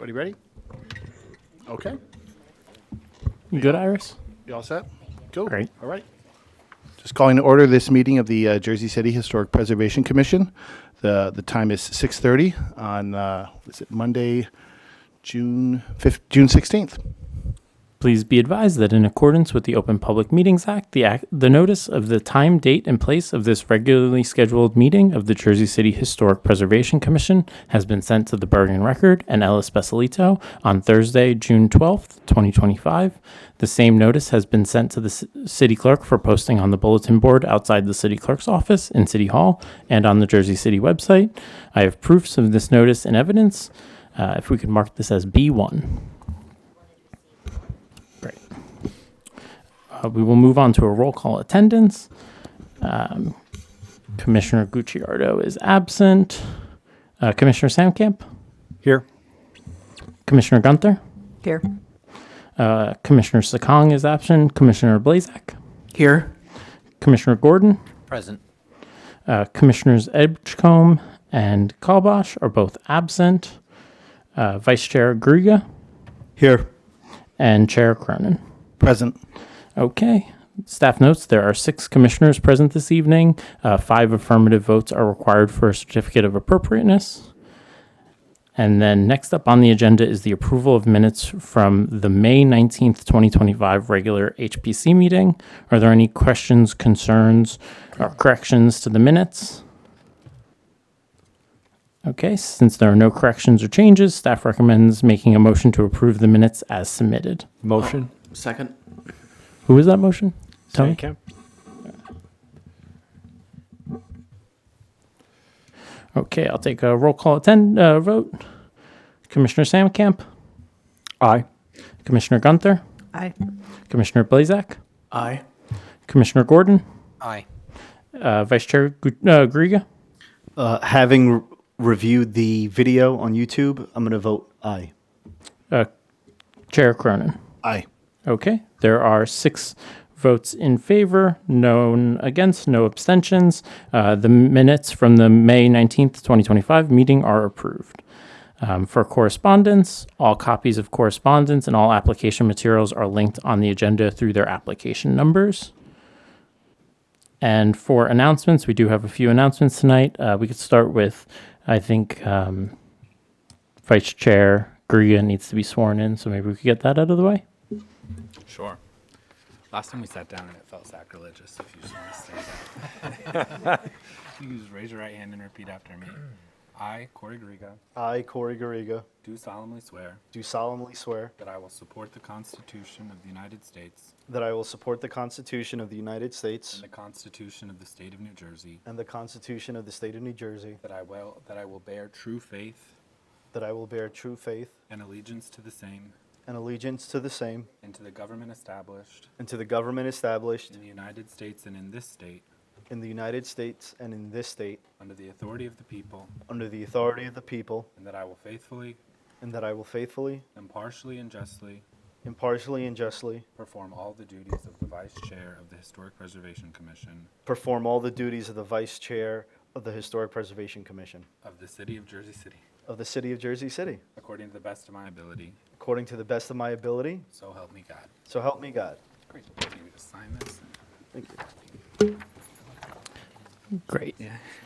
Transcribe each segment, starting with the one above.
Everybody ready? Okay. You good, Iris? You all set? Go. Great. All right. Just calling to order this meeting of the Jersey City Historic Preservation Commission. The time is 6:30 on is it Monday, June 16th. Please be advised that in accordance with the Open Public Meetings Act, the notice of the time, date, and place of this regularly scheduled meeting of the Jersey City Historic Preservation Commission has been sent to the Bergen Record and Ellis Basilito on Thursday, June 12th, 2025. The same notice has been sent to the city clerk for posting on the bulletin board outside the city clerk's office in City Hall and on the Jersey City website. I have proofs of this notice and evidence. If we could mark this as B1. Great. We will move on to a roll call attendance. Commissioner Gucciardo is absent. Commissioner Samkamp? Here. Commissioner Gunther? Here. Commissioner Sakong is absent. Commissioner Blazak? Here. Commissioner Gordon? Present. Commissioners Edgecombe and Kalbosh are both absent. Vice Chair Griga? Here. And Chair Cronin. Present. Okay. Staff notes there are 6 commissioners present this evening. 5 affirmative votes are required for a certificate of appropriateness. And then next up on the agenda is the approval of minutes from the May 19th, 2025 regular HPC meeting. Are there any questions, concerns, or corrections to the minutes? Okay, since there are no corrections or changes, staff recommends making a motion to approve the minutes as submitted. Motion. Second. Who is that motion? Tony? Camp. Okay, I'll take a roll call vote. Commissioner Samkamp, Aye. Commissioner Gunther, Aye. Commissioner Blazak, Aye. Commissioner Gordon, Aye. Vice Chair Griga. Having reviewed the video on YouTube, I'm going to vote aye. Chair Cronin. Aye. Okay, there are 6 votes in favor, none against, no abstentions. The minutes from the May 19th, 2025 meeting are approved. For correspondence, all copies of correspondence and all application materials are linked on the agenda through their application numbers. And for announcements, we do have a few announcements tonight. We could start with, I think, Vice Chair Griga needs to be sworn in, so maybe we could get that out of the way. Sure. Last time we sat down and it felt sacrilegious. If you just want to say that. You can just raise your right hand and repeat after me. I, Corey Griga, I, Corey Garriga, do solemnly swear do solemnly swear that I will support the Constitution of the United States that I will support the Constitution of the United States and the Constitution of the State of New Jersey, and the Constitution of the State of New Jersey, that I will bear true faith that I will bear true faith and allegiance to the same and allegiance to the same and to the government established and to the government established in the United States and in this state in the United States and in this state under the authority of the people, under the authority of the people, and that I will faithfully, and that I will faithfully, impartially, and justly impartially, and justly perform all the duties of the Vice Chair of the Historic Preservation Commission perform all the duties of the Vice Chair of the Historic Preservation Commission of the City of Jersey City, of the City of Jersey City, according to the best of my ability. according to the best of my ability. So help me God. So help me God. Great. Maybe just sign this. Thank you. Great.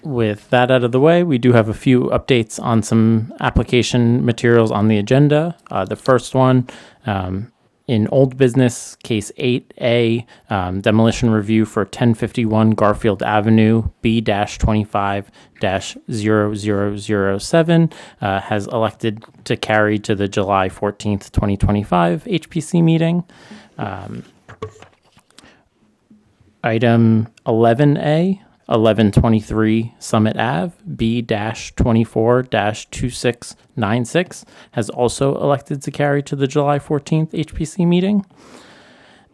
With that out of the way, we do have a few updates on some application materials on the agenda. The first one, in old business, case 8A, demolition review for 1051 Garfield Avenue, B-25-0007, has elected to carry to the July 14th, 2025 HPC meeting. Item 11A, 1123 Summit Ave, B-24-2696, has also elected to carry to the July 14th HPC meeting.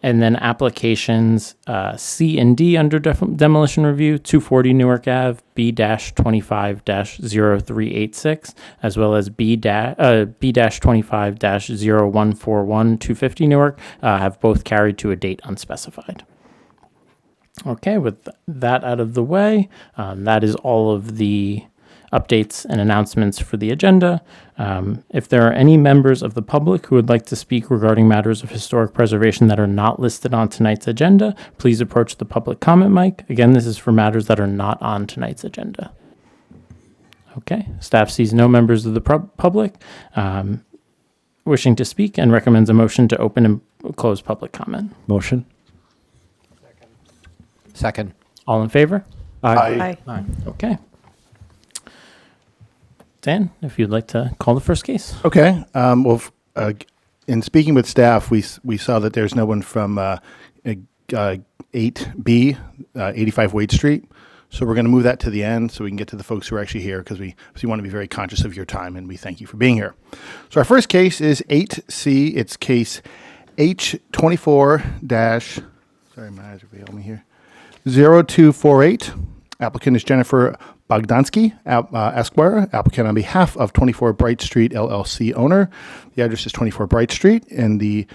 And then applications C and D under demolition review, 240 Newark Ave, B-25-0386, as well as B-25-0141, 250 Newark, have both carried to a date unspecified. Okay, with that out of the way, that is all of the updates and announcements for the agenda. If there are any members of the public who would like to speak regarding matters of historic preservation that are not listed on tonight's agenda, please approach the public comment mic. Again, this is for matters that are not on tonight's agenda. Okay, staff sees no members of the public wishing to speak and recommends a motion to open and close public comment. Motion. Second. All in favor? Aye. Aye. Okay. Dan, if you'd like to call the first case. Okay. In speaking with staff, we saw that there's no one from 8B, 85 Wade Street. So we're going to move that to the end so we can get to the folks who are actually here because we want to be very conscious of your time and we thank you for being here. So our first case is 8C. It's case H24- sorry, my eyes are failing me here. 0248. Applicant is Jennifer Bogdansky, Esquire. Applicant on behalf of 24 Bright Street LLC owner. The address is 24 Bright Street in the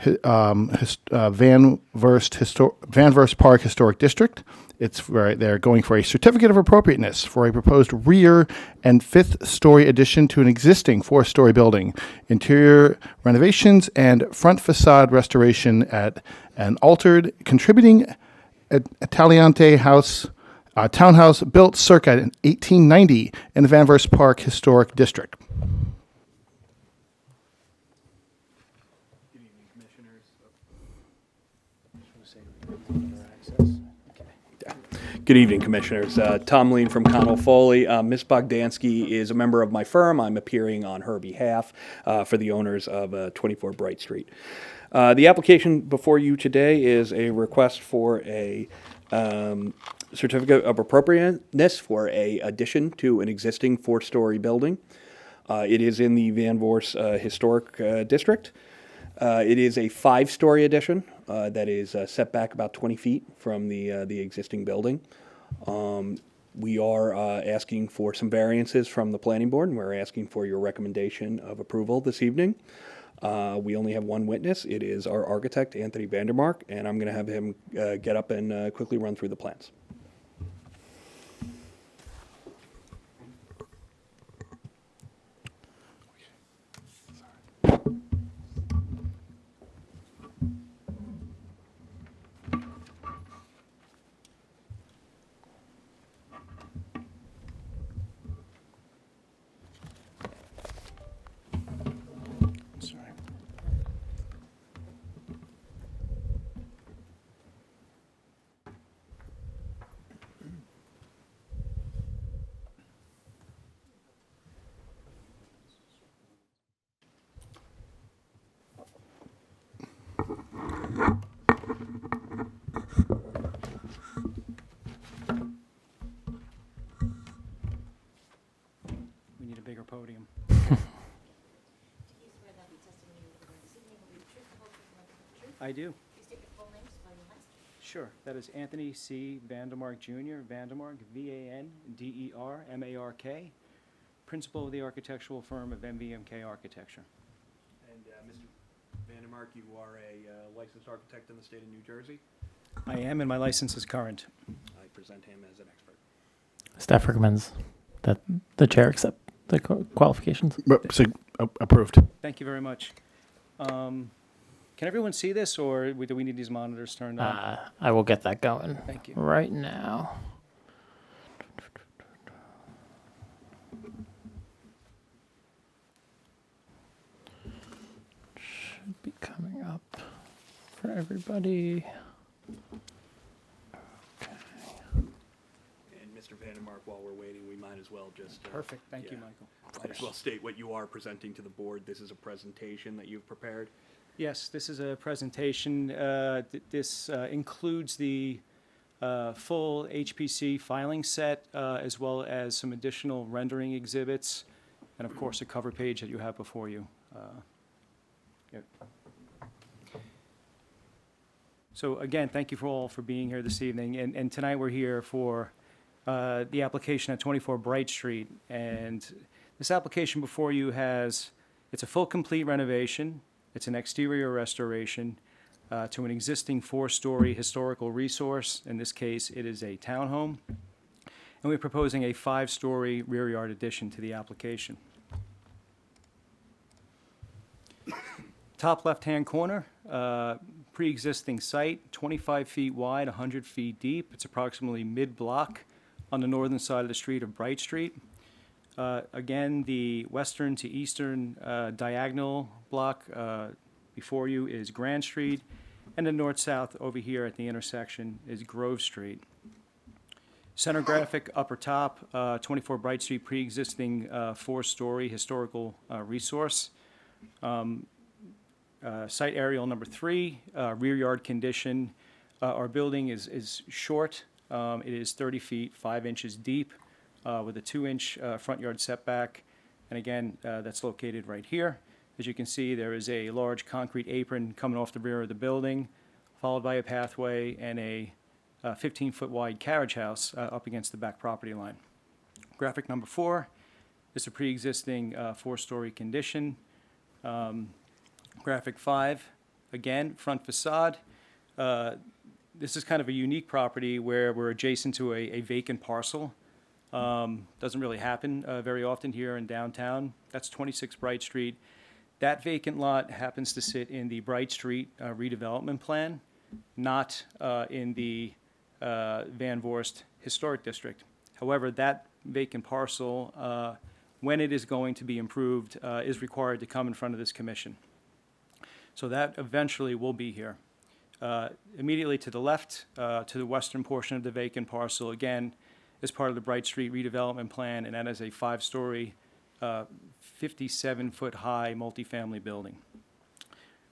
Van Verst Park Historic District. It's where they're going for a certificate of appropriateness for a proposed rear and fifth story addition to an existing 4-story building, interior renovations and front facade restoration at an altered contributing Italiante house, townhouse built circa 1890 in the Van Verst Park Historic District. Good evening, Commissioners. Tom Lean from Connell Foley. Ms. Bogdansky is a member of my firm. I'm appearing on her behalf for the owners of 24 Bright Street. The application before you today is a request for a certificate of appropriateness for a addition to an existing 4-story building. It is in the Van Vorst Historic District. It is a 5-story addition that is set back about 20 feet from the existing building. We are asking for some variances from the planning board, and we're asking for your recommendation of approval this evening. We only have one witness. It is our architect, Anthony Vandermark, and I'm going to have him get up and quickly run through the plans. We need a bigger podium. I do. Sure. That is Anthony C. Vandermark Jr., Vandermark, Vandermark, principal of the architectural firm of MVMK Architecture. And Mr. Vandermark, you are a licensed architect in the state of New Jersey. I am, and my license is current. I present him as an expert. Staff recommends that the chair accept the qualifications. So, approved. Thank you very much. Can everyone see this, or do we need these monitors turned on? I will get that going Thank you. right now. Should be coming up for everybody. And Mr. Vandermark, while we're waiting, we might as well just... Perfect. Thank you, yeah. Michael. Might as well state what you are presenting to the board. This is a presentation that you've prepared. Yes, this is a presentation. This includes the full HPC filing set, as well as some additional rendering exhibits, and of course, a cover page that you have before you. Yep. So again, thank you for all for being here this evening. And tonight we're here for the application at 24 Bright Street. And this application before you it's a full complete renovation. It's an exterior restoration to an existing 4-story historical resource. In this case, it is a townhome. And And we're proposing a 5-story rear yard addition to the application. Top left-hand corner, pre-existing site, 25 feet wide, 100 feet deep. It's approximately mid-block on the northern side of the street of Bright Street. Again, the western to eastern diagonal block before you is Grand Street, and the north-south over here at the intersection is Grove Street. Center graphic, upper top, 24 Bright Street, pre-existing 4-story historical resource. Site aerial number 3, rear yard condition. Our building is short. It is 30 feet, 5 inches deep, with a 2-inch front yard setback. And again, that's located right here. As you can see, there is a large concrete apron coming off the rear of the building, followed by a pathway and a 15-foot wide carriage house up against the back property line. Graphic number 4 is a pre-existing 4-story condition. Graphic 5, again, front facade. This is kind of a unique property where we're adjacent to a vacant parcel. Doesn't really happen very often here in downtown. That's 26 Bright Street. That vacant lot happens to sit in the Bright Street redevelopment plan, not in the Van Voorst Historic District. However, that vacant parcel, when it is going to be improved, is required to come in front of this commission. So that eventually will be here. Immediately to the left, to the western portion of the vacant parcel, again, is part of the Bright Street redevelopment plan, and that is a 5-story, 57-foot-high multifamily building.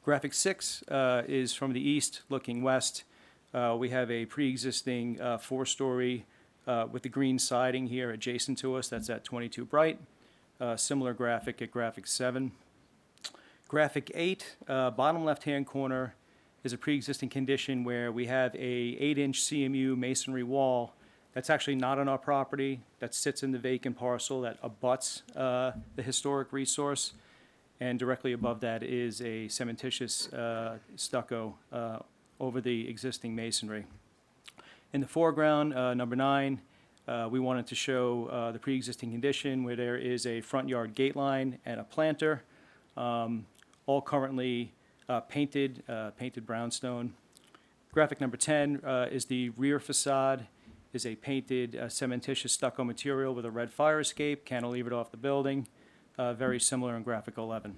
Graphic 6 is from the east looking west. We have a pre-existing 4-story with the green siding here adjacent to us. That's at 22 Bright. Similar graphic at graphic 7. Graphic 8, bottom left-hand corner, is a pre-existing condition where we have a 8-inch CMU masonry wall that's actually not on our property, that sits in the vacant parcel that abuts the historic resource, and directly above that is a cementitious stucco over the existing masonry. In the foreground, number 9, we wanted to show the pre-existing condition where there is a front yard gate line and a planter. All currently painted brownstone. Graphic number 10 is the rear facade, is a painted cementitious stucco material with a red fire escape, cantilevered off the building, very similar in graphic 11.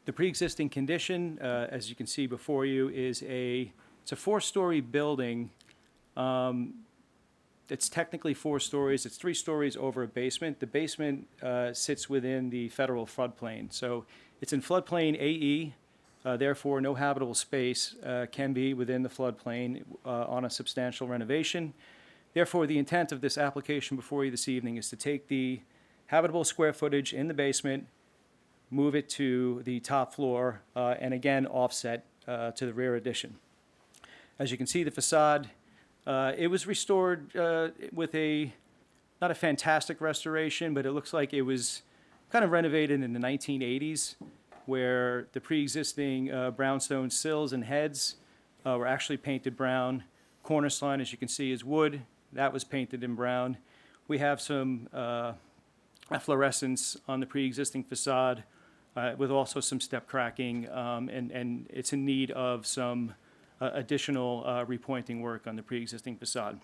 The pre-existing condition, as you can see before you, it's a 4-story building. It's technically 4 stories. It's 3 stories over a basement. The basement sits within the federal floodplain. So it's in floodplain AE, therefore no habitable space can be within the floodplain on a substantial renovation. Therefore, the intent of this application before you this evening is to take the habitable square footage in the basement, move it to the top floor, and again offset to the rear addition. As you can see, the facade, it was restored with not a fantastic restoration, but it looks like it was kind of renovated in the 1980s, where the pre-existing brownstone sills and heads were actually painted brown. Cornice line, as you can see, is wood. That was painted in brown. We have some efflorescence on the pre-existing facade with also some step cracking, and it's in need of some additional repointing work on the pre-existing facade.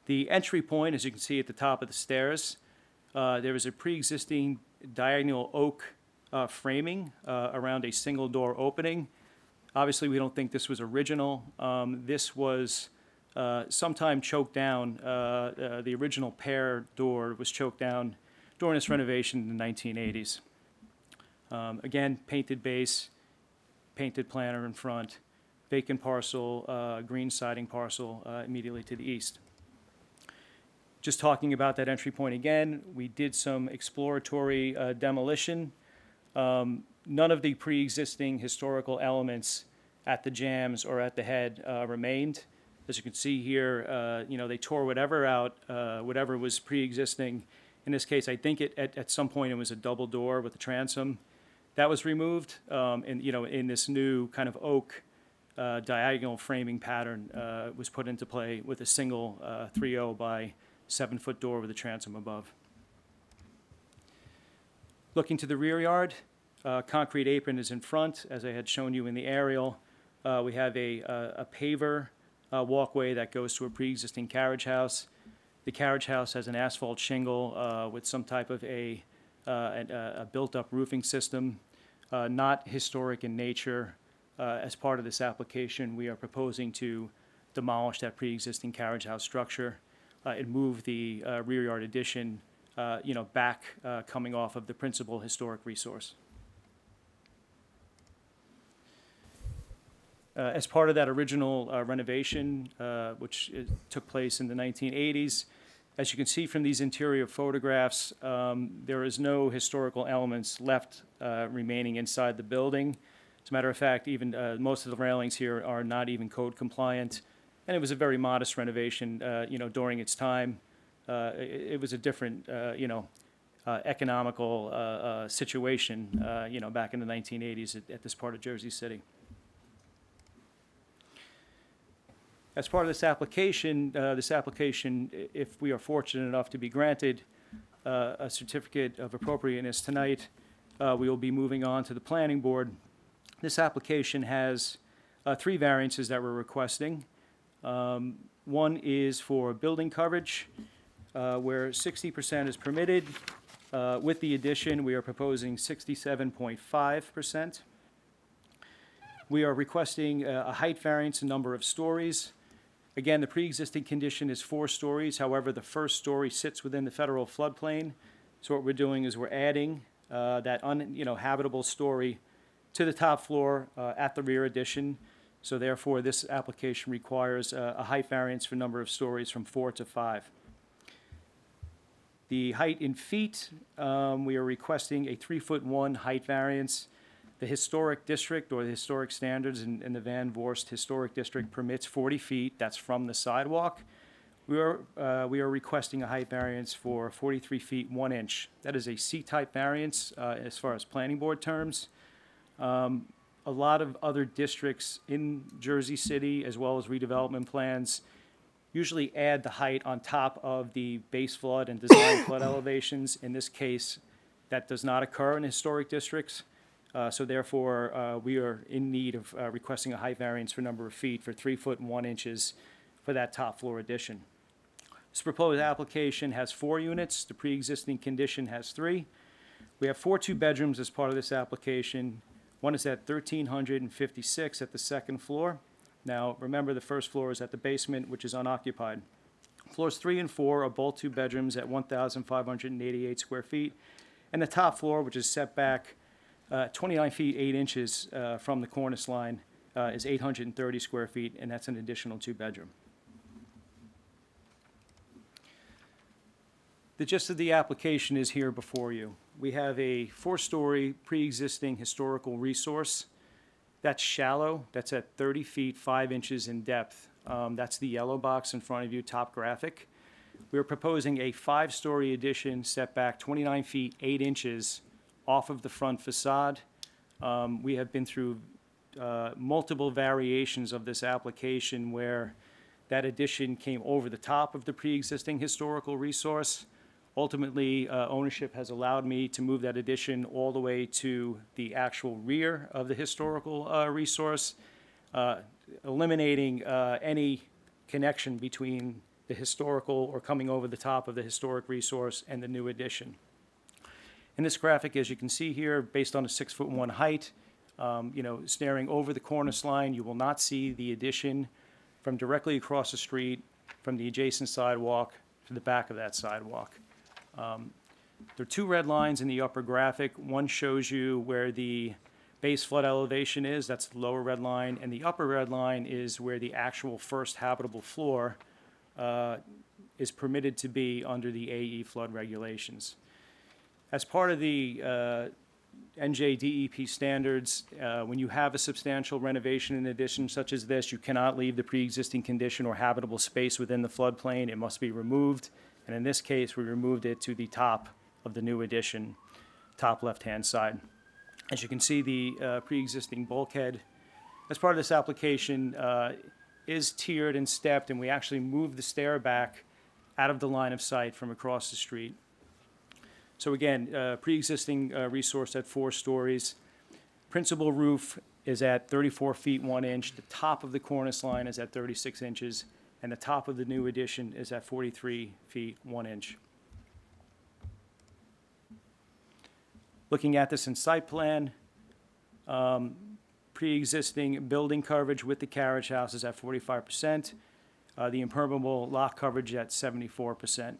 The entry point, as you can see at the top of the stairs, there is a pre-existing diagonal oak framing around a single door opening. Obviously, we don't think this was original. This was sometime choked down. The original pear door was choked down during its renovation in the 1980s. Again, painted base, painted planter in front, vacant parcel, green siding parcel immediately to the east. Just talking about that entry point again, we did some exploratory demolition. None of the pre-existing historical elements at the jams or at the head remained. As you can see here, they tore whatever out, whatever was pre-existing. In this case, I think at some point it was a double door with a transom. That was removed, in this new kind of oak diagonal framing pattern was put into play with a single 3.0 by 7-foot door with a transom above. Looking to the rear yard, concrete apron is in front, as I had shown you in the aerial. We have a paver walkway that goes to a pre-existing carriage house. The carriage house has an asphalt shingle with some type of a built-up roofing system, not historic in nature. As part of this application, we are proposing to demolish that pre-existing carriage house structure and move the rear yard addition, back coming off of the principal historic resource. As part of that original renovation, which took place in the 1980s, as you can see from these interior photographs, there is no historical elements left remaining inside the building. As a matter of fact, even most of the railings here are not even code compliant, and it was a very modest renovation, during its time. It was a different, economical situation, back in the 1980s at this part of Jersey City. As part of this application, if we are fortunate enough to be granted a certificate of appropriateness tonight, we will be moving on to the planning board. This application has 3 variances that we're requesting. One is for building coverage, where 60% is permitted. With the addition, we are proposing 67.5%. We are requesting a height variance in number of stories. Again, the pre-existing condition is 4 stories. However, the first story sits within the federal floodplain. So what we're doing is we're adding that habitable story to the top floor at the rear addition. So therefore, this application requires a height variance for number of stories from 4 to 5. The height in feet, we are requesting a 3'1" height variance. The historic district, or the historic standards in the Van Voorst Historic District, permits 40 feet. That's from the sidewalk. We are requesting a height variance for 43 feet 1 inch. That is a C-type variance as far as planning board terms. A lot of other districts in Jersey City, as well as redevelopment plans, usually add the height on top of the base flood and design flood elevations. In this case, that does not occur in historic districts. So therefore, we are in need of requesting a height variance for number of feet for 3 foot and 1 inches for that top floor addition. This proposed application has 4 units. The pre-existing condition has 3. We have 4 2-bedrooms as part of this application. One is at 1,356 at the second floor. Now, remember, the first floor is at the basement, which is unoccupied. Floors 3 and 4 are both 2 bedrooms at 1,588 square feet. And the top floor, which is set back 29 feet 8 inches from the cornice line, is 830 square feet, and that's an additional 2-bedroom. The gist of the application is here before you. We have a 4-story pre-existing historical resource. That's shallow. That's at 30 feet 5 inches in depth. That's the yellow box in front of you, top graphic. We're proposing a 5-story addition set back 29 feet 8 inches off of the front facade. We have been through multiple variations of this application where that addition came over the top of the pre-existing historical resource. Ultimately, ownership has allowed me to move that addition all the way to the actual rear of the historical resource, eliminating any connection between the historical or coming over the top of the historic resource and the new addition. In this graphic, as you can see here, based on a 6'1" height, staring over the cornice line, you will not see the addition from directly across the street from the adjacent sidewalk to the back of that sidewalk. There are 2 red lines in the upper graphic. One shows you where the base flood elevation is. That's the lower red line. And the upper red line is where the actual first habitable floor is permitted to be under the AE flood regulations. As part of the NJDEP standards, when you have a substantial renovation and addition such as this, you cannot leave the pre-existing condition or habitable space within the floodplain. It must be removed. And in this case, we removed it to the top of the new addition, top left-hand side. As you can see, the pre-existing bulkhead As part of this application, is tiered and stepped, and we actually moved the stair back out of the line of sight from across the street. So again, pre-existing resource at 4 stories. Principal roof is at 34 feet 1 inch. The top of the cornice line is at 36 inches, and the top of the new addition is at 43 feet 1 inch. Looking at this in site plan, pre-existing building coverage with the carriage house is at 45%. The impermeable lot coverage at 74%.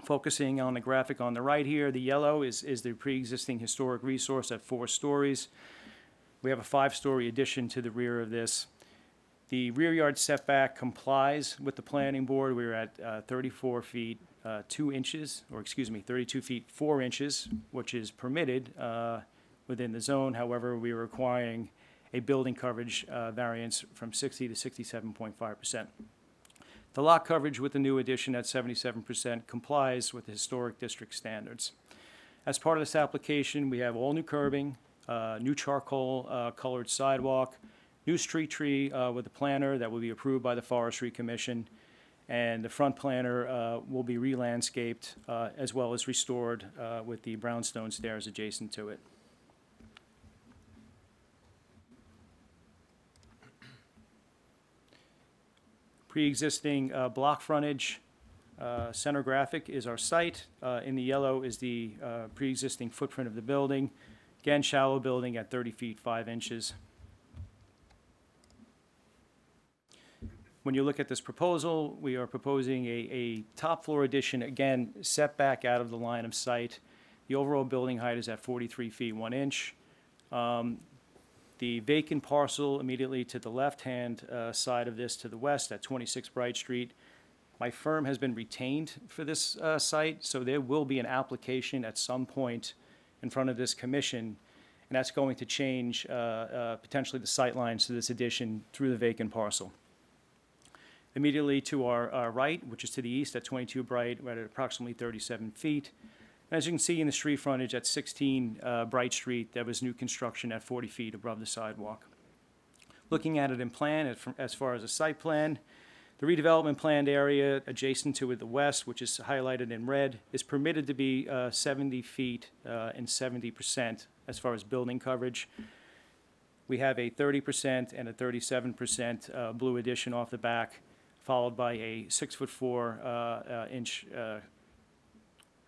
Focusing on the graphic on the right here, the yellow is the pre-existing historic resource at 4 stories. We have a 5-story addition to the rear of this. The rear yard setback complies with the planning board. We're at 34 feet 2 inches, or excuse me, 32 feet 4 inches, which is permitted within the zone. However, we are requiring a building coverage variance from 60 to 67.5%. The lot coverage with the new addition at 77% complies with the historic district standards. As part of this application, we have all new curbing, new charcoal colored sidewalk, new street tree with a planter that will be approved by the Forestry Commission, and the front planter will be re-landscaped as well as restored with the brownstone stairs adjacent to it. Pre-existing block frontage, center graphic is our site. In the yellow is the pre-existing footprint of the building. Again, shallow building at 30 feet 5 inches. When you look at this proposal, we are proposing a top floor addition, again, set back out of the line of sight. The overall building height is at 43 feet 1 inch. The vacant parcel immediately to the left-hand side of this to the west at 26 Bright Street. My firm has been retained for this site, so there will be an application at some point in front of this commission, and that's going to change potentially the sight lines to this addition through the vacant parcel. Immediately to our right, which is to the east at 22 Bright, we're at approximately 37 feet. As you can see in the street frontage at 16 Bright Street, there was new construction at 40 feet above the sidewalk. Looking at it in plan, as far as a site plan, the redevelopment planned area adjacent to it, the west, which is highlighted in red, is permitted to be 70 feet and 70% as far as building coverage. We have a 30% and a 37% blue addition off the back, followed by a 6'4" inch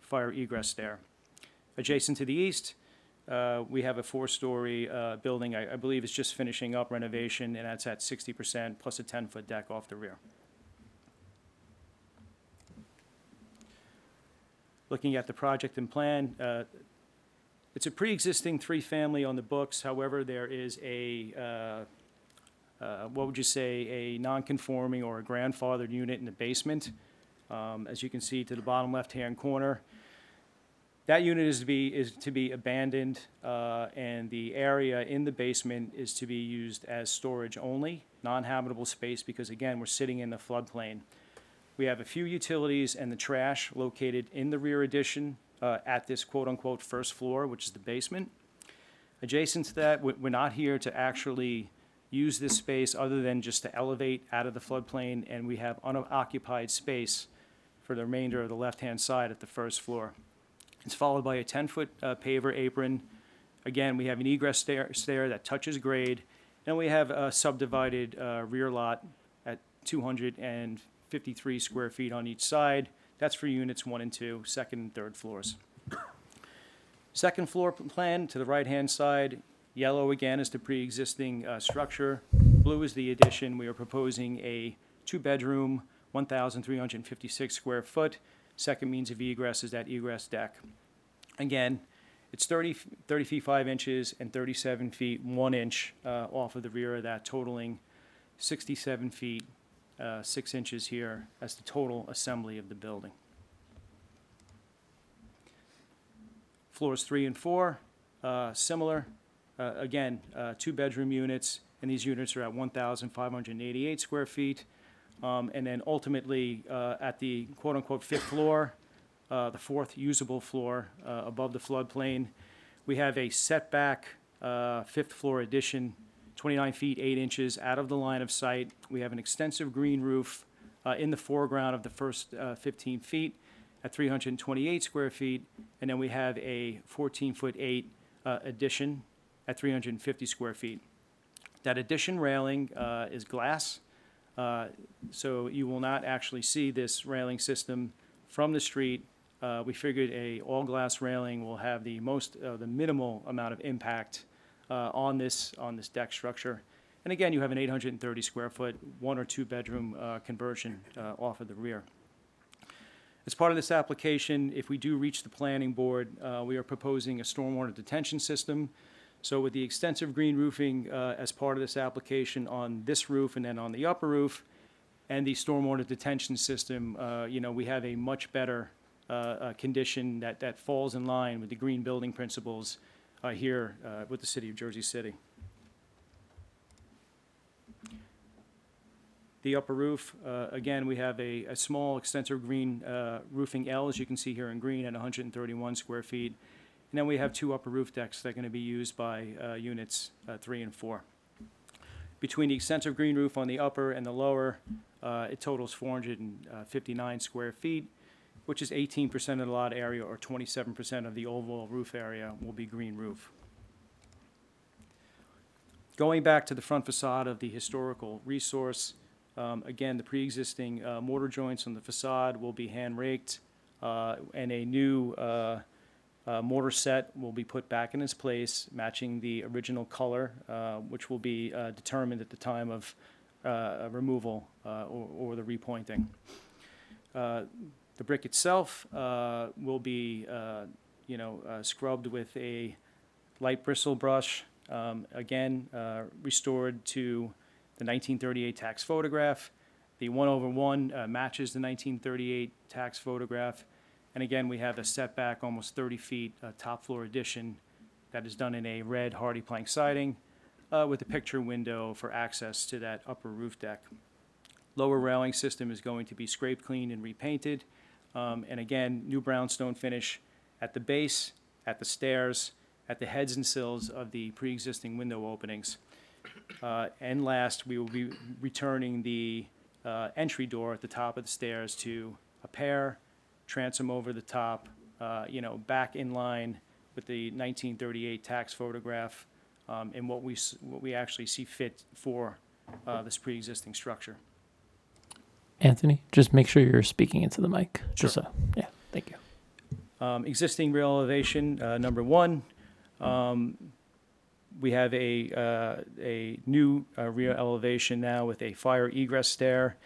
fire egress stair. Adjacent to the east, we have a 4-story building, I believe is just finishing up renovation, and that's at 60% plus a 10-foot deck off the rear. Looking at the project and plan, it's a pre-existing 3-family on the books. However, there is a, what would you say, a non-conforming or a grandfathered unit in the basement. As you can see to the bottom left-hand corner, that unit is to be abandoned, and the area in the basement is to be used as storage only, non-habitable space, because again, we're sitting in the floodplain. We have a few utilities and the trash located in the rear addition at this quote-unquote first floor, which is the basement. Adjacent to that, we're not here to actually use this space other than just to elevate out of the floodplain, and we have unoccupied space for the remainder of the left-hand side at the first floor. It's followed by a 10-foot paver apron. Again, we have an egress stair that touches grade, and we have a subdivided rear lot at 253 square feet on each side. That's for units 1 and 2, second and third floors. Second floor plan to the right-hand side, yellow again is the pre-existing structure. Blue is the addition. We are proposing a 2-bedroom, 1,356 square foot. Second means of egress is that egress deck. Again, it's 30 feet 5 inches and 37 feet 1 inch off of the rear of that, totaling 67 feet 6 inches here as the total assembly of the building. Floors 3 and 4, similar. Again, 2-bedroom units, and these units are at 1,588 square feet. And then ultimately, at the quote-unquote 5th floor, the 4th usable floor above the floodplain, we have a setback 5th floor addition 29 feet 8 inches out of the line of sight. We have an extensive green roof in the foreground of the first 15 feet at 328 square feet, and then we have a 14-foot 8 addition at 350 square feet. That addition railing is glass, so you will not actually see this railing system from the street. We figured a all-glass railing will have the minimal amount of impact on this deck structure. And again, you have an 830 square foot, 1 or 2 bedroom conversion off of the rear. As part of this application, if we do reach the planning board, we are proposing a stormwater detention system. So with the extensive green roofing as part of this application on this roof and then on the upper roof, and the stormwater detention system, we have a much better condition that falls in line with the green building principles here with the city of Jersey City. The upper roof, again, we have a small extensive green roofing L, as you can see here in green, at 131 square feet. And then we have 2 upper roof decks that are going to be used by units 3 and 4. Between the extensive green roof on the upper and the lower, it totals 459 square feet, which is 18% of the lot area, or 27% of the overall roof area will be green roof. Going back to the front facade of the historical resource, again, the pre-existing mortar joints on the facade will be hand raked, and a new mortar set will be put back in its place, matching the original color, which will be determined at the time of removal or the repointing. The brick itself will be, scrubbed with a light bristle brush, again, restored to the 1938 tax photograph. The 1/1 matches the 1938 tax photograph. And again, we have a setback almost 30 feet top floor addition that is done in a red hardy plank siding with a picture window for access to that upper roof deck. Lower railing system is going to be scraped clean and repainted. And again, new brownstone finish at the base, at the stairs, at the heads and sills of the pre-existing window openings. And last, we will be returning the entry door at the top of the stairs to a pair, transom over the top, back in line with the 1938 tax photograph, and what we actually see fit for this pre-existing structure. Anthony, just make sure you're speaking into the mic. Just so, yeah, thank you. Existing rear elevation, number 1. We have a new rear elevation now with a fire egress stair.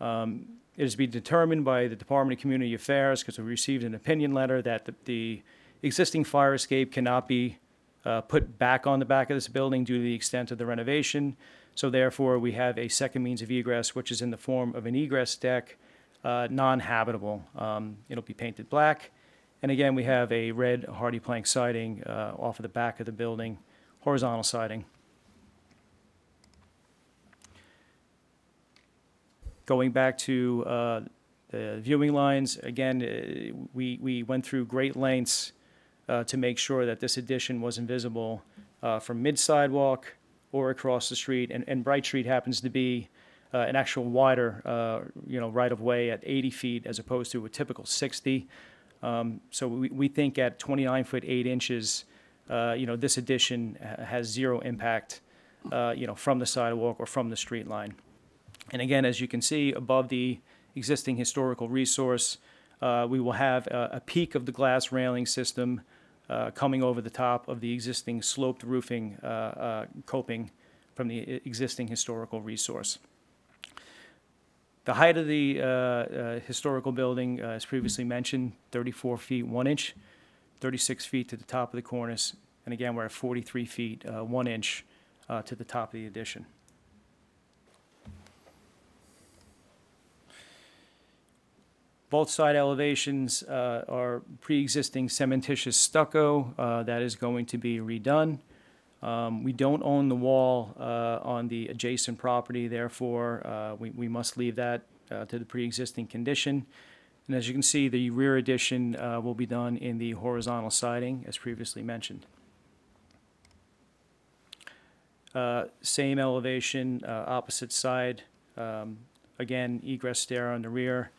It is to be determined by the Department of Community Affairs, because we received an opinion letter that the existing fire escape cannot be put back on the back of this building due to the extent of the renovation. So therefore, we have a second means of egress, which is in the form of an egress deck, non-habitable. It'll be painted black. And again, we have a red hardy plank siding off of the back of the building, horizontal siding. Going back to the viewing lines, again, we went through great lengths to make sure that this addition wasn't visible from mid-sidewalk or across the street. And Bright Street happens to be an actual wider, right-of-way at 80 feet as opposed to a typical 60. So we think at 29 foot 8 inches, this addition has zero impact, from the sidewalk or from the street line. And again, as you can see above the existing historical resource, we will have a peak of the glass railing system coming over the top of the existing sloped roofing coping from the existing historical resource. The height of the historical building, as previously mentioned, 34 feet 1 inch, 36 feet to the top of the cornice, and again, we're at 43 feet 1 inch to the top of the addition. Both side elevations are pre-existing cementitious stucco that is going to be redone. We don't own the wall on the adjacent property, therefore we must leave that to the pre-existing condition. And as you can see, the rear addition will be done in the horizontal siding, as previously mentioned. Same elevation, opposite side. Again, egress stair on the rear.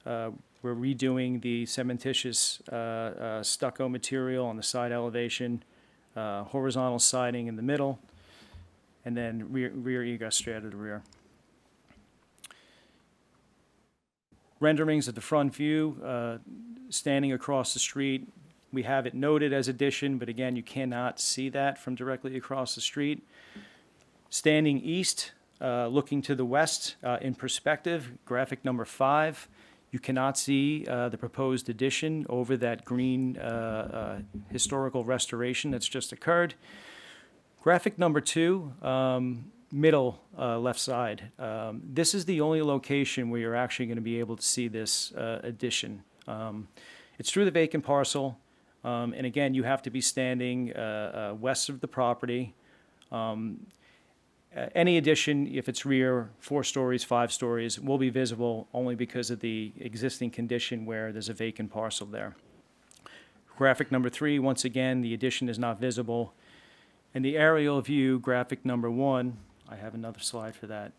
We're redoing the cementitious stucco material on the side elevation, horizontal siding in the middle, and then rear egress stair to the rear. Renderings of the front view, standing across the street. We have it noted as addition, but again, you cannot see that from directly across the street. Standing east, looking to the west in perspective, graphic number 5. You cannot see the proposed addition over that green historical restoration that's just occurred. Graphic number 2, middle left side. This is the only location where you're actually going to be able to see this addition. It's through the vacant parcel, and again, you have to be standing west of the property. Any addition, if it's rear, 4 stories, 5 stories, will be visible only because of the existing condition where there's a vacant parcel there. Graphic number 3, once again, the addition is not visible. And the aerial view, graphic number 1, I have another slide for that.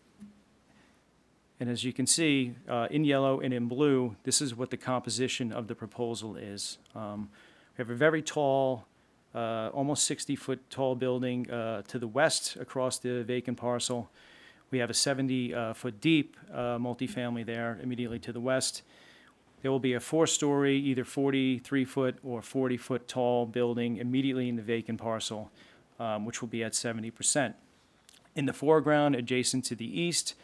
And as you can see, in yellow and in blue, this is what the composition of the proposal is. We have a very tall, almost 60-foot tall building to the west across the vacant parcel. We have a 70-foot deep multifamily there immediately to the west. There will be a 4-story, either 43-foot or 40-foot tall building immediately in the vacant parcel, which will be at 70%. In the foreground, adjacent to the east,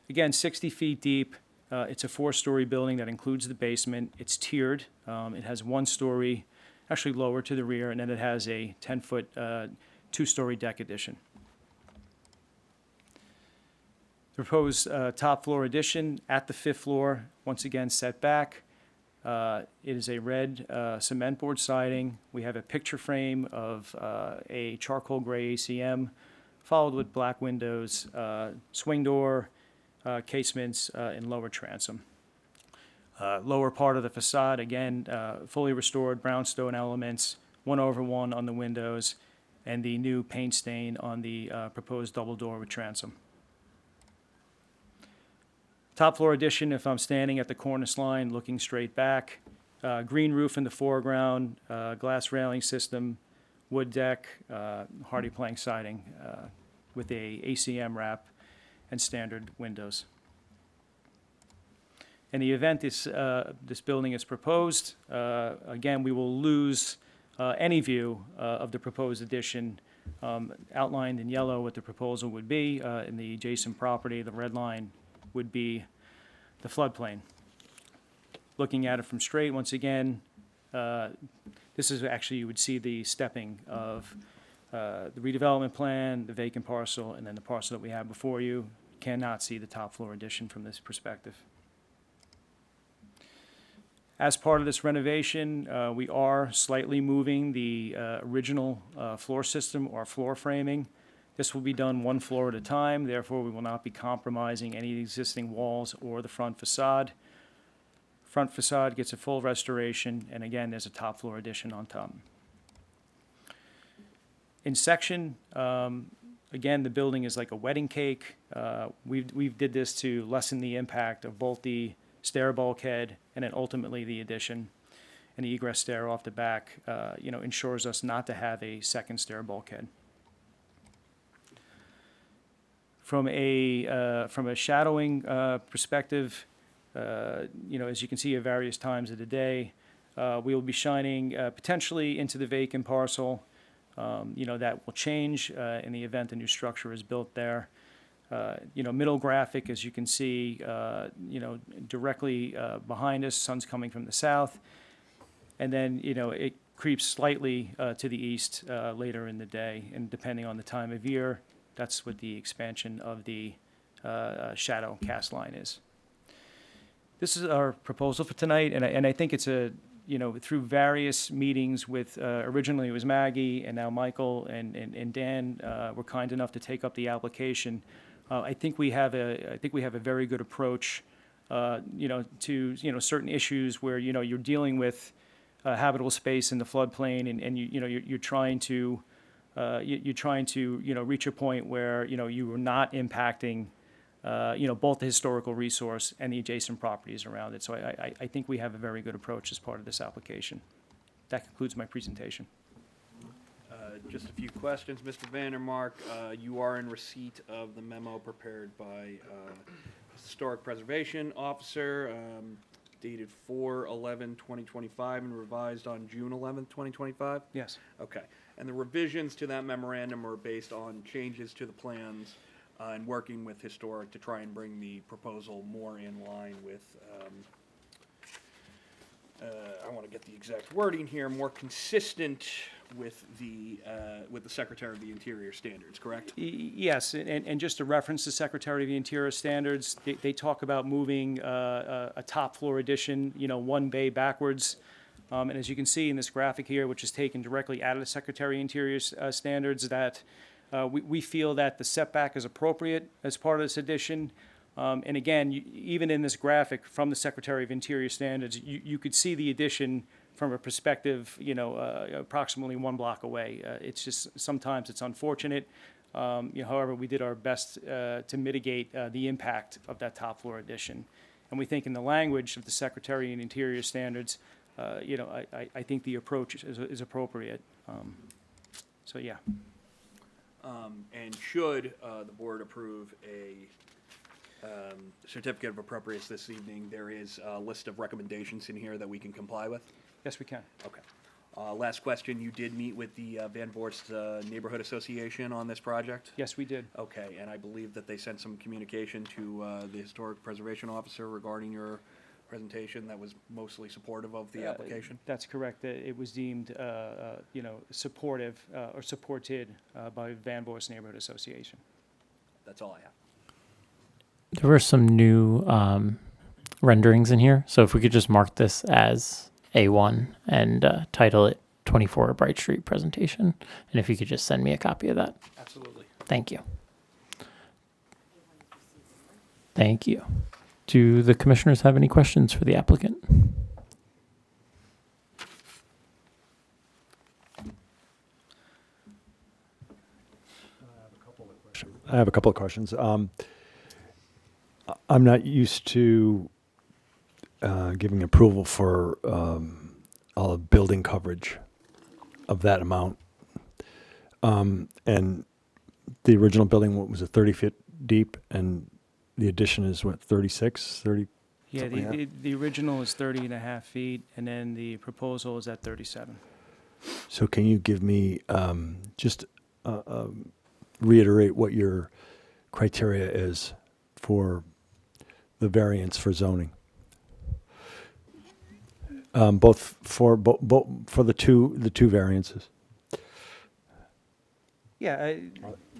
again, 60 feet deep. It's a 4-story building that includes the basement. It's tiered. It has 1 story, actually lower to the rear, and then it has a 10-foot, 2-story deck addition. The proposed top floor addition at the 5th floor, once again set back. It is a red cement board siding. We have a picture frame of a charcoal gray ACM, followed with black windows, swing door, casements, and lower transom. Lower part of the facade, again, fully restored brownstone elements, 1/1 on the windows, and the new paint stain on the proposed double door with transom. Top floor addition, if I'm standing at the cornice line, looking straight back, green roof in the foreground, glass railing system, wood deck, hardy plank siding with a ACM wrap and standard windows. In the event this building is proposed, again, we will lose any view of the proposed addition outlined in yellow what the proposal would be. In the adjacent property, the red line would be the floodplain. Looking at it from straight, once again, this is actually, you would see the stepping of the redevelopment plan, the vacant parcel, and then the parcel that we have before you. Cannot see the top floor addition from this perspective. As part of this renovation, we are slightly moving the original floor system or floor framing. This will be done 1 floor at a time, therefore we will not be compromising any existing walls or the front facade. Front facade gets a full restoration, and again, there's a top floor addition on top. In section, again, the building is like a wedding cake. We did this to lessen the impact of both the stair bulkhead and then ultimately the addition. And the egress stair off the back, ensures us not to have a second stair bulkhead. From a shadowing perspective, as you can see at various times of the day, we will be shining potentially into the vacant parcel. That will change in the event a new structure is built there. Middle graphic, as you can see, directly behind us, sun's coming from the south. And then, it creeps slightly to the east later in the day. And depending on the time of year, that's what the expansion of the shadow cast line is. This is our proposal for tonight, and I think it's through various meetings with, originally it was Maggie, and now Michael and Dan were kind enough to take up the application. I think we have a very good approach, to certain issues where you're dealing with habitable space in the floodplain, and you're trying to you're trying to, reach a point where, you are not impacting, both the historical resource and the adjacent properties around it. So I think we have a very good approach as part of this application. That concludes my presentation. Just a few questions, Mr. Vandermark. You are in receipt of the memo prepared by Historic Preservation Officer, dated 4/11/2025 and revised on June 11th, 2025? Yes. Okay. And the revisions to that memorandum are based on changes to the plans and working with Historic to try and bring the proposal more in line with, I want to get the exact wording here, more consistent with the Secretary of the Interior standards, correct? Yes, and just to reference the Secretary of the Interior standards, they talk about moving a top floor addition, one bay backwards. And as you can see in this graphic here, which is taken directly out of the Secretary of Interior standards, that we feel that the setback is appropriate as part of this addition. And again, even in this graphic from the Secretary of Interior standards, you could see the addition from a perspective, approximately 1 block away. It's just, sometimes it's unfortunate. However, we did our best to mitigate the impact of that top floor addition. And we think in the language of the Secretary of Interior standards, I think the approach is appropriate. So, yeah. And should the board approve a certificate of appropriateness this evening, there is a list of recommendations in here that we can comply with? Yes, we can. Okay. Last question, you did meet with the Van Voorst Neighborhood Association on this project? Yes, we did. Okay, and I believe that they sent some communication to the Historic Preservation Officer regarding your presentation that was mostly supportive of the application? That's correct. It was deemed, supportive or supported by Van Voorst Neighborhood Association. That's all I have. There were some new renderings in here, so if we could just mark this as A1 and title it 24 Bright Street presentation, and if you could just send me a copy of that. Absolutely. Thank you. Thank you. Do the commissioners have any questions for the applicant? I have a couple of questions. I'm not used to giving approval for all the building coverage of that amount. And the original building, what was it, 30 feet deep, and the addition is what, 36, 30? Yeah, Something like the original is 30 and a half feet, and then the proposal is at 37. So can you give me, just reiterate what your criteria is for the variance for zoning? Both for the two variances. Yeah,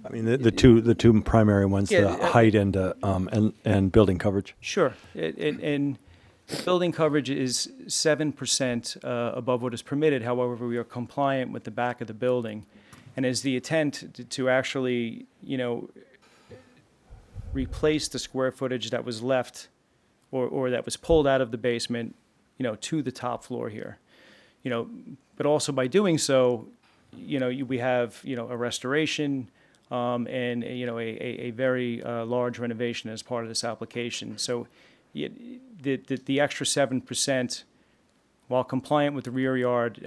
I mean, the two primary ones, Yeah, the height and building coverage. sure. And the building coverage is 7% above what is permitted. However, we are compliant with the back of the building. And is the intent to actually, replace the square footage that was left or that was pulled out of the basement, to the top floor here. But also by doing so, we have, a restoration and, a very large renovation as part of this application. So the extra 7%, while compliant with the rear yard,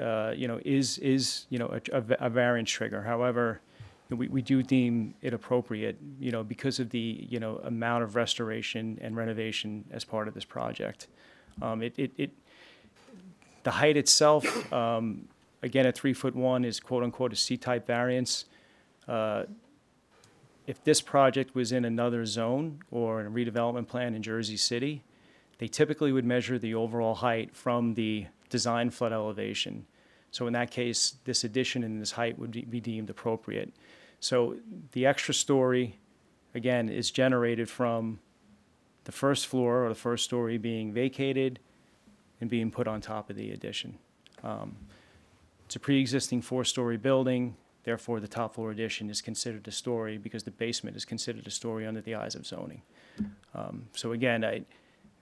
is a variance trigger. However, we do deem it appropriate, because of the, amount of restoration and renovation as part of this project. The height itself, again, at 3'1" is quote unquote a C-type variance. If this project was in another zone or in a redevelopment plan in Jersey City, they typically would measure the overall height from the design flood elevation. So in that case, this addition in this height would be deemed appropriate. So the extra story, again, is generated from the first floor or the first story being vacated and being put on top of the addition. It's a pre-existing 4-story building, therefore the top floor addition is considered a story because the basement is considered a story under the eyes of zoning. So again,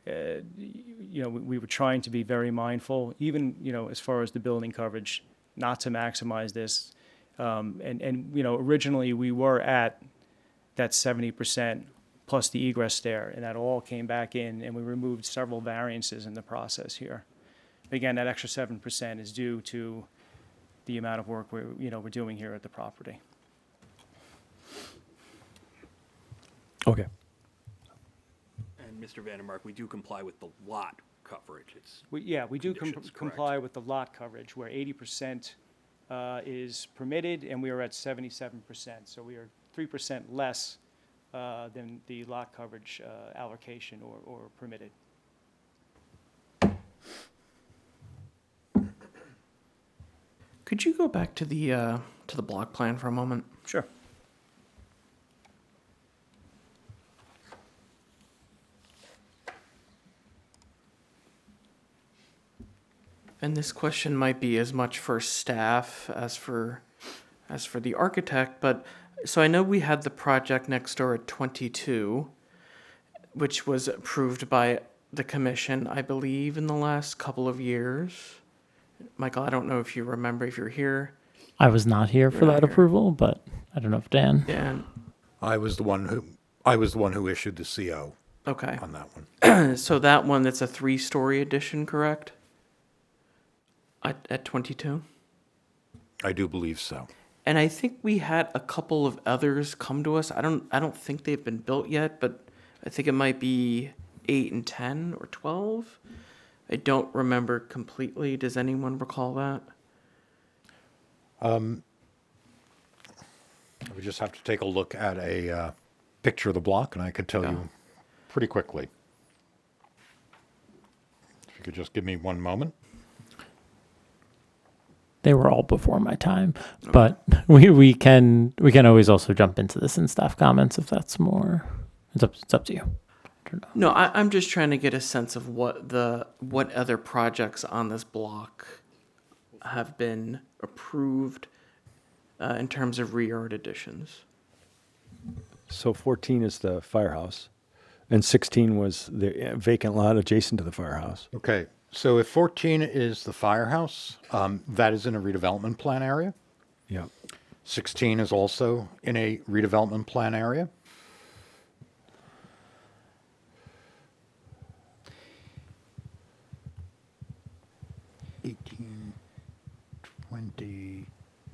we were trying to be very mindful, even, as far as the building coverage, not to maximize this. And you know, originally we were at that 70% plus the egress stair, and that all came back in, and we removed several variances in the process here. Again, that extra 7% is due to the amount of work we're doing here at the property. Okay. And Mr. Vandermark, we do comply with the lot coverage. It's We do Conditions, correct. comply with the lot coverage, where 80% is permitted, and we are at 77%. So we are 3% less than the lot coverage allocation or permitted. Could you go back to the block plan for a moment? Sure. And this question might be as much for staff as for the architect, but so I know we had the project next door at 22, which was approved by the commission, I believe, in the last couple of years. Michael, I don't know if you remember, if you're here. I was not here for You're not that here. approval, but I don't know if Dan. Yeah. I was the one who issued the CO Okay. on that one. So that one, that's a 3-story addition, correct? At 22? I do believe so. And I think we had a couple of others come to us. I don't think they've been built yet, but I think it might be 8 and 10 or 12. I don't remember completely. Does anyone recall that? We just have to take a look at a picture of the block, and I could tell you pretty quickly. If you could just give me one moment. They were all before my time, but we can always also jump into this in staff comments if that's more. It's up to you. I don't know. No, I'm just trying to get a sense of what other projects on this block have been approved in terms of rear yard additions. So 14 is the firehouse, and 16 was the vacant lot adjacent to the firehouse. Okay, so if 14 is the firehouse, that is in a redevelopment plan area. Yeah. 16 is also in a redevelopment plan area. (18, 20,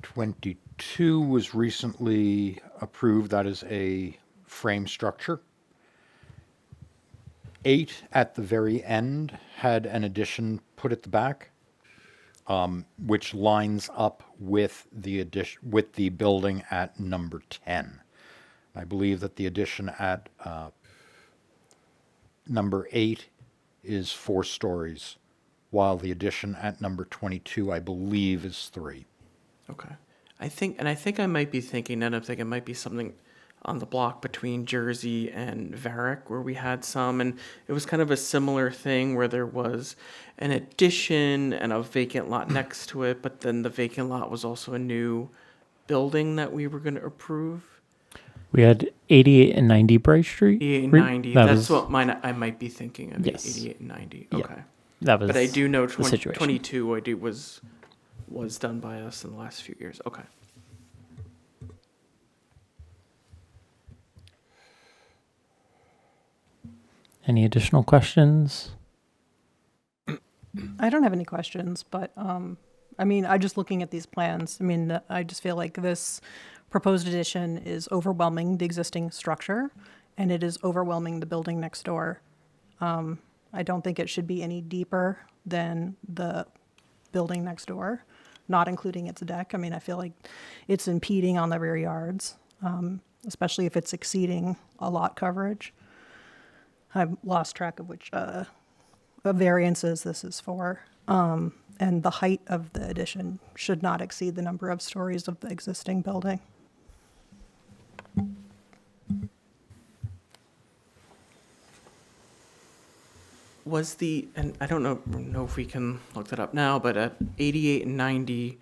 22 was recently approved. That is a frame structure. 8 at the very end had an addition put at the back, which lines up with the addition with the building at number 10. I believe that the addition at number 8 is 4 stories, while the addition at number 22, I believe, is 3. Okay. I think I might be thinking, and I'm thinking it might be something on the block between Jersey and Varick where we had some, and it was kind of a similar thing where there was an addition and a vacant lot next to it, but then the vacant lot was also a new building that we were going to approve. We had 88 and 90 Bright Street. 88 and Re- 90. that That's was- what mine I might be thinking of. Yes. 88 and 90. Yeah. Okay. That was But I do know the situation. 22 was done by us in the last few years. Okay. Any additional questions? I don't have any questions, but I mean, I just looking at these plans, I mean, I just feel like this proposed addition is overwhelming the existing structure, and it is overwhelming the building next door. I don't think it should be any deeper than the building next door, not including its deck. I mean, I feel like it's impeding on the rear yards, especially if it's exceeding a lot coverage. I've lost track of which variances this is for. And the height of the addition should not exceed the number of stories of the existing building. Was and I don't know if we can look that up now, but at 88 and 90,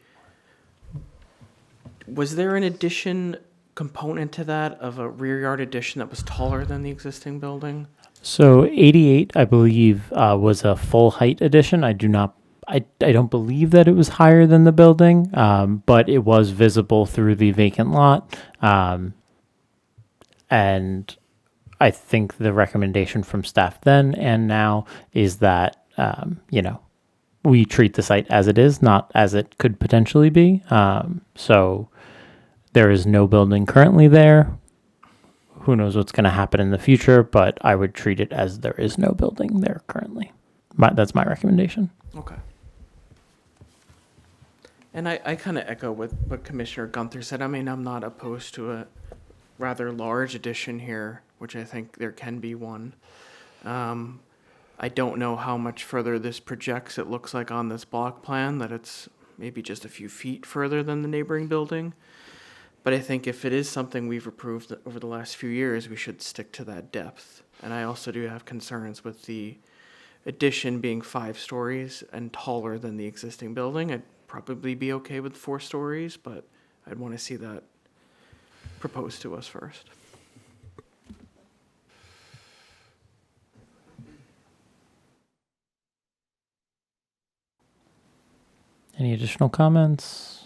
was there an addition component to that of a rear yard addition that was taller than the existing building? So 88, I believe, was a full height addition. I I don't believe that it was higher than the building, but it was visible through the vacant lot. And I think the recommendation from staff then and now is that, we treat the site as it is, not as it could potentially be. So there is no building currently there. Who knows what's going to happen in the future, but I would treat it as there is no building there currently. That's my recommendation. Okay. And I kind of echo what Commissioner Gunther said. I mean, I'm not opposed to a rather large addition here, which I think there can be one. I don't know how much further this projects. It looks like on this block plan that it's maybe just a few feet further than the neighboring building. But I think if it is something we've approved over the last few years, we should stick to that depth. And I also do have concerns with the addition being 5 stories and taller than the existing building. I'd probably be okay with 4 stories, but I'd want to see that proposed to us first. Any additional comments?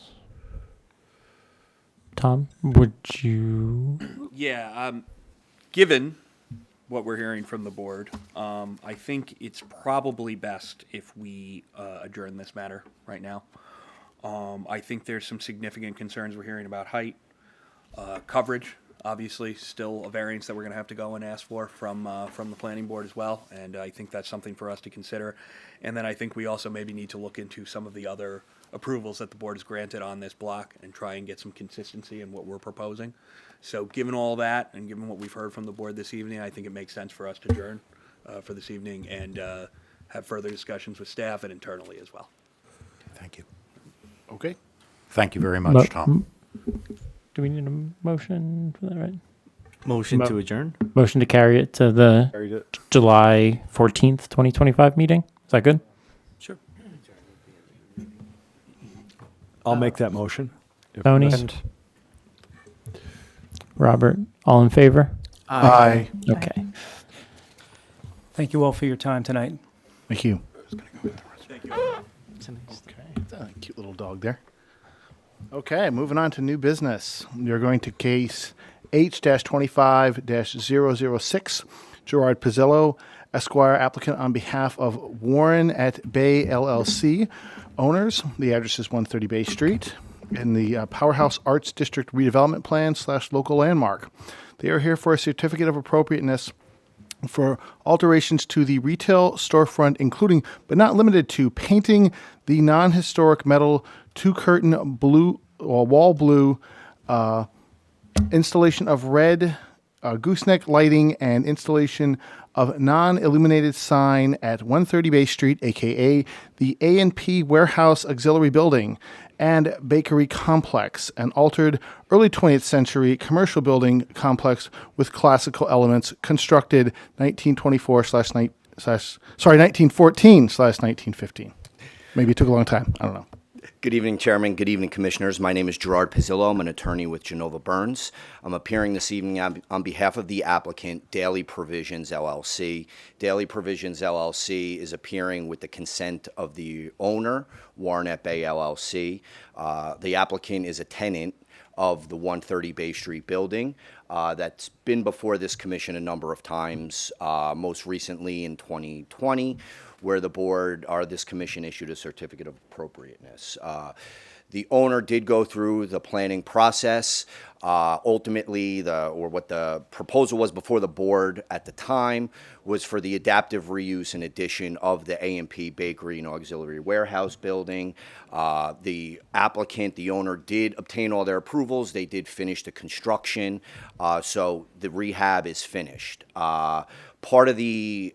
Tom, would you? Yeah, given what we're hearing from the board, I think it's probably best if we adjourn this matter right now. I think there's some significant concerns we're hearing about height, coverage, obviously still a variance that we're going to have to go and ask for from the planning board as well, and I think that's something for us to consider. And then I think we also maybe need to look into some of the other approvals that the board has granted on this block and try and get some consistency in what we're proposing. So given all that and given what we've heard from the board this evening, I think it makes sense for us to adjourn for this evening and have further discussions with staff and internally as well. Thank you. Okay. Thank you very much, Tom. Do we need a motion for that, right? Motion to adjourn? Motion to carry it to the Carried it. July 14th, 2025 meeting. Is that good? Sure. I'll make that motion. if Tony? necessary. Robert, all in favor? Aye. Okay. Thank you all for your time tonight. Thank you. It's a nice Okay, that's a cute little dog there. Okay, moving on to new business. We're going to case H-25-006, Gerard Pizzillo, Esquire, applicant on behalf of Warren at Bay LLC, owners. The address is 130 Bay Street in the Powerhouse Arts District redevelopment plan / local landmark. They are here for a certificate of appropriateness for alterations to the retail storefront, including but not limited to painting the non-historic metal two-curtain blue or wall blue, installation of red gooseneck lighting, and installation of non-illuminated sign at 130 Bay Street, aka the A&P Warehouse Auxiliary Building and Bakery Complex, an altered early 20th century commercial building complex with classical elements, constructed 1914/1915. Maybe it took a long time. I don't know. Good evening, Chairman. Good evening, Commissioners. My name is Gerard Pizzillo. I'm an attorney with Genova Burns. I'm appearing this evening on behalf of the applicant, Daily Provisions, LLC. Daily Provisions, LLC is appearing with the consent of the owner, Warren at Bay, LLC. The applicant is a tenant of the 130 Bay Street building that's been before this commission a number of times, most recently in 2020, where the board or this commission issued a certificate of appropriateness. The owner did go through the planning process. Ultimately, what the proposal was before the board at the time was for the adaptive reuse and addition of the A&P Bakery and Auxiliary Warehouse building. The applicant, the owner, did obtain all their approvals. They did finish the construction, so the rehab is finished. Part of the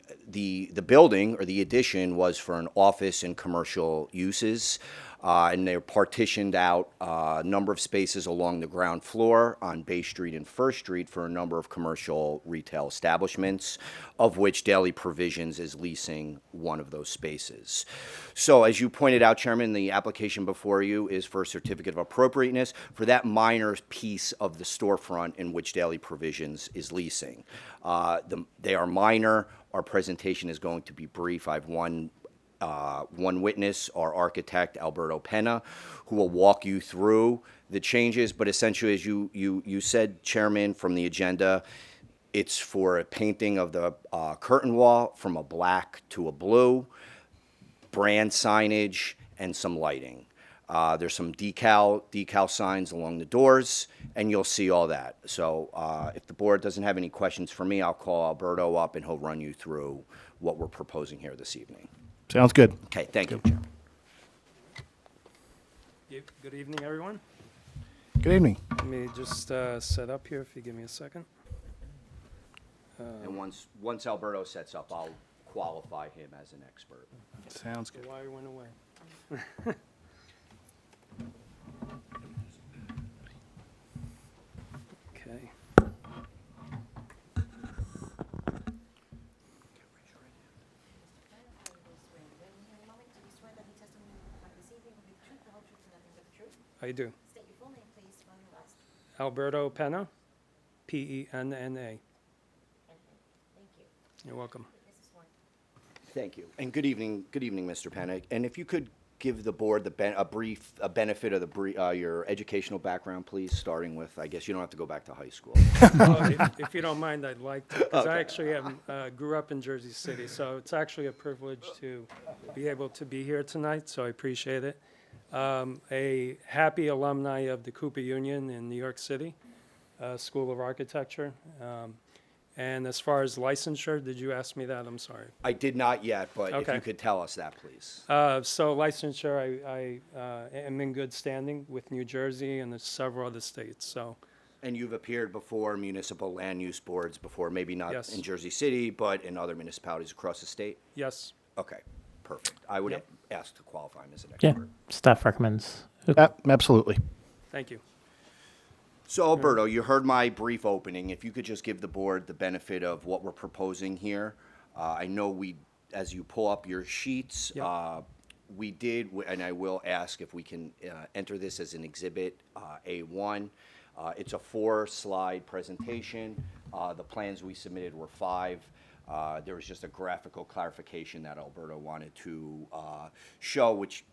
building or the addition was for an office and commercial uses. And they're partitioned out a number of spaces along the ground floor on Bay Street and First Street for a number of commercial retail establishments, of which Daily Provisions is leasing one of those spaces. So as you pointed out, Chairman, the application before you is for a certificate of appropriateness for that minor piece of the storefront in which Daily Provisions is leasing. They are minor. Our presentation is going to be brief. I have one one witness, our architect, Alberto Pena, who will walk you through the changes. But essentially, as you said, Chairman, from the agenda, it's for a painting of the curtain wall from a black to a blue, brand signage, and some lighting. There's some decal signs along the doors, and you'll see all that. So if the board doesn't have any questions for me, I'll call Alberto up, and he'll run you through what we're proposing here this evening. Sounds good. Okay, thank you, Chairman. Good evening, everyone. Good evening. Let me just set up here if you give me a second. And once Alberto sets up, I'll qualify him as an expert. Sounds The good. wire went away. Okay. I do. Alberto Pena, P-E-N-N-A. You're welcome. Thank you. And good evening, Mr. Pena. And if you could give the board a brief benefit of your educational background, please, starting with, I guess you don't have to go back to high school. If you don't mind, I'd like to, because I actually grew up in Jersey City, so it's actually a privilege to be able to be here tonight, so I appreciate it. A happy alumni of the Cooper Union in New York City, School of Architecture. And as far as licensure, did you ask me that? I'm sorry. I did not yet, but if Okay. you could tell us that, please. So licensure, I am in good standing with New Jersey and there's several other states, so. And you've appeared before municipal land use boards before, maybe not Yes. in Jersey City, but in other municipalities across the state? Yes. Okay, perfect. I would Yep. ask to qualify him as an Yeah, expert. staff recommends. Absolutely. Thank you. So Alberto, you heard my brief opening. If you could just give the board the benefit of what we're proposing here. I know as you pull up your sheets, Yep. we did, and I will ask if we can enter this as an exhibit A1. It's a 4-slide presentation. The plans we submitted were 5. There was just a graphical clarification that Alberto wanted to show, which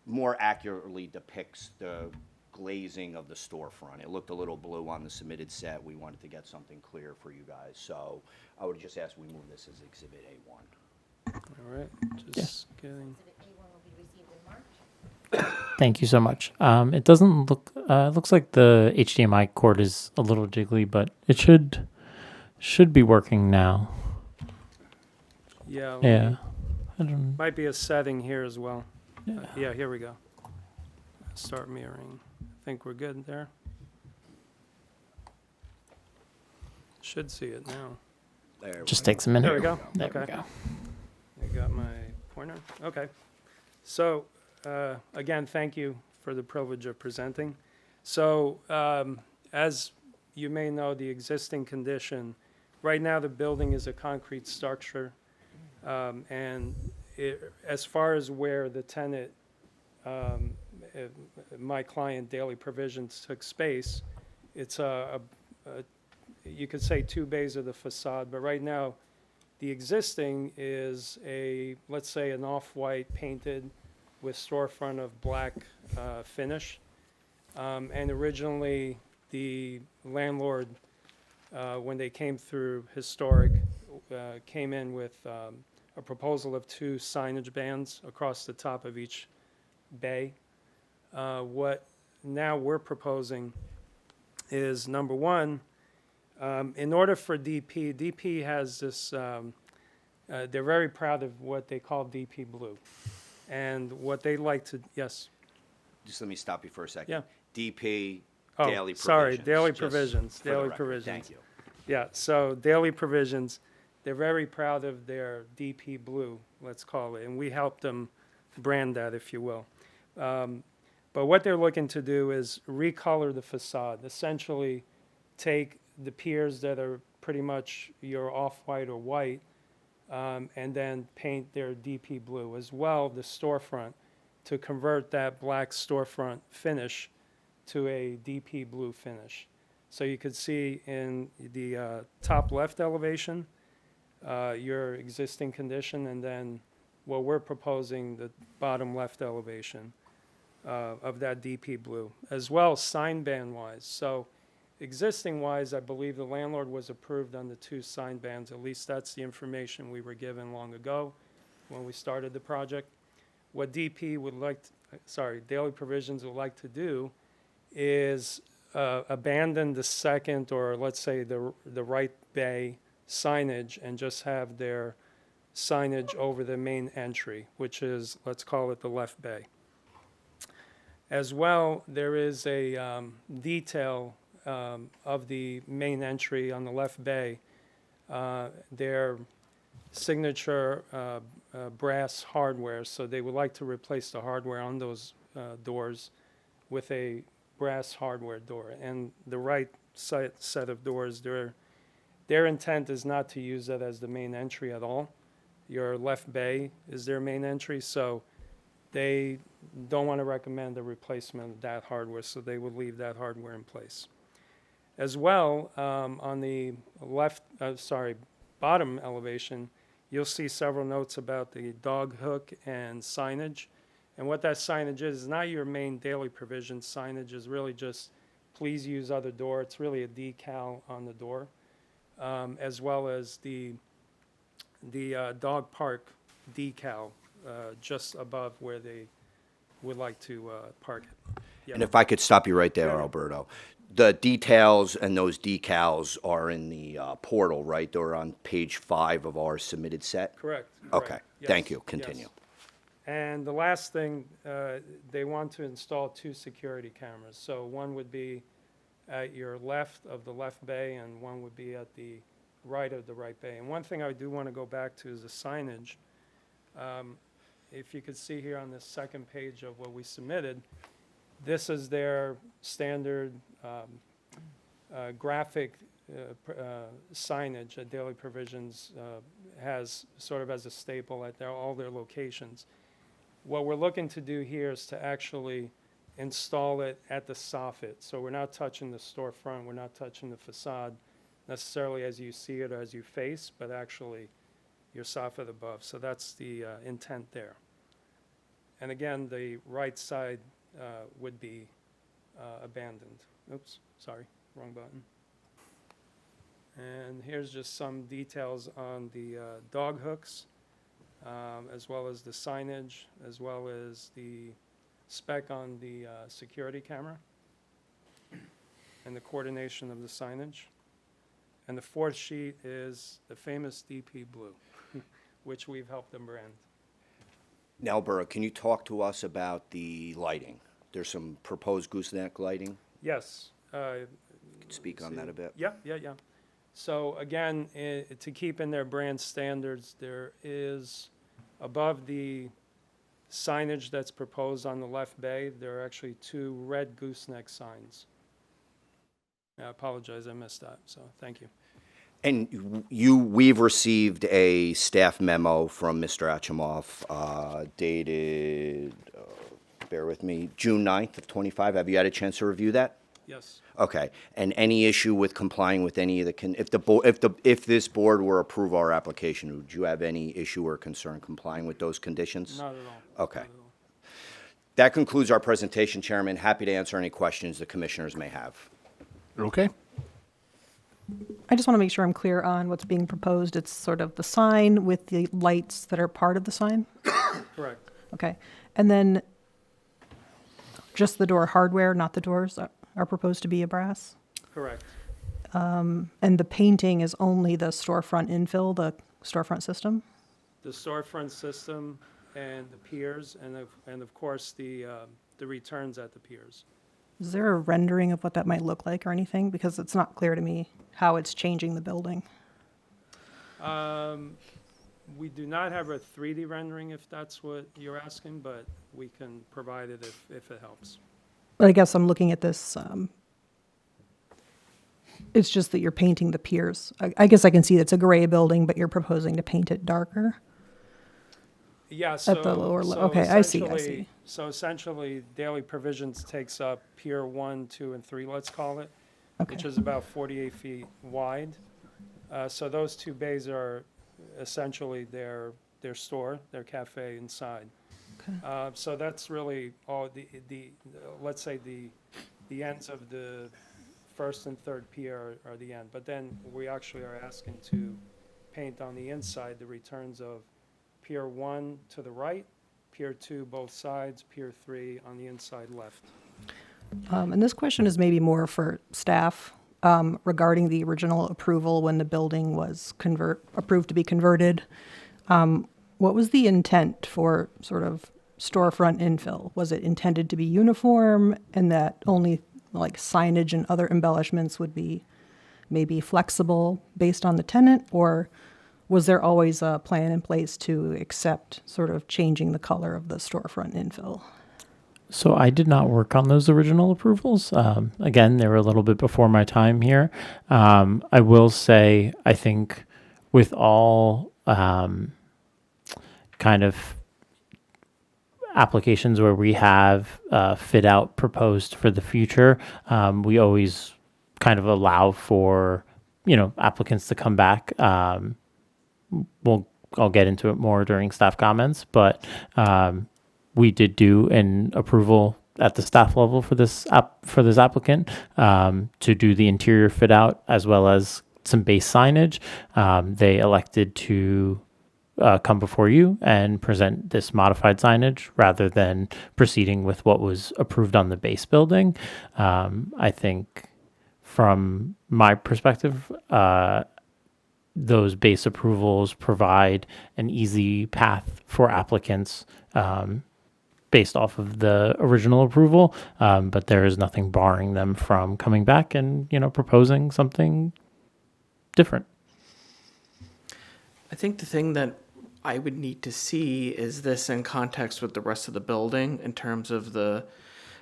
more accurately depicts the glazing of the storefront. It looked a little blue on the submitted set. We wanted to get something clear for you guys. So I would just ask we move this as Exhibit A1. All right, just getting, Thank you so much. It doesn't look. It looks like the HDMI cord is a little jiggly, but it should be working now. yeah. Yeah. I don't. Might be a setting here as well. Yeah, here we go. Start mirroring. I think we're good there. Should see it now. There Just we go. takes a minute. There we go. There we Okay. go. I got my pointer. Okay. So, again, thank you for the privilege of presenting. So, as you may know, the existing condition, right now the building is a concrete structure. And as far as where the tenant, my client, Daily Provisions, took space, it's you could say 2 bays of the facade, but right now, the existing is let's say an off-white painted with storefront of black finish. And originally, the landlord, when they came through historic, came in with a proposal of 2 signage bands across the top of each bay. What now we're proposing is, number one, in order for DP has this, they're very proud of what they call DP Blue. And what they like to, yes, Just let me stop you for a second. Yeah. DP, Oh, Daily Provisions. sorry, Daily just Provisions, for the Daily record. Provisions. Thank you. yeah, so Daily Provisions, they're very proud of their DP Blue, let's call it, and we helped them brand that, if you will. But what they're looking to do is recolor the facade, essentially take the piers that are pretty much your off-white or white, and then paint their DP Blue, as well the storefront, to convert that black storefront finish to a DP Blue finish. So you could see in the top left elevation, your existing condition, and then what we're proposing, the bottom left elevation of that DP blue, as well sign ban wise. So existing wise, I believe the landlord was approved on the 2 sign bans. At least that's the information we were given long ago when we started the project. What DP would like, Daily Provisions would like to do is abandon the second, or let's say the right bay signage, and just have their signage over the main entry, which is, let's call it the left bay. As well, there is a detail of the main entry on the left bay, their signature brass hardware. So they would like to replace the hardware on those doors with a brass hardware door. And the right set of doors, their intent is not to use that as the main entry at all. Your left bay is their main entry, so they don't want to recommend a replacement of that hardware, so they would leave that hardware in place. As well, on the bottom elevation, you'll see several notes about the dog hook and signage. And what that signage is not your main Daily Provision signage. Is really just, please use other door. It's really a decal on the door, as well as the dog park decal just above where they would like to park it. Yeah. And if I could stop you right there, Alberto. The details and those decals are in the portal, right? They're on page 5 of our submitted set? Correct. Okay, Yes, thank you. yes. Continue. And the last thing, they want to install 2 security cameras. So one would be at your left of the left bay, and one would be at the right of the right bay. And one thing I do want to go back to is the signage. If you could see here on this second page of what we submitted, this is their standard graphic signage that Daily Provisions has sort of as a staple at all their locations. What we're looking to do here is to actually install it at the soffit. So we're not touching the storefront, we're not touching the facade necessarily as you see it or as you face, but actually your soffit above. So that's the intent there. And again, the right side would be abandoned. Oops, sorry, wrong button. And here's just some details on the dog hooks, as well as the signage, as well as the spec on the security camera, and the coordination of the signage. And the 4th sheet is the famous DP Blue, which we've helped them brand. Now, Alberto, can you talk to us about the lighting? There's some proposed gooseneck lighting. Yes. Could you speak on that a bit? Yeah. So again, to keep in their brand standards, there is, above the signage that's proposed on the left bay, there are actually 2 red gooseneck signs. I apologize, I missed that, so thank you. And we've received a staff memo from Mr. Achimoff dated, bear with me, June 9th of 25. Have you had a chance to review that? Yes. Okay. And any issue with complying with any of the, if this board were to approve our application, would you have any issue or concern complying with those conditions? Not at all. Okay. That concludes our presentation, Chairman. Happy to answer any questions the commissioners may have. Okay. I just want to make sure I'm clear on what's being proposed. It's sort of the sign with the lights that are part of the sign? Correct. Okay. And then just the door hardware, not the doors, are proposed to be a brass? Correct. And the painting is only the storefront infill, the storefront system? The storefront system and the piers, and of course the returns at the piers. Is there a rendering of what that might look like or anything? Because it's not clear to me how it's changing the building. We do not have a 3D rendering if that's what you're asking, but we can provide it if it helps. But I guess I'm looking at this, it's just that you're painting the piers. I guess I can see it's a gray building, but you're proposing to paint it darker? Yeah, so. At the lower so okay, I see. essentially- So essentially, Daily Provisions takes up Pier 1, 2, and 3, let's call it, which Okay, is about 48 feet wide. So those 2 bays are essentially their their store, their cafe inside. So that's really all let's say the ends of the first and third pier are the end. But then we actually are asking to paint on the inside the returns of Pier 1 to the right, Pier 2 both sides, Pier 3 on the inside left. And this question is maybe more for staff regarding the original approval when the building was approved to be converted. What was the intent for sort of storefront infill? Was it intended to be uniform and that only like signage and other embellishments would be maybe flexible based on the tenant? Or was there always a plan in place to accept sort of changing the color of the storefront infill? So I did not work on those original approvals. Again, they were a little bit before my time here. I will say, I think with all kind of applications where we have fit out proposed for the future, we always kind of allow for, applicants to come back. I'll get into it more during staff comments, but we did do an approval at the staff level for this applicant to do the interior fit out as well as some base signage. They elected to come before you and present this modified signage rather than proceeding with what was approved on the base building. I think from my perspective, those base approvals provide an easy path for applicants based off of the original approval, but there is nothing barring them from coming back and, proposing something different. I think the thing that I would need to see is this in context with the rest of the building in terms of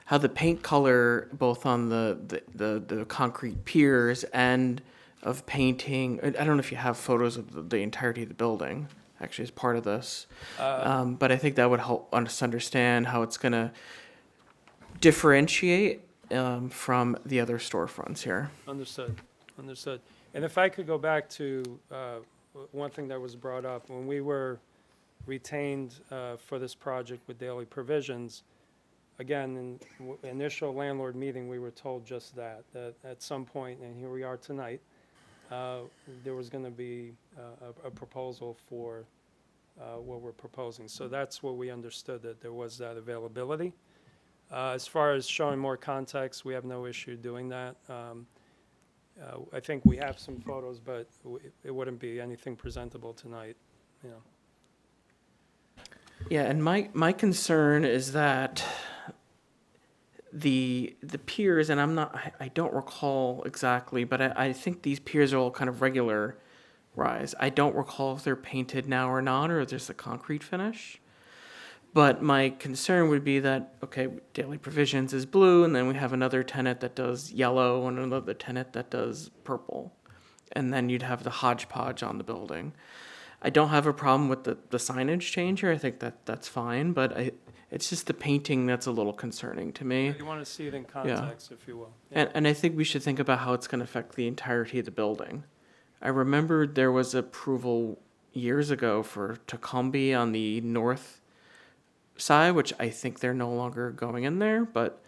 how the paint color, both on the concrete piers and of painting. I don't know if you have photos of the entirety of the building, actually, as part of this. But I think that would help us understand how it's going to differentiate from the other storefronts here. Understood. And if I could go back to one thing that was brought up, when we were retained for this project with Daily Provisions, again, in initial landlord meeting, we were told just that at some point, and here we are tonight, there was going to be a proposal for what we're proposing. So that's what we understood, that there was that availability. As far as showing more context, we have no issue doing that. I think we have some photos, but it wouldn't be anything presentable tonight, Yeah, and my concern is that the piers, and I don't recall exactly, but I think these piers are all kind of regular rise. I don't recall if they're painted now or not, or if there's a concrete finish. But my concern would be that, okay, Daily Provisions is blue, and then we have another tenant that does yellow and another tenant that does purple. And then you'd have the hodgepodge on the building. I don't have a problem with the signage change here. I think that's fine, but it's just the painting that's a little concerning to me. You want to see it in context, if you will. And I think we should think about how it's going to affect the entirety of the building. I remember there was approval years ago for Tacombe on the north side, which I think they're no longer going in there, but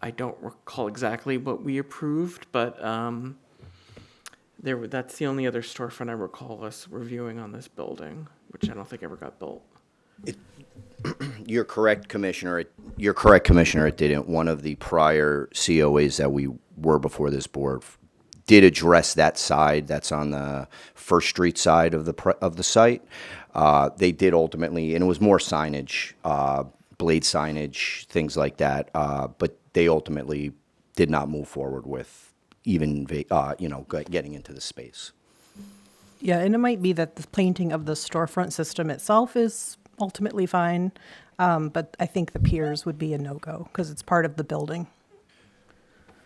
I don't recall exactly what we approved, but that's the only other storefront I recall us reviewing on this building, which I don't think ever got built. You're correct, Commissioner. It didn't. One of the prior COAs that we were before this board did address that side. That's on the First Street side of the site. They did ultimately, and it was more signage, blade signage, things like that. But they ultimately did not move forward with even, getting into the space. Yeah, and it might be that the painting of the storefront system itself is ultimately fine, but I think the piers would be a no-go because it's part of the building.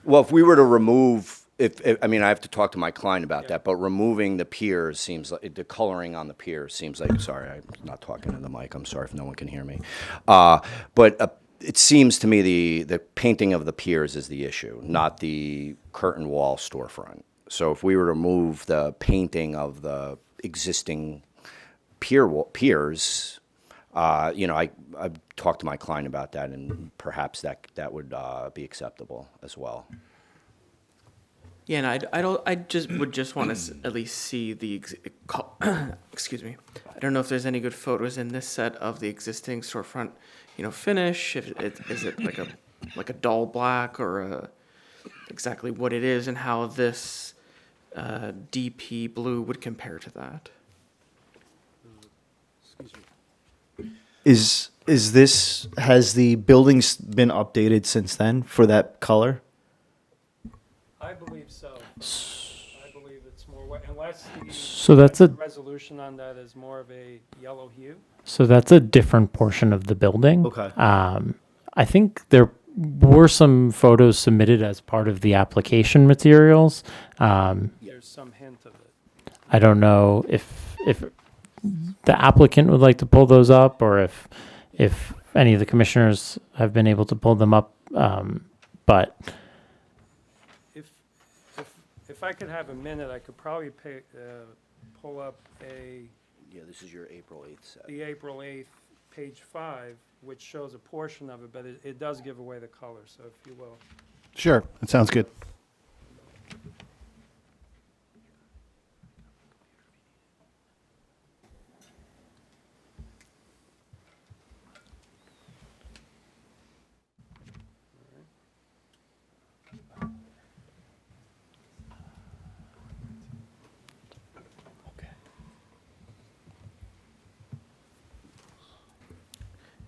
Well, if we were to remove, I have to talk to my client about that, but removing the piers seems like, the coloring on the piers seems like, sorry, I'm not talking in the mic, I'm sorry if no one can hear me. But it seems to me the painting of the piers is the issue, not the curtain wall storefront. So if we were to remove the painting of the existing piers, I've talked to my client about that, and perhaps that would be acceptable as well. Yeah, and I would just want to at least see the, excuse me. I don't know if there's any good photos in this set of the existing storefront, finish. Is it like a dull black or exactly what it is, and how this DP blue would compare to that. Has the buildings been updated since then for that color? I believe so. I believe it's more white, unless So that's the a resolution on that is more of a yellow hue. so that's a different portion of the building. Okay. I think there were some photos submitted as part of the application materials. There's some hint of it. I don't know if the applicant would like to pull those up, or if any of the commissioners have been able to pull them up. But If I could have a minute, I could probably pull up Yeah, this is your April 8th set. the April 8th, page 5, which shows a portion of it, but it does give away the color, so if you will. Sure, that sounds good.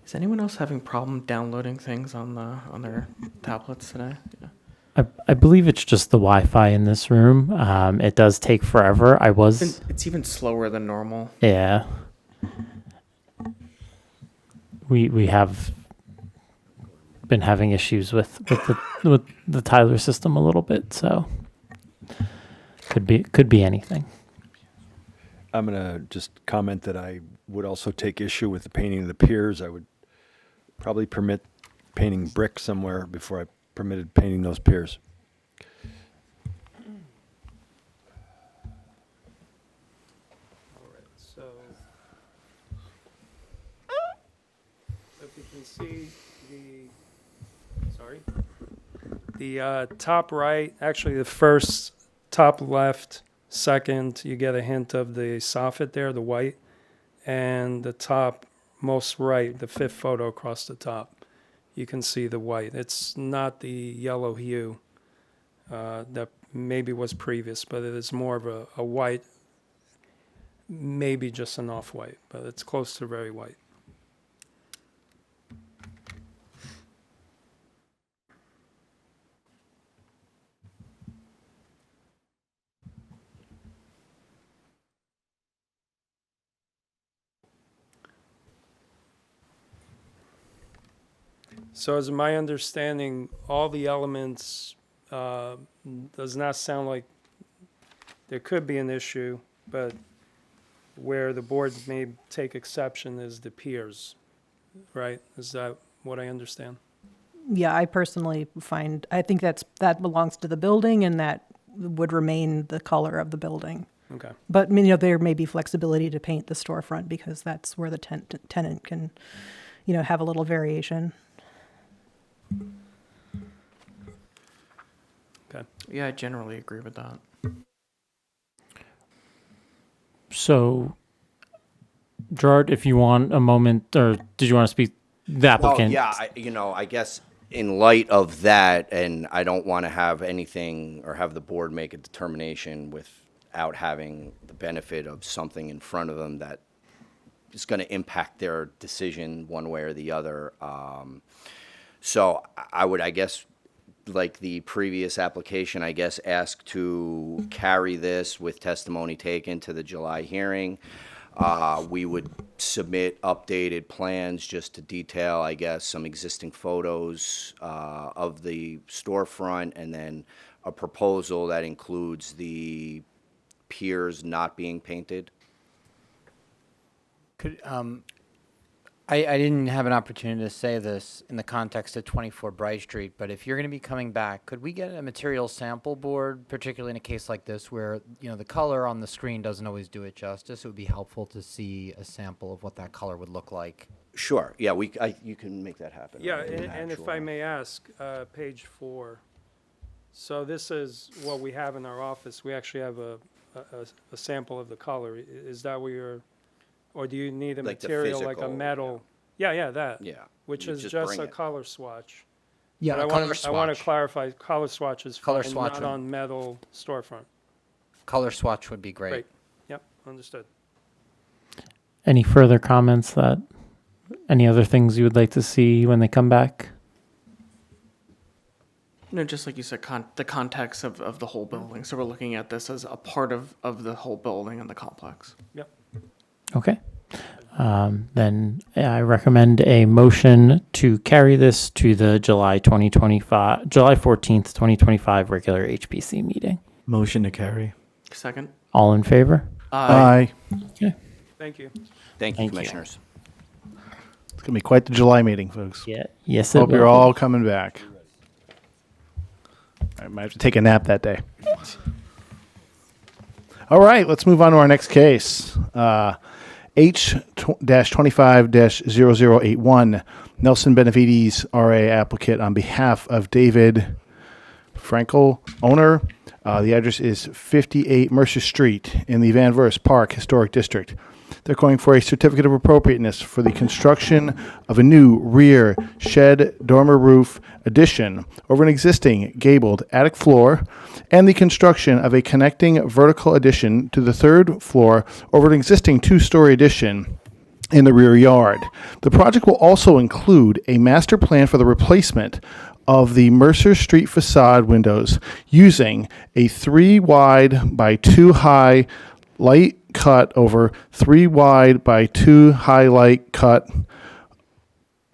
Is anyone else having problem downloading things on their tablets today? Yeah. I believe it's just the Wi-Fi in this room. It does take forever. It's even slower than normal. Yeah. We have been having issues with the Tyler system a little bit, so could be anything. I'm going to just comment that I would also take issue with the painting of the piers. I would probably permit painting brick somewhere before I permitted painting those piers. All right, so if you can see the top right, actually the first top left, second, you get a hint of the soffit there, the white, and the top most right, the fifth photo across the top, you can see the white. It's not the yellow hue that maybe was previous, but it is more of a white, maybe just an off-white, but it's close to very white. So as my understanding, all the elements does not sound like there could be an issue, but where the board may take exception is the piers, right? Is that what I understand? Yeah, I personally I think that belongs to the building, and that would remain the color of the building. Okay. But, there may be flexibility to paint the storefront, because that's where the tenant can, have a little variation. Okay. Yeah, I generally agree with that. So, Gerard, if you want a moment, or did you want to speak the applicant? Well, yeah, I guess in light of that, and I don't want to have anything or have the board make a determination without having the benefit of something in front of them that is going to impact their decision one way or the other. So I would, I guess, like the previous application, ask to carry this with testimony taken to the July hearing. We would submit updated plans just to detail, some existing photos of the storefront, and then a proposal that includes the piers not being painted. Could I didn't have an opportunity to say this in the context of 24 Bright Street, but if you're going to be coming back, could we get a material sample board, particularly in a case like this where, you know, the color on the screen doesn't always do it justice? It would be helpful to see a sample of what that color would look like. Sure, yeah, you can make that happen. Yeah, An and if actual- I may ask, page 4. So this is what we have in our office. We actually have a sample of the color. Is that what you're, or do you need a Like the material like a physical, metal? Yeah, that. Yeah, Which you is just just bring a it. color swatch. Yeah, But a I color want swatch. to clarify, color swatch is Color fine, swatch not would- on metal storefront. Color swatch would be great. Great. Yep, understood. Any further comments any other things you would like to see when they come back? No, just like you said, the context of the whole building. So we're looking at this as a part of the whole building and the complex. Yep. Okay. Then I recommend a motion to carry this to the July 14th, 2025 regular HPC meeting. Motion to carry. Second. All in favor? Aye. Okay. Thank you. Thank you, Thank you. Commissioners. It's going to be quite the July meeting, folks. Yeah. Yes, it Hope you're will. all coming back. I might have to take a nap that day. All right, let's move on to our next case. H-25-0081, Nelson Benavides, RA applicant on behalf of David Frankel, owner. The address is 58 Mercer Street in the Van Verst Park Historic District. They're going for a certificate of appropriateness for the construction of a new rear shed dormer roof addition over an existing gabled attic floor and the construction of a connecting vertical addition to the third floor over an existing two-story addition in the rear yard. The project will also include a master plan for the replacement of the Mercer Street facade windows using a 3 wide by 2 high light cut over 3 wide by 2 high light cut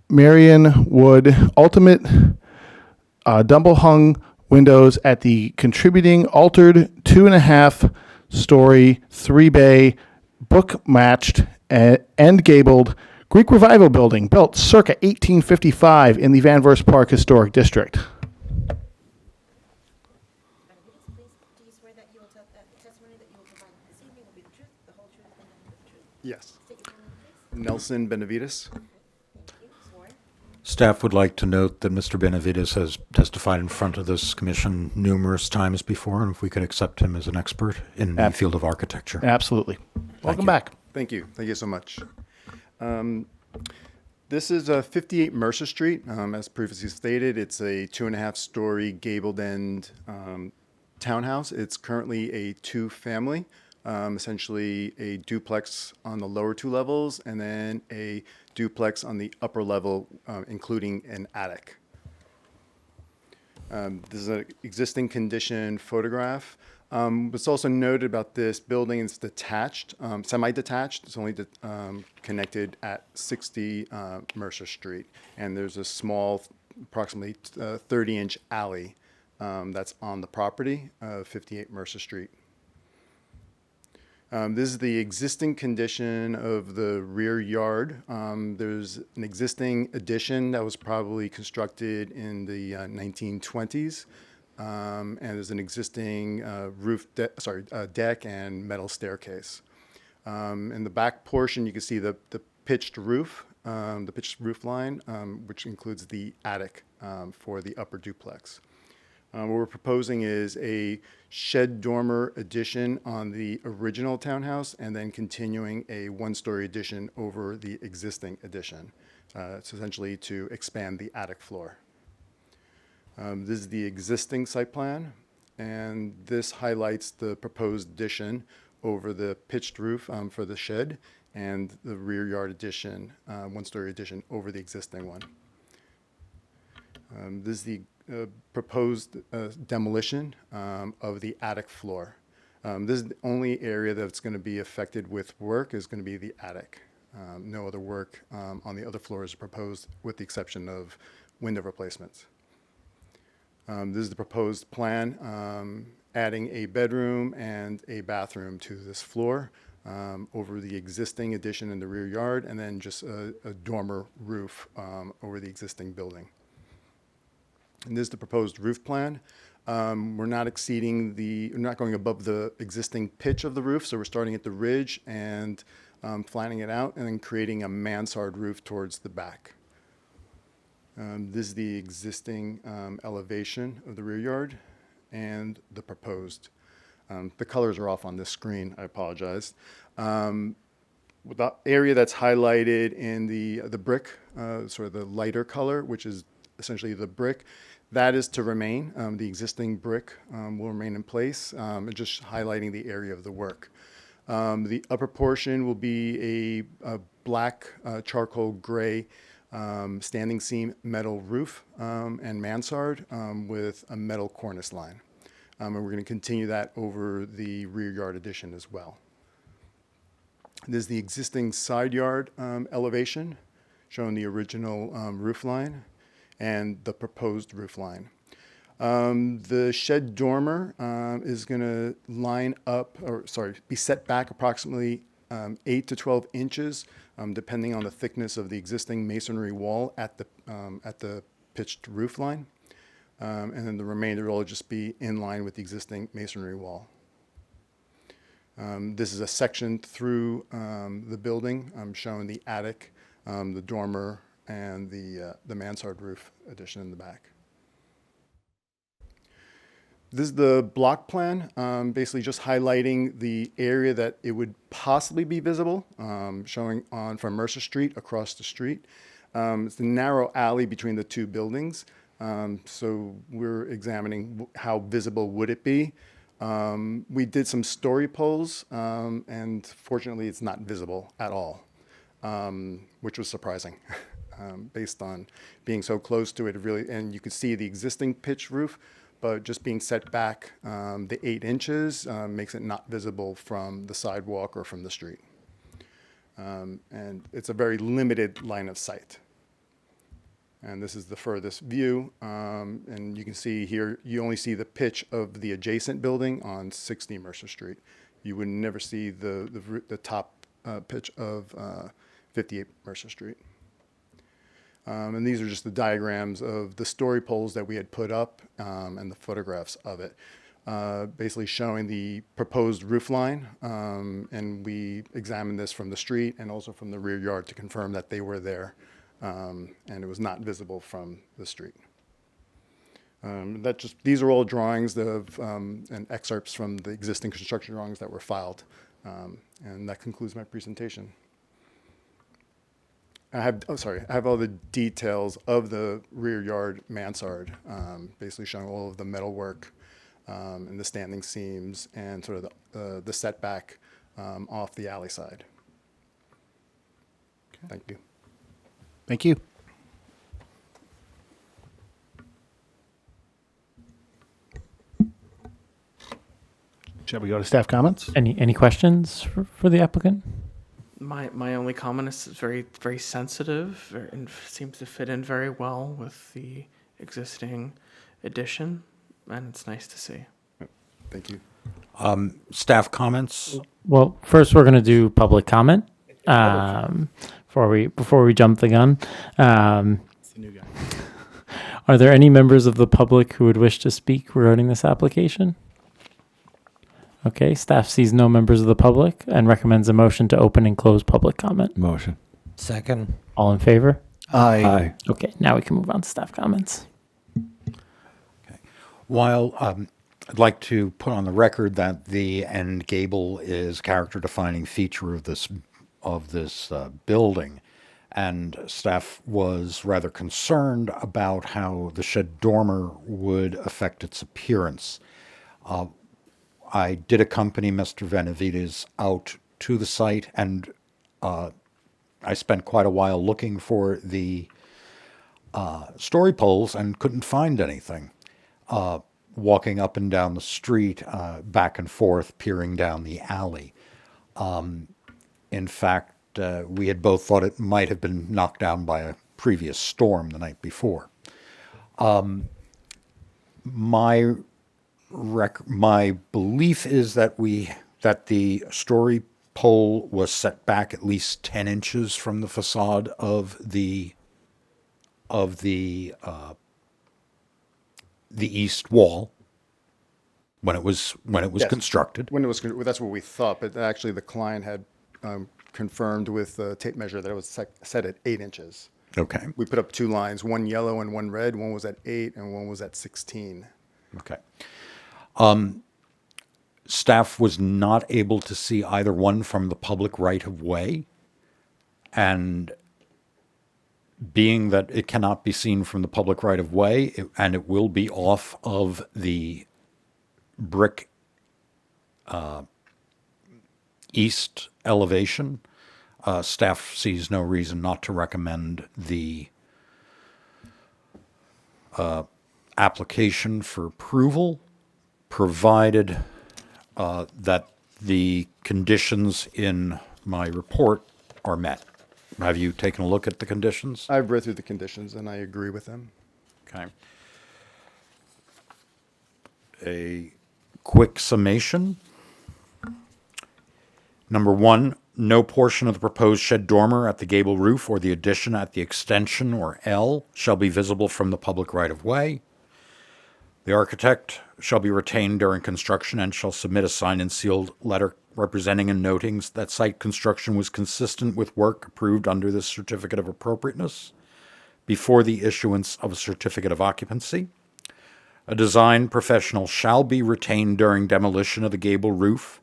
Marion wood ultimate double hung windows at the contributing altered 2.5 story 3 bay book matched and gabled Greek Revival building built circa 1855 in the Van Verst Park Historic District. Do you swear that you will tell that the testimony that you will provide this evening will be the truth, the whole truth, and nothing but the truth? Yes. State your name, please. Nelson Benavides. Thank you. Sworn. Staff would like to note that Mr. Benavides has testified in front of this commission numerous times before, and if we could accept him as an expert in the field of architecture. Absolutely. Welcome you. back. Thank you. Thank you so much. This is 58 Mercer Street. As previously stated, it's a 2.5 story gabled end townhouse. It's currently a 2-family, essentially a duplex on the lower 2 levels and then a duplex on the upper level, including an attic. This is an existing condition photograph. What's also noted about this building is detached, semi-detached. It's only connected at 60 Mercer Street. And there's a small, approximately 30-inch alley that's on the property of 58 Mercer Street. This is the existing condition of the rear yard. There's an existing addition that was probably constructed in the 1920s. And there's an existing deck and metal staircase. In the back portion, you can see the pitched roof line, which includes the attic for the upper duplex. What we're proposing is a shed dormer addition on the original townhouse and then continuing a 1-story addition over the existing addition. It's essentially to expand the attic floor. This is the existing site plan, and this highlights the proposed addition over the pitched roof for the shed and the rear yard addition, 1-story addition over the existing one. This is the proposed demolition of the attic floor. This is the only area that's going to be affected with work is going to be the attic. No other work on the other floors proposed with the exception of window replacements. This is the proposed plan, adding a bedroom and a bathroom to this floor. over the existing addition in the rear yard, and then just a dormer roof over the existing building. And this is the proposed roof plan. We're not we're not going above the existing pitch of the roof, so we're starting at the ridge and flattening it out and then creating a mansard roof towards the back. This is the existing elevation of the rear yard and the proposed. The colors are off on this screen, I apologize. The area that's highlighted in the brick, sort of the lighter color, which is essentially the brick, that is to remain. The existing brick will remain in place, just highlighting the area of the work. The upper portion will be a black charcoal gray standing seam metal roof and mansard with a metal cornice line. And we're going to continue that over the rear yard addition as well. This is the existing side yard elevation, showing the original roof line and the proposed roof line. The shed dormer is going to be set back approximately 8 to 12 inches, depending on the thickness of the existing masonry wall at the pitched roof line. And then the remainder will just be in line with the existing masonry wall. This is a section through the building showing the attic, the dormer, and the mansard roof addition in the back. This is the block plan, basically just highlighting the area that it would possibly be visible, showing from Mercer Street across the street. It's the narrow alley between the two buildings. So we're examining how visible would it be. We did some story polls, and fortunately it's not visible at all, which was surprising based on being so close to it. And you could see the existing pitch roof, but just being set back the 8 inches makes it not visible from the sidewalk or from the street. And it's a very limited line of sight. And this is the furthest view. And you can see here, you only see the pitch of the adjacent building on 60 Mercer Street. You would never see the top pitch of 58 Mercer Street. And these are just the diagrams of the story poles that we had put up and the photographs of it, basically showing the proposed roof line. And we examined this from the street and also from the rear yard to confirm that they were there. And it was not visible from the street. These are all drawings and excerpts from the existing construction drawings that were filed. And that concludes my presentation. I have all the details of the rear yard mansard, basically showing all of the metalwork and the standing seams and sort of the setback off the alley side. Okay. Thank you. Thank you. Shall we go to staff comments? Any questions for the applicant? My only comment is it's very sensitive and seems to fit in very well with the existing addition, and it's nice to see. Thank you. Staff comments? Well, first we're going to do public comment before we jump the gun. It's the new guy. Are there any members of the public who would wish to speak regarding this application? Okay, staff sees no members of the public and recommends a motion to open and close public comment. Motion. Second. All in favor? Aye. Okay, now we can move on to staff comments. While I'd like to put on the record that the end gable is a character-defining feature of this building, and staff was rather concerned about how the shed dormer would affect its appearance. I did accompany Mr. Benavides out to the site, and I spent quite a while looking for the story poles and couldn't find anything. Walking up and down the street, back and forth, peering down the alley. In fact, we had both thought it might have been knocked down by a previous storm the night before. My belief is that the story pole was set back at least 10 inches from the facade of the east wall when it was Yes. constructed. When it was, that's what we thought, but actually the client had confirmed with a tape measure that it was set at 8 inches. Okay. We put up two lines, one yellow and one red. One was at 8 and one was at 16. Okay. Staff was not able to see either one from the public right-of-way, and being that it cannot be seen from the public right-of-way, and it will be off of the brick east elevation, staff sees no reason not to recommend the application for approval, provided that the conditions in my report are met. Have you taken a look at the conditions? I've read through the conditions and I agree with them. Okay. A quick summation. Number one, no portion of the proposed shed dormer at the gable roof or the addition at the extension or L shall be visible from the public right-of-way. The architect shall be retained during construction and shall submit a signed and sealed letter representing and noting that site construction was consistent with work approved under this certificate of appropriateness before the issuance of a certificate of occupancy. A design professional shall be retained during demolition of the gable roof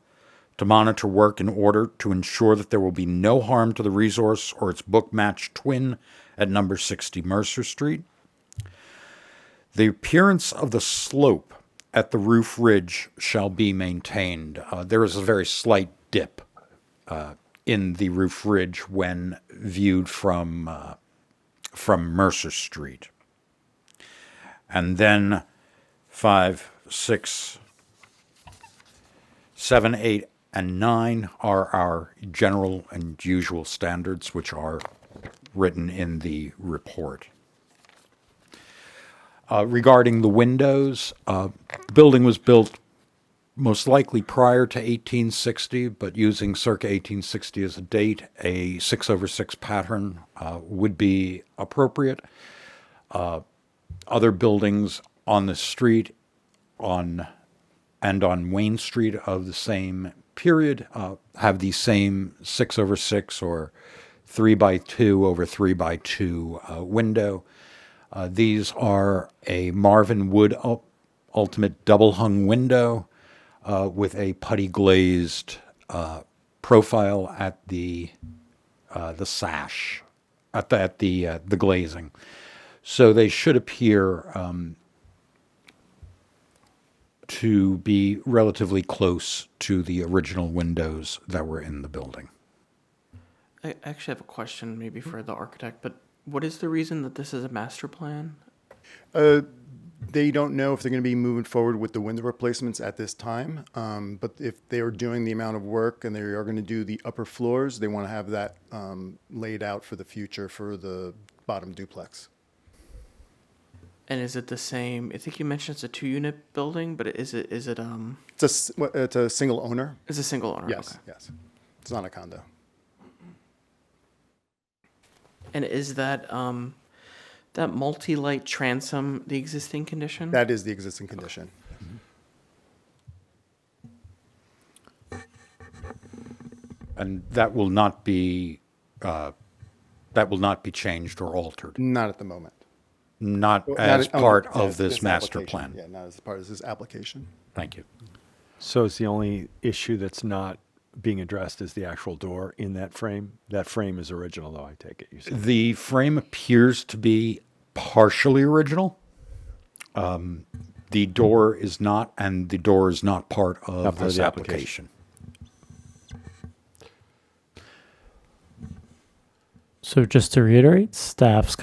to monitor work in order to ensure that there will be no harm to the resource or its book-matched twin at number 60 Mercer Street. The appearance of the slope at the roof ridge shall be maintained. There is a very slight dip in the roof ridge when viewed from Mercer Street. And then 5, 6, 7, 8, and 9 are our general and usual standards, which are written in the report. Regarding the windows, the building was built most likely prior to 1860, but using circa 1860 as a date, a 6/6 pattern would be appropriate. Other buildings on the street on Wayne Street of the same period have the same 6/6 or 3x2/3x2 window. These are a Marvin Wood Ultimate double hung window with a putty glazed profile at the sash, at the glazing. So they should appear to be relatively close to the original windows that were in the building. I actually have a question maybe for the architect, but what is the reason that this is a master plan? They don't know if they're going to be moving forward with the window replacements at this time. But if they are doing the amount of work and they are going to do the upper floors, they want to have that laid out for the future for the bottom duplex. And is it the same? I think you mentioned it's a 2-unit building, but is it It's a single owner. It's a single owner. Yes, Okay. yes. It's not a condo. And is that that multi-light transom the existing condition? That is the existing condition. And that will not be changed or altered. Not at the moment. Not Well, as not- part oh, of this master application. plan. Yeah, not as part of this application. Thank you. So it's the only issue that's not being addressed is the actual door in that frame? That frame is original, though, I take it, you said. The frame appears to be partially original. The door is not, and the door is not part of Not part of this the application. So just to reiterate, staff's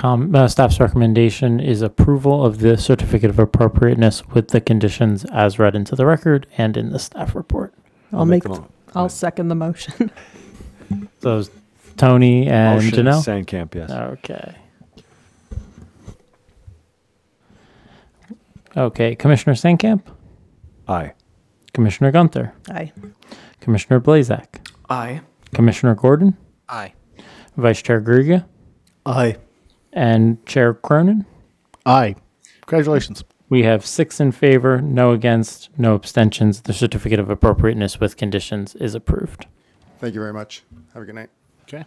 recommendation is approval of the certificate of appropriateness with the conditions as read into the record and in the staff report. I'll second the motion. Those Tony and Motion, Janelle? Sandcamp, yes. Okay. Okay, Commissioner Sandcamp? Aye. Commissioner Gunther? Aye. Commissioner Blazak? Aye. Commissioner Gordon, Aye. Vice Chair Grugia, Aye. and Chair Cronin. Aye. Congratulations. We have 6 in favor, no against, no abstentions. The certificate of appropriateness with conditions is approved. Thank you very much. Have a good night. Okay.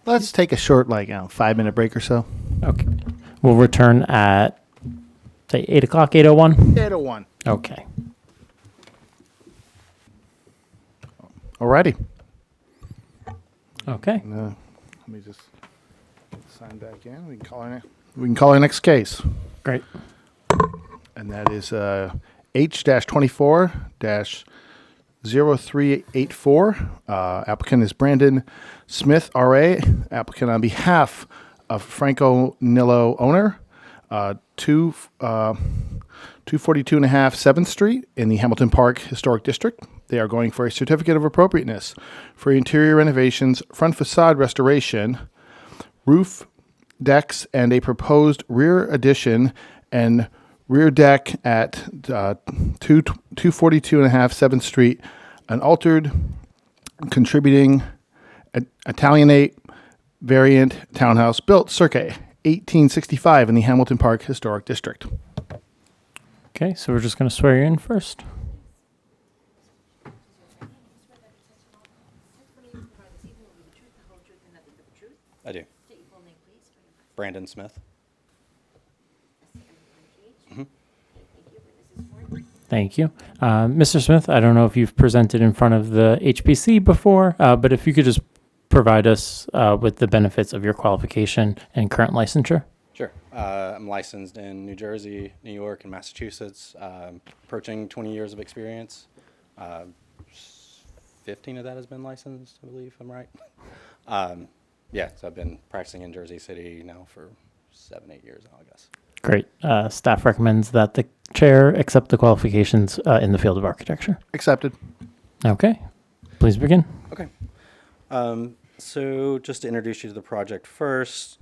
Let's take a short, 5-minute break or so. Okay. We'll return at, say, 8 o'clock, 8:01? 8:01. Okay. Alrighty. Okay. Let me just sign back in. We can call our next case. Great. And that is H-24-0384. Applicant is Brandon Smith, RA. Applicant on behalf of Franco Nillo, owner. 242.5 7th Street in the Hamilton Park Historic District. They are going for a certificate of appropriateness for interior renovations, front facade restoration, roof decks, and a proposed rear addition and rear deck at 242.5 7th Street, an altered, contributing Italianate variant townhouse built circa 1865 in the Hamilton Park Historic District. Okay, so we're just going to swear you in first. I do. Brandon Smith. Thank you. Mr. Smith, I don't know if you've presented in front of the HPC before, but if you could just provide us with the benefits of your qualification and current licensure. Sure. I'm licensed in New Jersey, New York, and Massachusetts, approaching 20 years of experience. 15 of that has been licensed, I believe, if I'm right. Yeah, so I've been practicing in Jersey City now for 7-8 years now, I guess. Great. Staff recommends that the chair accept the qualifications in the field of architecture. Accepted. Okay. Please begin. Okay. So just to introduce you to the project first,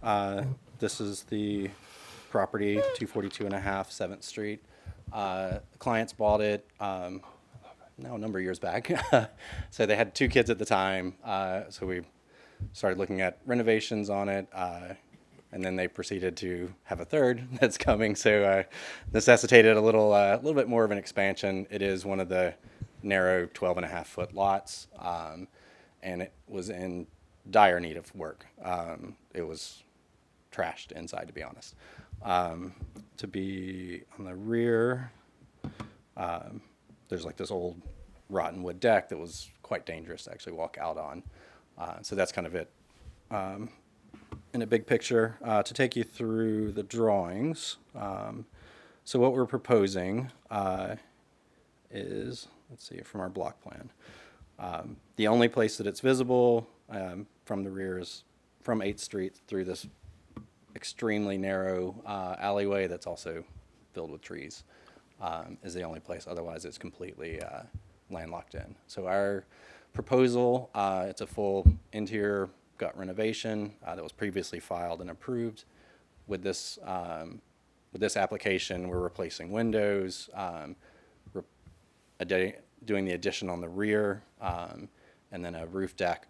this is the property, 242.5 7th Street. Clients bought it now a number of years back. So they had 2 kids at the time. So we started looking at renovations on it. And then they proceeded to have a third that's coming. So necessitated a little bit more of an expansion. It is one of the narrow 12.5-foot lots. And it was in dire need of work. It was trashed inside, to be honest. To be on the rear, there's like this old rotten wood deck that was quite dangerous to actually walk out on. So that's kind of it. In a big picture, to take you through the drawings. So what we're proposing is, let's see, from our block plan. The only place that it's visible from the rear is from 8th Street through this extremely narrow alleyway that's also filled with trees, is the only place. Otherwise, it's completely landlocked in. So our proposal, it's a full interior gut renovation that was previously filed and approved. With this application, we're replacing windows, doing the addition on the rear, and then a roof deck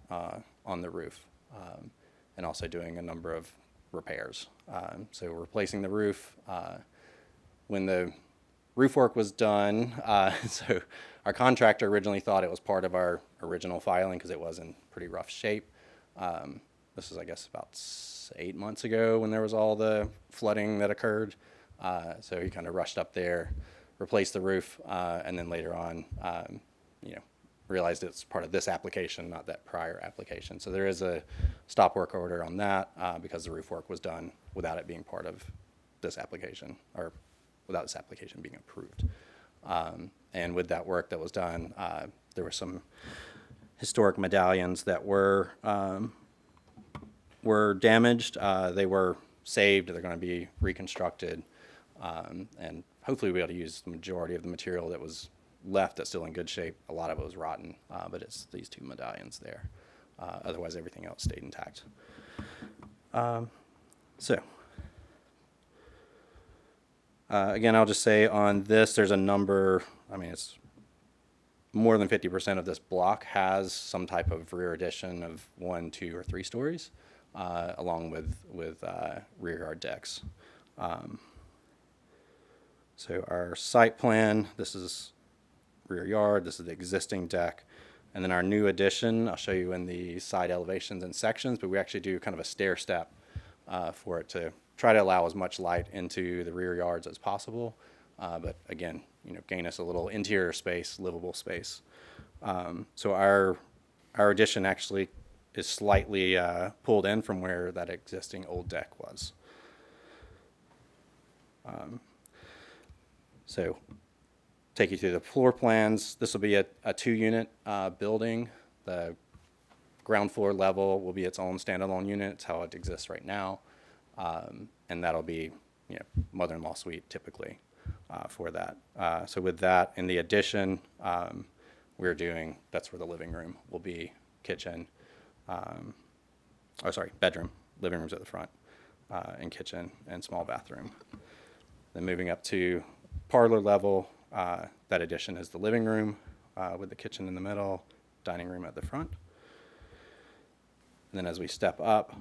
on the roof, and also doing a number of repairs. So we're replacing the roof. When the roof work was done, so our contractor originally thought it was part of our original filing because it was in pretty rough shape. This is, I guess, about 8 months ago when there was all the flooding that occurred. So he kind of rushed up there, replaced the roof, and then later on, realized it's part of this application, not that prior application. So there is a stop work order on that because the roof work was done without it being part of this application, or without this application being approved. And with that work that was done, there were some historic medallions that were damaged. They were saved. They're going to be reconstructed, and hopefully we'll be able to use the majority of the material that was left that's still in good shape. A lot of it was rotten, but it's these 2 medallions there. Otherwise, everything else stayed intact. Again, I'll just say on this, there's a number. I mean, it's more than 50% of this block has some type of rear addition of 1, 2, or 3 stories, along with rear yard decks. So our site plan, this is rear yard, this is the existing deck, and then our new addition, I'll show you in the side elevations and sections, but we actually do kind of a stair step for it to try to allow as much light into the rear yards as possible, but again, gain us a little interior space, livable space. So our addition actually is slightly pulled in from where that existing old deck was. So take you through the floor plans. This will be a 2-unit building. The ground floor level will be its own standalone unit. It's how it exists right now. And that'll be mother-in-law suite typically for that. So with that, in the addition, that's where the living room will be, kitchen, bedroom. Living room's at the front, and kitchen and small bathroom. Then moving up to parlor level, that addition is the living room with the kitchen in the middle, dining room at the front. And then as we step up,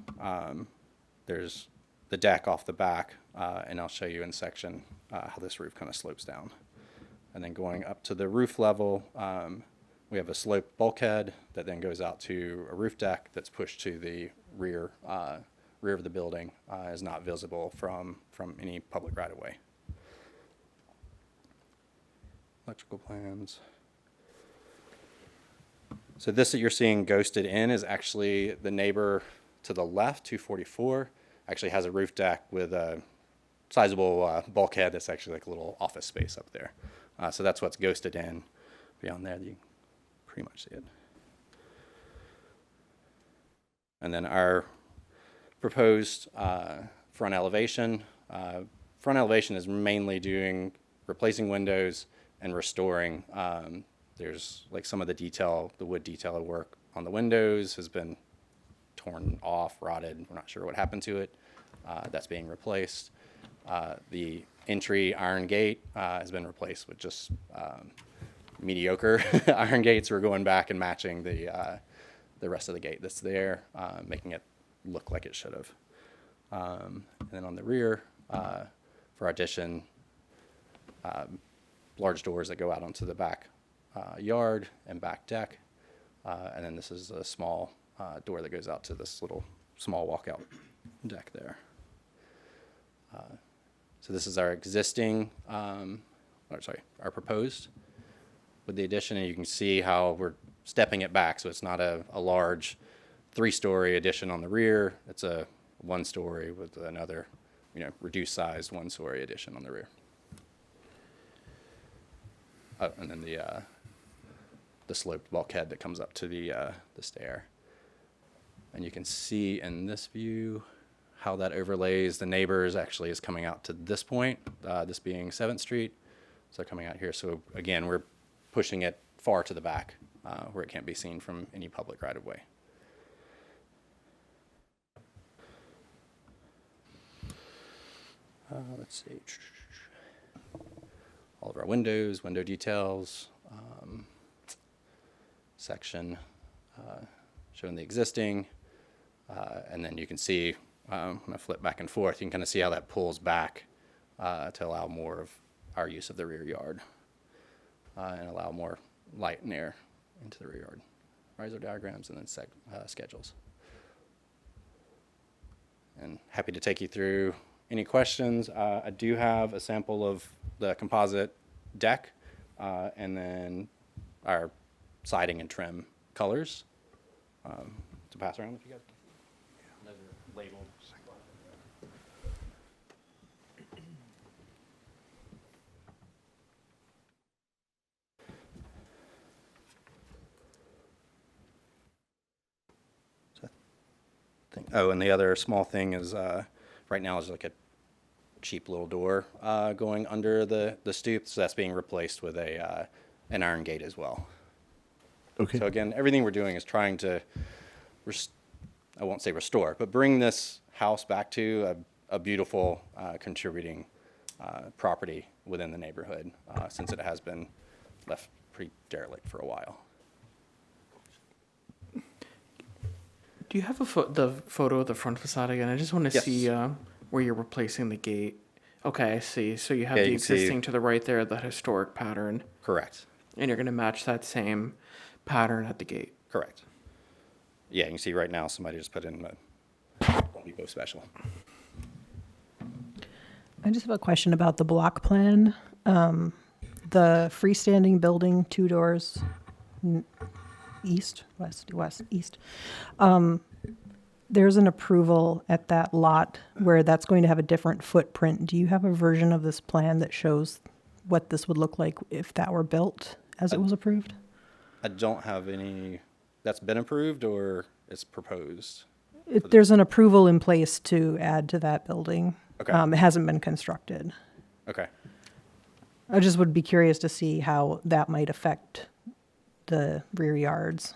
there's the deck off the back, and I'll show you in section how this roof kind of slopes down. And then going up to the roof level, we have a sloped bulkhead that then goes out to a roof deck that's pushed to the rear of the building, is not visible from any public right-of-way. Electrical plans. So this that you're seeing ghosted in is actually the neighbor to the left, 244, actually has a roof deck with a sizable bulkhead that's actually like a little office space up there. So that's what's ghosted in. Beyond there, you can pretty much see it. And then our proposed front elevation. Front elevation is mainly replacing windows and restoring. There's like some of the wood detail work on the windows has been torn off, rotted. We're not sure what happened to it. That's being replaced. The entry iron gate has been replaced with just mediocre iron gates. We're going back and matching the rest of the gate that's there, making it look like it should have. And then on the rear, for our addition, large doors that go out onto the back yard and back deck. And then this is a small door that goes out to this little small walkout deck there. So this is our existing, our proposed with the addition, and you can see how we're stepping it back. So it's not a large 3-story addition on the rear. It's a 1-story with another, reduced sized 1-story addition on the rear. Oh, and then the sloped bulkhead that comes up to the stair. And you can see in this view how that overlays the neighbors actually is coming out to this point, this being 7th Street. So coming out here. So again, we're pushing it far to the back where it can't be seen from any public right-of-way. Let's see. All of our windows, window details, section showing the existing, and then you can see, when I flip back and forth, you can kind of see how that pulls back to allow more of our use of the rear yard and allow more light and air into the rear yard. Riser diagrams and then schedules. And happy to take you through any questions. I do have a sample of the composite deck and then our siding and trim colors to pass around if you guys. Those are labeled. Oh, and the other small thing is right now is like a cheap little door going under the stoop, so that's being replaced with an iron gate as well. Okay. So again, everything we're doing is trying to, I won't say restore, but bring this house back to a beautiful contributing property within the neighborhood, since it has been left pretty derelict for a while. Do you have the photo of the front facade again? I just want to Yes. see where you're replacing the gate. Okay, I see. So you have Yeah, the you can see- existing to the right there, the historic pattern, Correct. and you're going to match that same pattern at the gate. Correct. Yeah, you can see right now somebody just put in a Home Depot special. I just have a question about the block plan. The freestanding building, 2 doors, east. There's an approval at that lot where that's going to have a different footprint. Do you have a version of this plan that shows what this would look like if that were built as it was approved? I don't have any that's been approved or is proposed. There's an approval in place to add to that building. Okay. It hasn't been constructed. Okay. I just would be curious to see how that might affect the rear yards.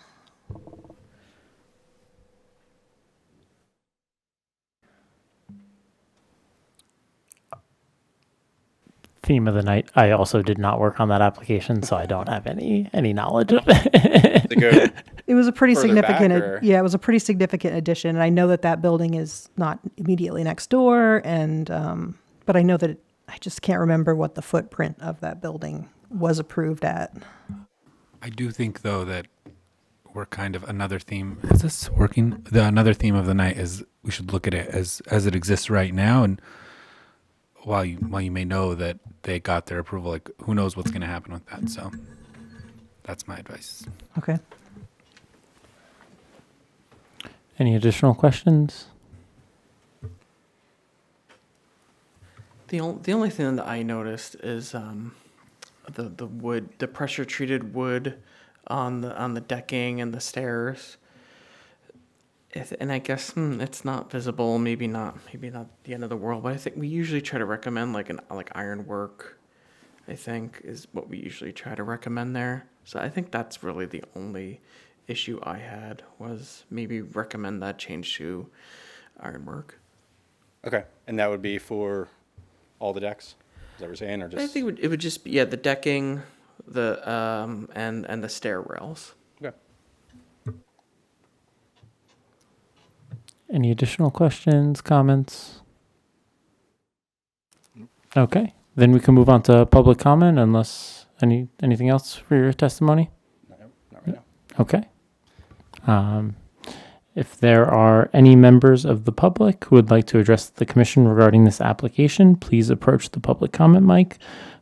Theme of the night. I also did not work on that application, so I don't have any knowledge of it. To go It was a pretty further significant, back, or- yeah, it was a pretty significant addition. And I know that that building is not immediately next door, and but I know that I just can't remember what the footprint of that building was approved at. I do think though that we're kind of another theme. Is this working? Another theme of the night is we should look at it as it exists right now. And while you may know that they got their approval, like who knows what's going to happen with that. So that's my advice. Okay. Any additional questions? The only thing that I noticed is the wood, the pressure treated wood on the decking and the stairs. And I guess it's not visible. Maybe not the end of the world. But I think we usually try to recommend like ironwork. I think is what we usually try to recommend there. So I think that's really the only issue I had was maybe recommend that change to ironwork. Okay. And that would be for all the decks? Is that what you're saying, or just? I think it would just be the decking, the and the stair rails. Okay. Any additional questions, comments? Okay, then we can move on to public comment unless anything else for your testimony? No, not right now. Okay. If there are any members of the public who would like to address the commission regarding this application, please approach the public comment mic,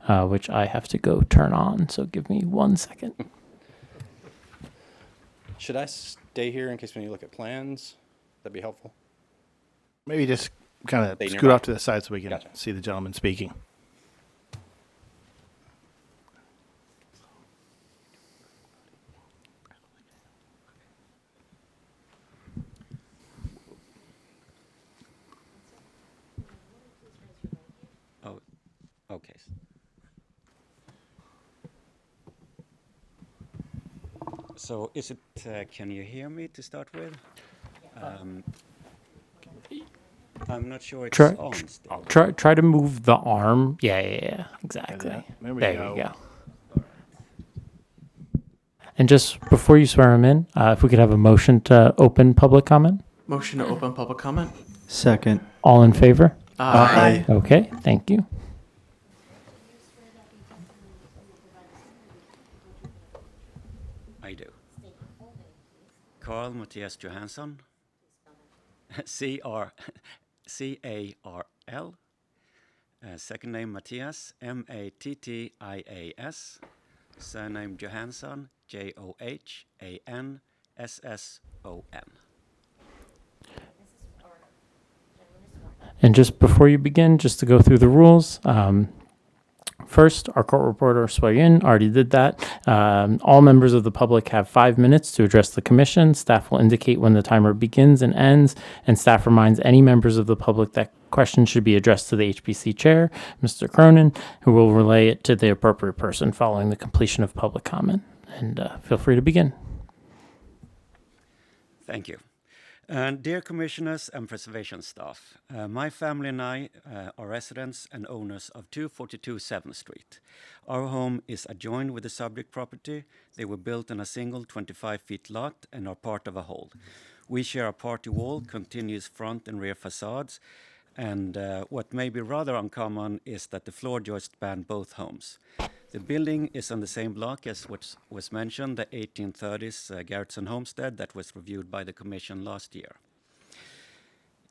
which I have to go turn on. So give me 1 second. Should I stay here in case when you look at plans? That'd be helpful. Maybe just kind of Stay scoot nearby. off to the side so we can Gotcha. see the gentleman speaking. Oh, okay. So is it, can you hear me to start with? I'm not sure it's Try, on still. try to move the arm. Yeah, exactly. There we There go. you go. And just before you swear him in, if we could have a motion to open public comment. Motion to open public comment. Second. All in favor? Aye. Okay, thank you. I do. Carl Mattias Johansson. C-A-R-L. Second name Matthias, M-A-T-T-I-A-S. Surname Johansson, J-O-H-A-N-S-S-O-N. And just before you begin, just to go through the rules, first, our court reporter, Swear In, already did that. All members of the public have 5 minutes to address the commission. Staff will indicate when the timer begins and ends, and staff reminds any members of the public that questions should be addressed to the HPC chair, Mr. Cronin, who will relay it to the appropriate person following the completion of public comment. And feel free to begin. Thank you. Dear Commissioners and Preservation staff, my family and I are residents and owners of 242 7th Street. Our home is adjoined with the subject property. They were built on a single 25-foot lot and are part of a whole. We share a party wall, continuous front and rear facades, and what may be rather uncommon is that the floor joists span both homes. The building is on the same block as what was mentioned, the 1830s Garretson Homestead that was reviewed by the Commission last year.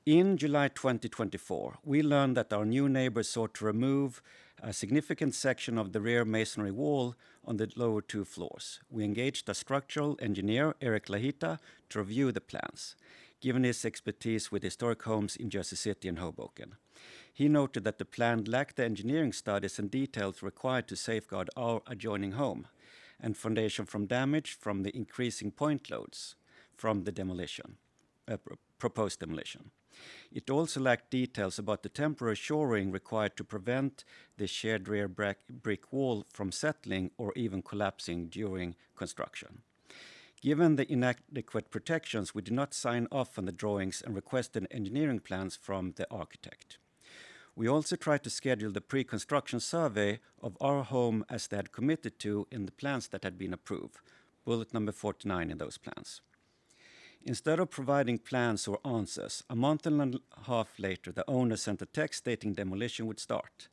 In July 2024, we learned that our new neighbors sought to remove a significant section of the rear masonry wall on the lower 2 floors. We engaged a structural engineer, Eric Lahita, to review the plans, given his expertise with historic homes in Jersey City and Hoboken. He noted that the plan lacked the engineering studies and details required to safeguard our adjoining home and foundation from damage from the increasing point loads from the proposed demolition. It also lacked details about the temporary shoring required to prevent the shared rear brick wall from settling or even collapsing during construction. Given the inadequate protections, we did not sign off on the drawings and requested engineering plans from the architect. We also tried to schedule the pre-construction survey of our home as they had committed to in the plans that had been approved, bullet number 49 in those plans. Instead of providing plans or answers, a month and a half later, the owner sent a text stating demolition would start.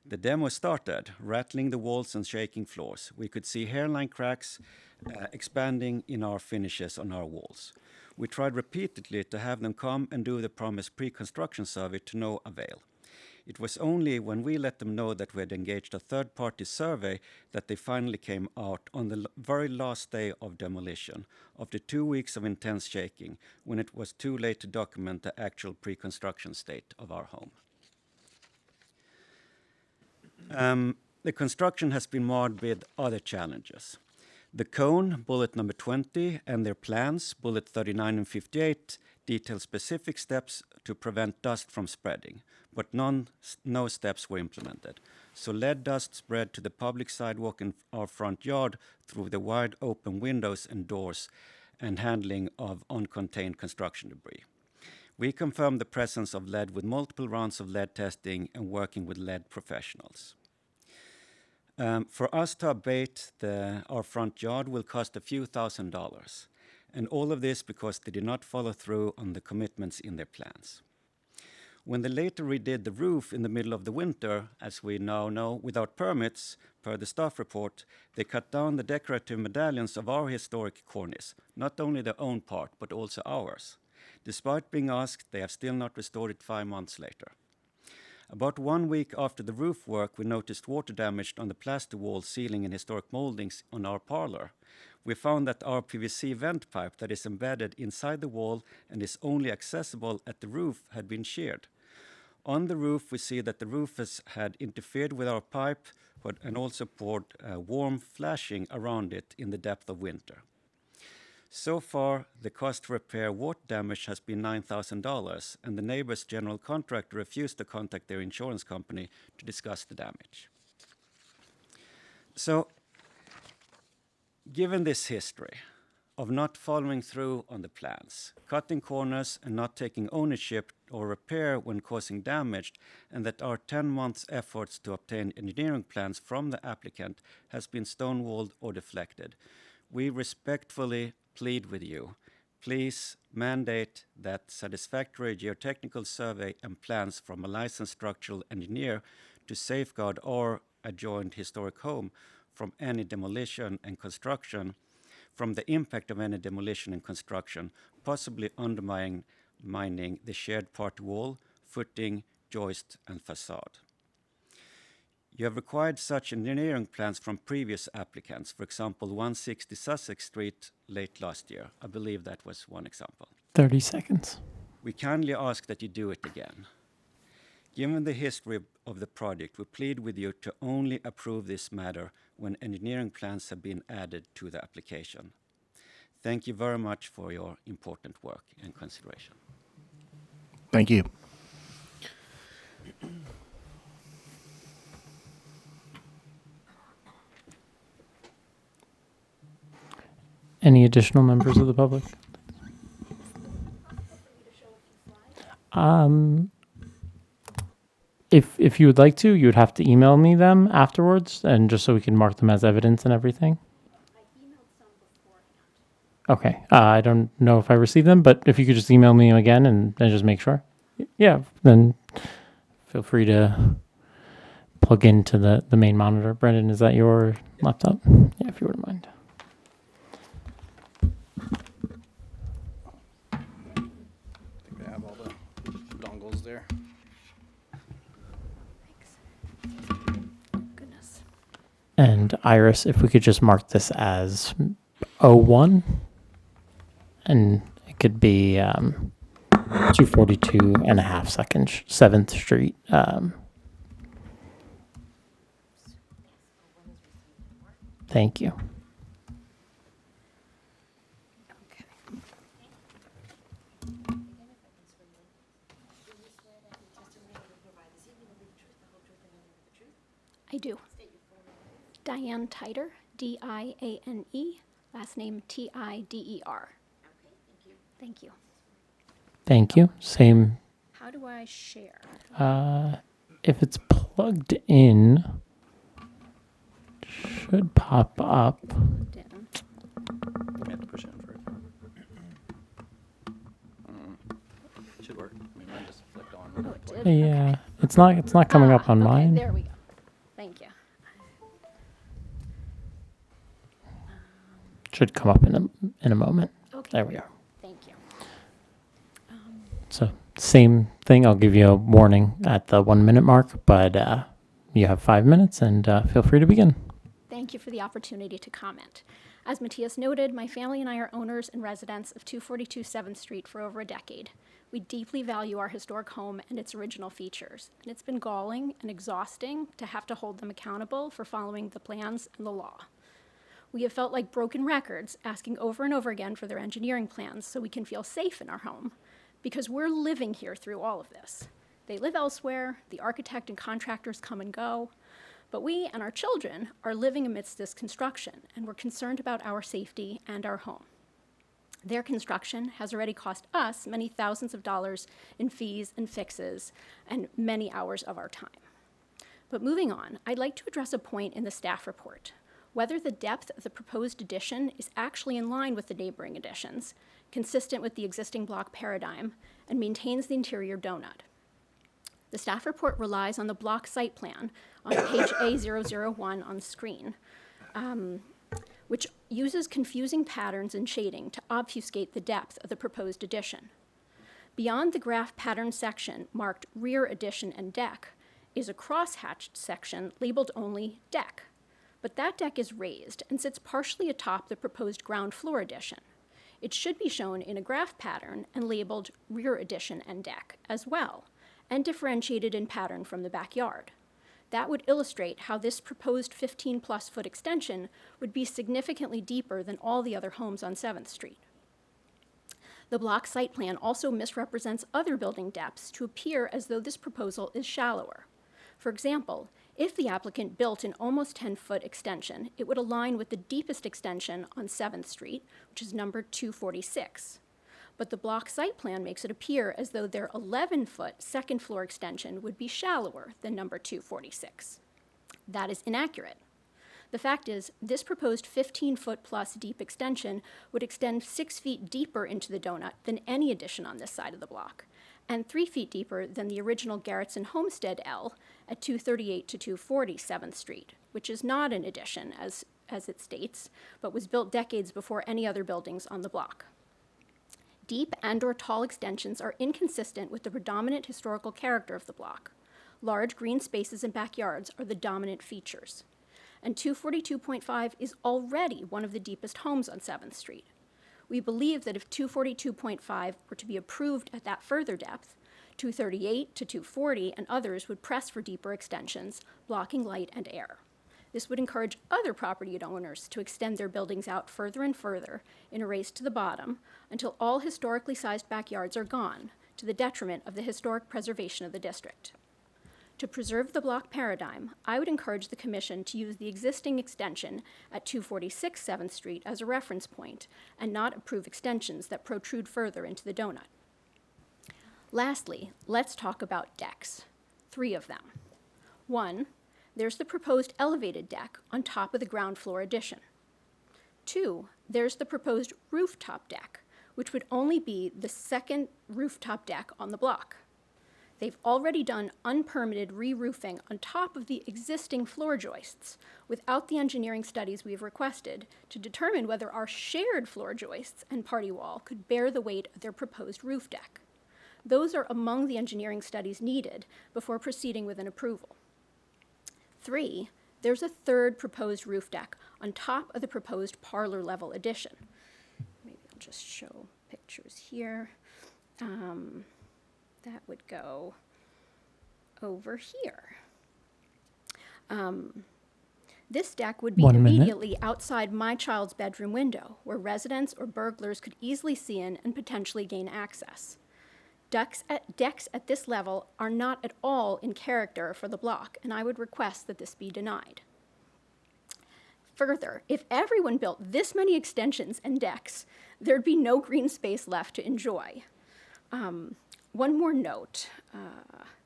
The demo started, rattling the walls and shaking floors. We could see hairline cracks expanding in our finishes on our walls. We tried repeatedly to have them come and do the promised pre-construction survey to no avail. It was only when we let them know that we had engaged a third-party survey that they finally came out on the very last day of demolition, after 2 weeks of intense shaking, when it was too late to document the actual pre-construction state of our home. The construction has been marred with other challenges. The cone, bullet number 20, and their plans, bullet 39 and 58, detail specific steps to prevent dust from spreading, but no steps were implemented. So lead dust spread to the public sidewalk in our front yard through the wide open windows and doors and handling of uncontained construction debris. We confirmed the presence of lead with multiple rounds of lead testing and working with lead professionals. For us to abate our front yard will cost a few $1,000s, and all of this because they did not follow through on the commitments in their plans. When they later redid the roof in the middle of the winter, as we now know, without permits, per the staff report, they cut down the decorative medallions of our historic cornice, not only their own part, but also ours. Despite being asked, they have still not restored it 5 months later. About 1 week after the roof work, we noticed water damage on the plaster wall, ceiling, and historic moldings on our parlor. We found that our PVC vent pipe that is embedded inside the wall and is only accessible at the roof had been sheared. On the roof, we see that the roofers had interfered with our pipe and also poured warm flashing around it in the depth of winter. So far, the cost to repair water damage has been $9,000, and the neighbor's general contractor refused to contact their insurance company to discuss the damage. So, given this history of not following through on the plans, cutting corners and not taking ownership or repair when causing damage, and that our 10 months efforts to obtain engineering plans from the applicant has been stonewalled or deflected, we respectfully plead with you, please mandate that satisfactory geotechnical survey and plans from a licensed structural engineer to safeguard our adjoined historic home from any demolition and construction, from the impact of any demolition and construction, possibly undermining the shared party wall, footing, joist, and facade. You have required such engineering plans from previous applicants, for example, 160 Sussex Street late last year. I believe that was one example. 30 seconds. We kindly ask that you do it again. Given the history of the project, we plead with you to only approve this matter when engineering plans have been added to the application. Thank you very much for your important work and consideration. Thank you. Any additional members of the public? If you would like to, you would have to email me them afterwards, and just so we can mark them as evidence and everything. Okay. I don't know if I received them, but if you could just email me again and just make sure. Yeah. Then feel free to plug into the main monitor. Brendan, is that your laptop? Yeah, if you wouldn't mind. I think they have all the dongles there. Goodness. And Iris, if we could just mark this as 01, and it could be 242 and a half second 7th Street. Thank you. I do. Diane Tider, D-I-A-N-E, last name T-I-D-E-R. Thank you. Thank you. Same. How do I share? If it's plugged in, should pop up. You have to push it in first. Should work. I mean, mine just flicked on. Oh, it did? Yeah, it's not coming up on okay, mine. There we go. Thank you. Should come up in a moment. Okay. There we are. Thank you. So same thing. I'll give you a warning at the 1 minute mark, but you have 5 minutes, and feel free to begin. Thank you for the opportunity to comment. As Matthias noted, my family and I are owners and residents of 242 7th Street for over a decade. We deeply value our historic home and its original features, and it's been galling and exhausting to have to hold them accountable for following the plans and the law. We have felt like broken records, asking over and over again for their engineering plans so we can feel safe in our home, because we're living here through all of this. They live elsewhere, the architect and contractors come and go, but we and our children are living amidst this construction, and we're concerned about our safety and our home. Their construction has already cost us many thousands of dollars in fees and fixes and many hours of our time. But moving on, I'd like to address a point in the staff report: whether the depth of the proposed addition is actually in line with the neighboring additions, consistent with the existing block paradigm, and maintains the interior donut. The staff report relies on the block site plan on page A001 on screen, which uses confusing patterns and shading to obfuscate the depth of the proposed addition. Beyond the graph pattern section marked rear addition and deck is a crosshatched section labeled only deck. But that deck is raised and sits partially atop the proposed ground floor addition. It should be shown in a graph pattern and labeled rear addition and deck as well, and differentiated in pattern from the backyard. That would illustrate how this proposed 15-plus foot extension would be significantly deeper than all the other homes on 7th Street. The block site plan also misrepresents other building depths to appear as though this proposal is shallower. For example, if the applicant built an almost 10-foot extension, it would align with the deepest extension on 7th Street, which is number 246. But the block site plan makes it appear as though their 11-foot second floor extension would be shallower than number 246. That is inaccurate. The fact is, this proposed 15-foot plus deep extension would extend 6 feet deeper into the donut than any addition on this side of the block, and 3 feet deeper than the original Garrettson Homestead L at 238 to 240 7th Street, which is not an addition as it states, but was built decades before any other buildings on the block. Deep and/or tall extensions are inconsistent with the predominant historical character of the block. Large green spaces and backyards are the dominant features. And 242.5 is already one of the deepest homes on 7th Street. We believe that if 242.5 were to be approved at that further depth, 238 to 240 and others would press for deeper extensions, blocking light and air. This would encourage other property owners to extend their buildings out further and further in a race to the bottom until all historically sized backyards are gone, to the detriment of the historic preservation of the district. To preserve the block paradigm, I would encourage the Commission to use the existing extension at 246 7th Street as a reference point and not approve extensions that protrude further into the donut. Lastly, let's talk about decks. 3 of them. 1, there's the proposed elevated deck on top of the ground floor addition. 2, there's the proposed rooftop deck, which would only be the second rooftop deck on the block. They've already done unpermitted re-roofing on top of the existing floor joists without the engineering studies we've requested to determine whether our shared floor joists and party wall could bear the weight of their proposed roof deck. Those are among the engineering studies needed before proceeding with an approval. 3, there's a third proposed roof deck on top of the proposed parlor level addition. Maybe I'll just show pictures here. That would go over here. This deck would be 1 minute. immediately outside my child's bedroom window, where residents or burglars could easily see in and potentially gain access. Decks at this level are not at all in character for the block, and I would request that this be denied. Further, if everyone built this many extensions and decks, there'd be no green space left to enjoy. One more note,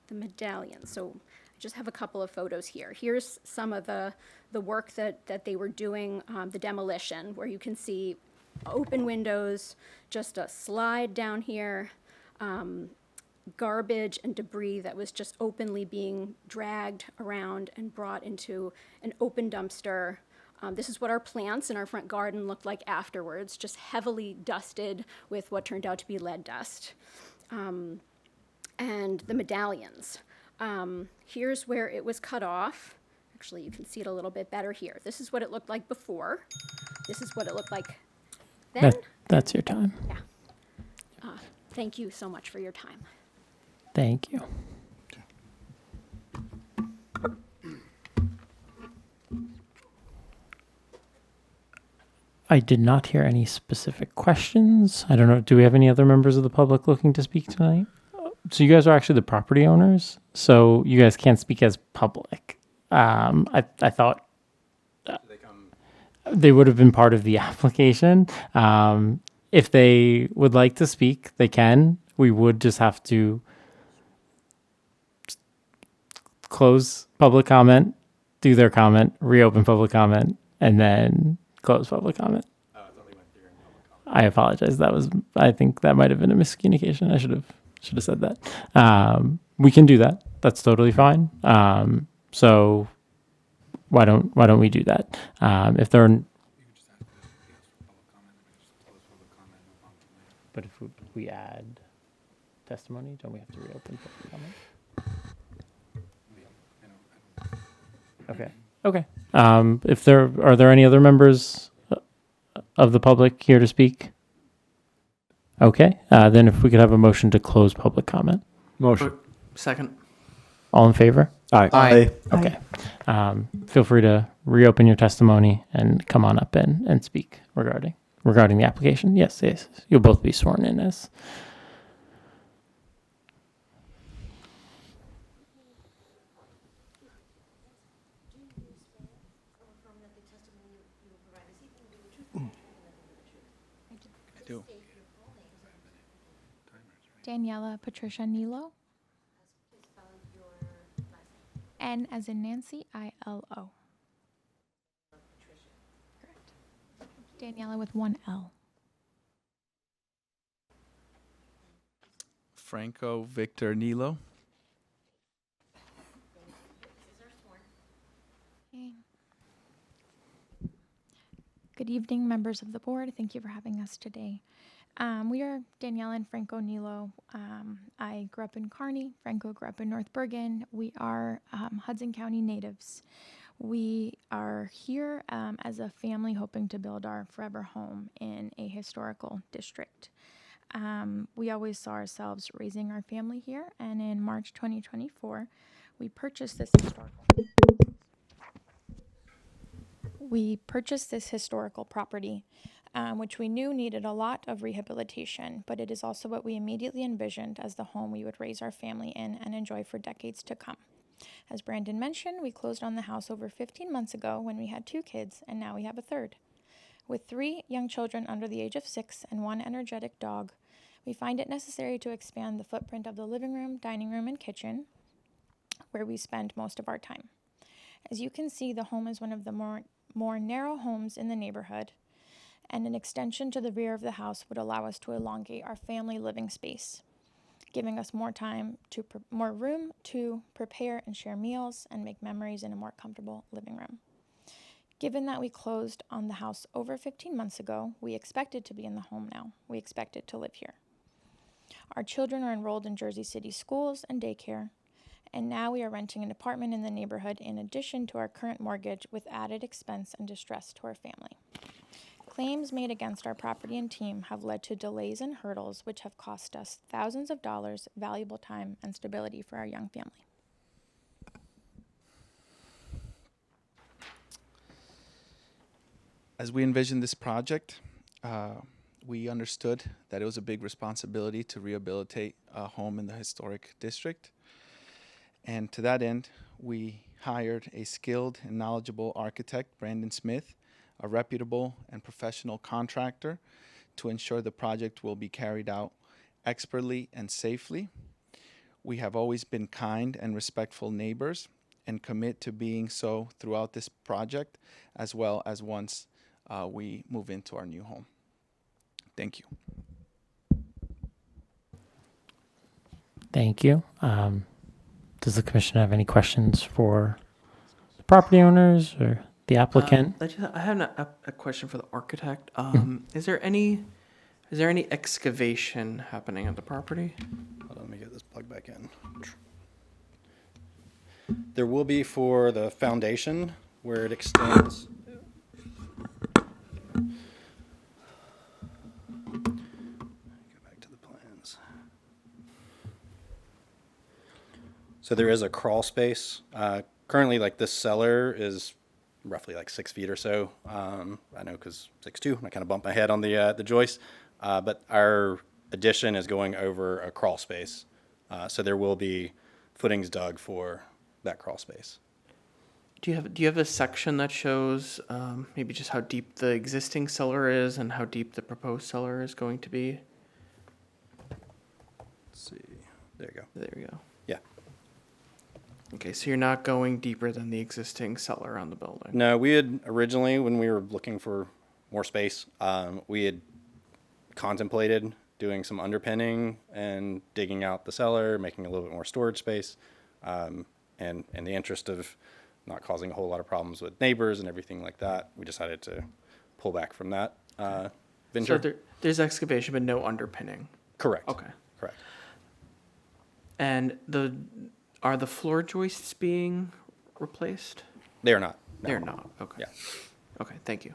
the medallion. So I just have a couple of photos here. Here's some of the work that they were doing, the demolition, where you can see open windows, just a slide down here, garbage and debris that was just openly being dragged around and brought into an open dumpster. This is what our plants in our front garden looked like afterwards, just heavily dusted with what turned out to be lead dust. And the medallions. Here's where it was cut off. Actually, you can see it a little bit better here. This is what it looked like before. This is what it looked like then. That's your time. Yeah. Thank you so much for your time. Thank you. I did not hear any specific questions. I don't know. Do we have any other members of the public looking to speak tonight? So you guys are actually the property owners, so you guys can't speak as public. I thought they would have been part of the application. If they would like to speak, they can. We would just have to close public comment, do their comment, reopen public comment, and then close public comment. I apologize. I think that might have been a miscommunication. I should have said that. We can do that. That's totally fine. So why don't we do that? If there are, but if we add testimony, don't we have to reopen public comment? Okay. If are there any other members of the public here to speak? Okay. Then if we could have a motion to close public comment. Motion. Second. All in favor? Aye. Okay. Feel free to reopen your testimony and come on up and speak regarding the application. Yes. You'll both be sworn in as. Daniela Patricia Nilo. N as in Nancy, I-L-O. Correct. Daniela with 1 L. Franco Victor Nilo. Okay. Good evening, members of the board. Thank you for having us today. We are Daniela and Franco Nilo. I grew up in Kearney. Franco grew up in North Bergen. We are Hudson County natives. We are here as a family hoping to build our forever home in a historical district. We always saw ourselves raising our family here, and in March 2024, we purchased this historical property, which we knew needed a lot of rehabilitation, but it is also what we immediately envisioned as the home we would raise our family in and enjoy for decades to come. As Brandon mentioned, we closed on the house over 15 months ago when we had 2 kids, and now we have a third. With 3 young children under the age of 6 and 1 energetic dog, We find it necessary to expand the footprint of the living room, dining room, and kitchen, where we spend most of our time. As you can see, the home is one of the more narrow homes in the neighborhood, and an extension to the rear of the house would allow us to elongate our family living space, giving us more room to prepare and share meals and make memories in a more comfortable living room. Given that we closed on the house over 15 months ago, we expected to be in the home now. We expected to live here. Our children are enrolled in Jersey City schools and daycare, and now we are renting an apartment in the neighborhood in addition to our current mortgage, with added expense and distress to our family. Claims made against our property and team have led to delays and hurdles which have cost us thousands of dollars, valuable time, and stability for our young family. As we envisioned this project, we understood that it was a big responsibility to rehabilitate a home in the historic district. And to that end, we hired a skilled and knowledgeable architect, Brandon Smith, a reputable and professional contractor, to ensure the project will be carried out expertly and safely. We have always been kind and respectful neighbors and commit to being so throughout this project, as well as once we move into our new home. Thank you. Thank you. Does the commission have any questions for the property owners or the applicant? I have a question for the architect. Is there any excavation happening at the property? Hold on, let me get this plugged back in. There will be for the foundation where it extends. Go back to the plans. So there is a crawl space. Currently, like this cellar is roughly like 6 feet or so. I know because 6'2", I kind of bumped my head on the joist. But our addition is going over a crawl space. So there will be footings dug for that crawl space. Do you have a section that shows maybe just how deep the existing cellar is and how deep the proposed cellar is going to be? Let's see. There you go. There we go. Yeah. Okay, so you're not going deeper than the existing cellar on the building? No, we had originally, when we were looking for more space, we had contemplated doing some underpinning and digging out the cellar, making a little bit more storage space, and in the interest of not causing a whole lot of problems with neighbors and everything like that, we decided to pull back from that venture. So there's excavation, but no underpinning? Correct. Okay. Correct. And are the floor joists being replaced? They are not. No. They're not. Okay. Yeah. Okay. Thank you.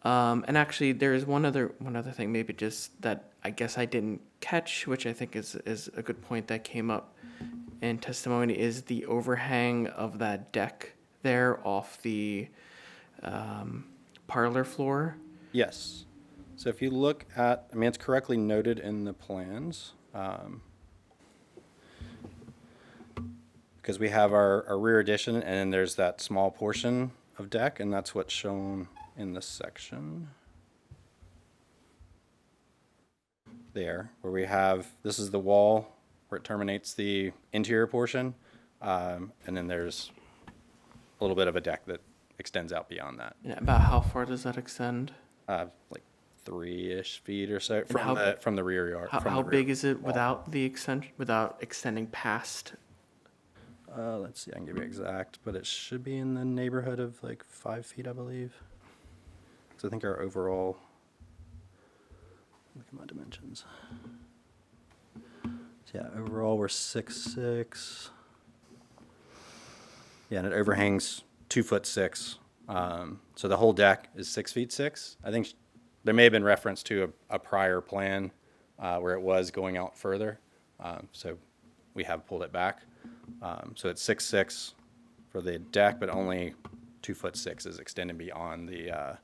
And actually, there is one other thing, maybe just that I guess I didn't catch, which I think is a good point that came up in testimony, is the overhang of that deck there off the parlor floor. Yes. So if you look at, I mean, it's correctly noted in the plans. Because we have our rear addition, and then there's that small portion of deck, and that's what's shown in this section there, where we have, this is the wall where it terminates the interior portion, and then there's a little bit of a deck that extends out beyond that. And about how far does that extend? Like 3-ish feet or so And from the rear yard. How big is it without the without extending past? Let's see, I can give you exact, but it should be in the neighborhood of like 5 feet, I believe. So I think our overall, look at my dimensions. So yeah, overall we're 6'6". Yeah, and it overhangs 2'6". So the whole deck is 6'6". I think there may have been reference to a prior plan where it was going out further. So we have pulled it back. So it's 6'6" for the deck, but only 2'6" is extended beyond the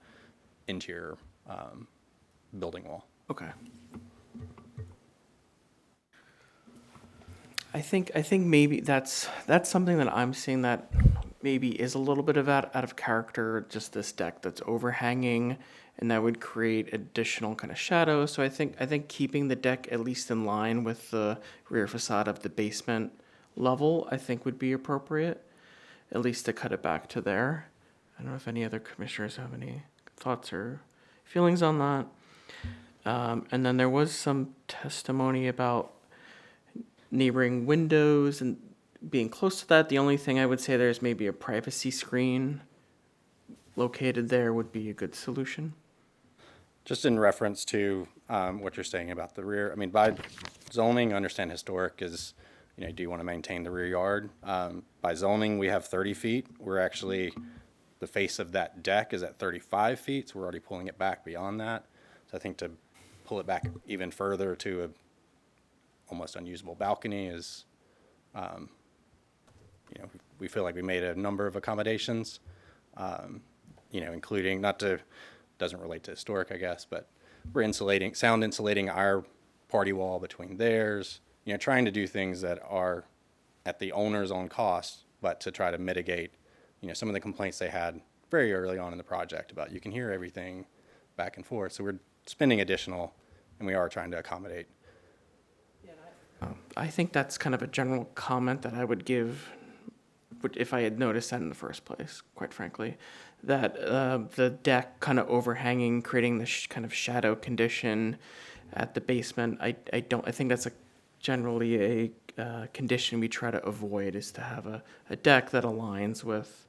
interior building wall. Okay. I think maybe that's something that I'm seeing that maybe is a little bit of out of character, just this deck that's overhanging, and that would create additional kind of shadow. So I think keeping the deck at least in line with the rear facade of the basement level, I think would be appropriate, at least to cut it back to there. I don't know if any other commissioners have any thoughts or feelings on that. And then there was some testimony about neighboring windows and being close to that. The only thing I would say there is maybe a privacy screen located there would be a good solution. Just in reference to what you're saying about the rear, I mean, by zoning, understand historic is, do you want to maintain the rear yard? By zoning, we have 30 feet. We're actually, the face of that deck is at 35 feet, so we're already pulling it back beyond that. So I think to pull it back even further to a almost unusable balcony is, we feel like we made a number of accommodations, including, doesn't relate to historic, I guess, but we're sound insulating our party wall between theirs, trying to do things that are at the owner's own cost, but to try to mitigate, some of the complaints they had very early on in the project about you can hear everything back and forth. So we're spending additional, and we are trying to accommodate. I think that's kind of a general comment that I would give if I had noticed that in the first place, quite frankly, that the deck kind of overhanging, creating this kind of shadow condition at the basement. I think that's generally a condition we try to avoid, is to have a deck that aligns with,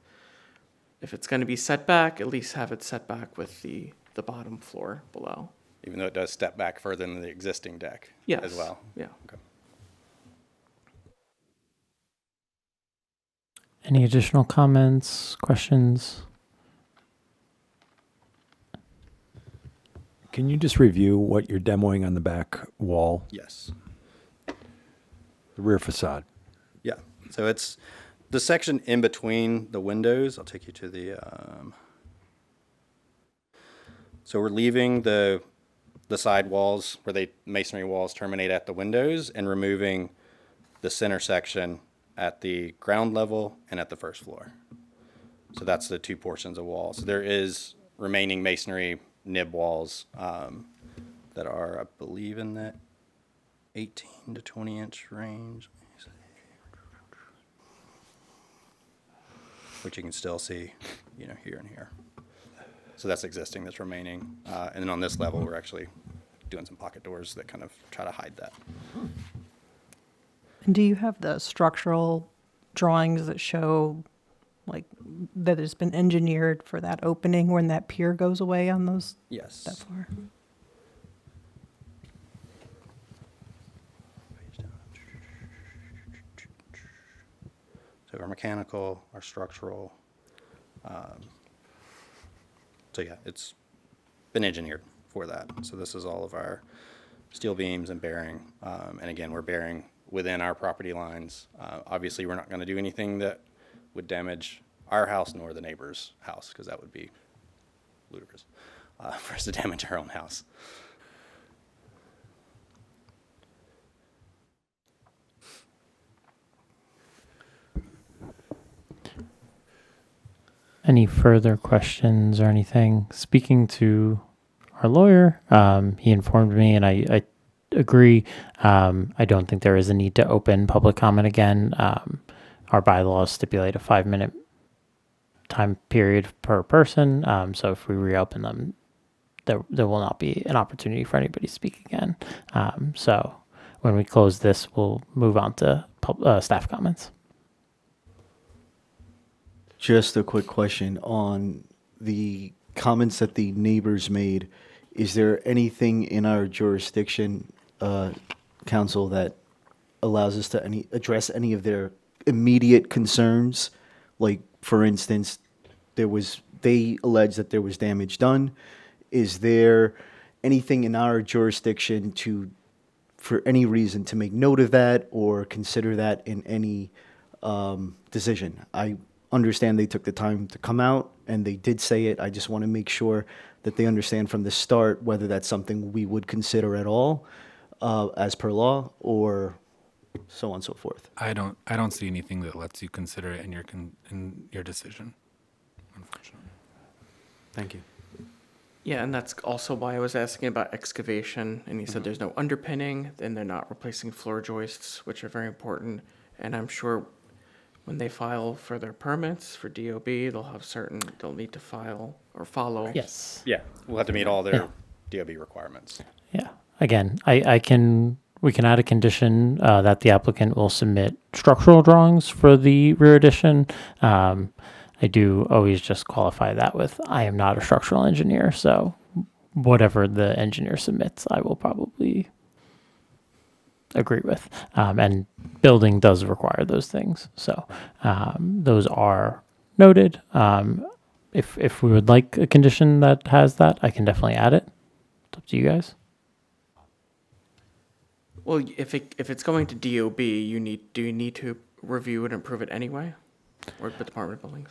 if it's going to be set back, at least have it set back with the bottom floor below. Even though it does step back further than the existing deck as well. Yeah. Okay. Any additional comments, questions? Can you just review what you're demoing on the back wall? Yes. The rear facade. Yeah. So it's the section in between the windows. I'll take you to the. So we're leaving the side walls where masonry walls terminate at the windows, and removing the center section at the ground level and at the first floor. So that's the two portions of walls. So there is remaining masonry nib walls that are, I believe, in that 18 to 20 inch range, which you can still see, here and here. So that's existing, that's remaining. And then on this level, we're actually doing some pocket doors that kind of try to hide that. And do you have the structural drawings that show, like, that it's been engineered for that opening when that pier goes away on those? Yes. That floor? So our mechanical, our structural. So yeah, it's been engineered for that. So this is all of our steel beams and bearing. And again, we're bearing within our property lines. Obviously, we're not going to do anything that would damage our house nor the neighbor's house, because that would be ludicrous for us to damage our own house. Any further questions or anything? Speaking to our lawyer, he informed me, and I agree. I don't think there is a need to open public comment again. Our bylaws stipulate a 5-minute time period per person. So if we reopen them, there will not be an opportunity for anybody to speak again. So when we close this, we'll move on to staff comments. Just a quick question on the comments that the neighbors made. Is there anything in our jurisdiction, council, that allows us to address any of their immediate concerns? Like, for instance, they allege that there was damage done. Is there anything in our jurisdiction for any reason, to make note of that or consider that in any decision? I understand they took the time to come out and they did say it. I just want to make sure that they understand from the start whether that's something we would consider at all as per law, or so on and so forth. I don't see anything that lets you consider it in your decision, unfortunately. Thank you. Yeah, and that's also why I was asking about excavation, and you said there's no underpinning, and they're not replacing floor joists, which are very important. And I'm sure when they file for their permits for DOB, they'll need to file or follow. Yes. Yeah, we'll have to meet all their DOB requirements. Yeah. Again, we can add a condition that the applicant will submit structural drawings for the rear addition. I do always just qualify that with, I am not a structural engineer, so whatever the engineer submits, I will probably agree with. And building does require those things. So those are noted. If we would like a condition that has that, I can definitely add it. It's up to you guys. Well, if it's going to DOB, do you need to review it and approve it anyway? Or the Department of Buildings?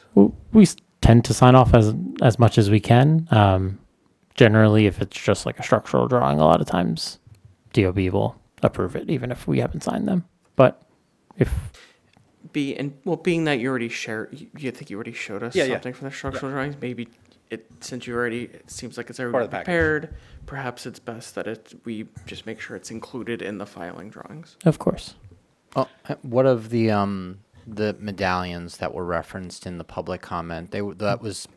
We tend to sign off as much as we can. Generally, if it's just like a structural drawing, a lot of times DOB will approve it, even if we haven't signed them. But being that you already you think you already showed us something from the structural drawings, maybe since it seems like it's already prepared, perhaps it's best that we just make sure it's included in the filing drawings. Of course. Oh, what of the medallions that were referenced in the public comment? That was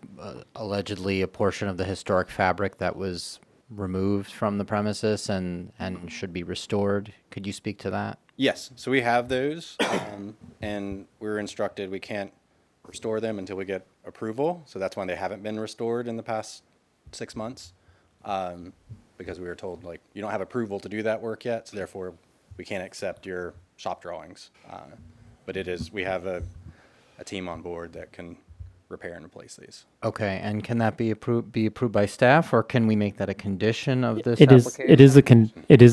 allegedly a portion of the historic fabric that was removed from the premises and should be restored. Could you speak to that? Yes, so we have those, and we were instructed we can't restore them until we get approval. So that's why they haven't been restored in the past 6 months, because we were told, like, you don't have approval to do that work yet, so therefore we can't accept your shop drawings. But we have a team on board that can repair and replace these. Okay, and can that be approved by staff, or can we make that a condition of this It application? is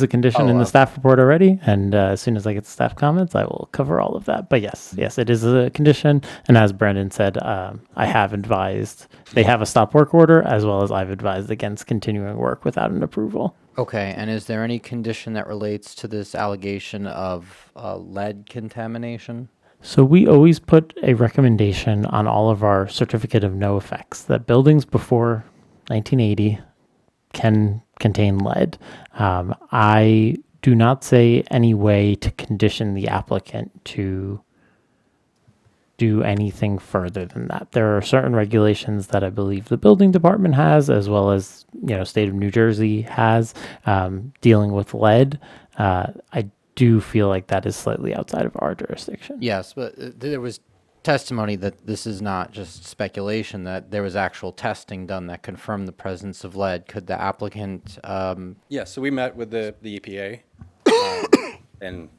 a condition in the okay. staff report already, and as soon as I get the staff comments, I will cover all of that. But yes, it is a condition, and as Brandon said, I have advised they have a stop work order, as well as I've advised against continuing work without an approval. Okay, and is there any condition that relates to this allegation of lead contamination? So we always put a recommendation on all of our certificate of no effects that buildings before 1980 can contain lead. I do not say any way to condition the applicant to do anything further than that. There are certain regulations that I believe the building department has, as well as state of New Jersey has, dealing with lead. I do feel like that is slightly outside of our jurisdiction. Yes, but there was testimony that this is not just speculation, that there was actual testing done that confirmed the presence of lead. Could the applicant... Yeah, so we met with the EPA, and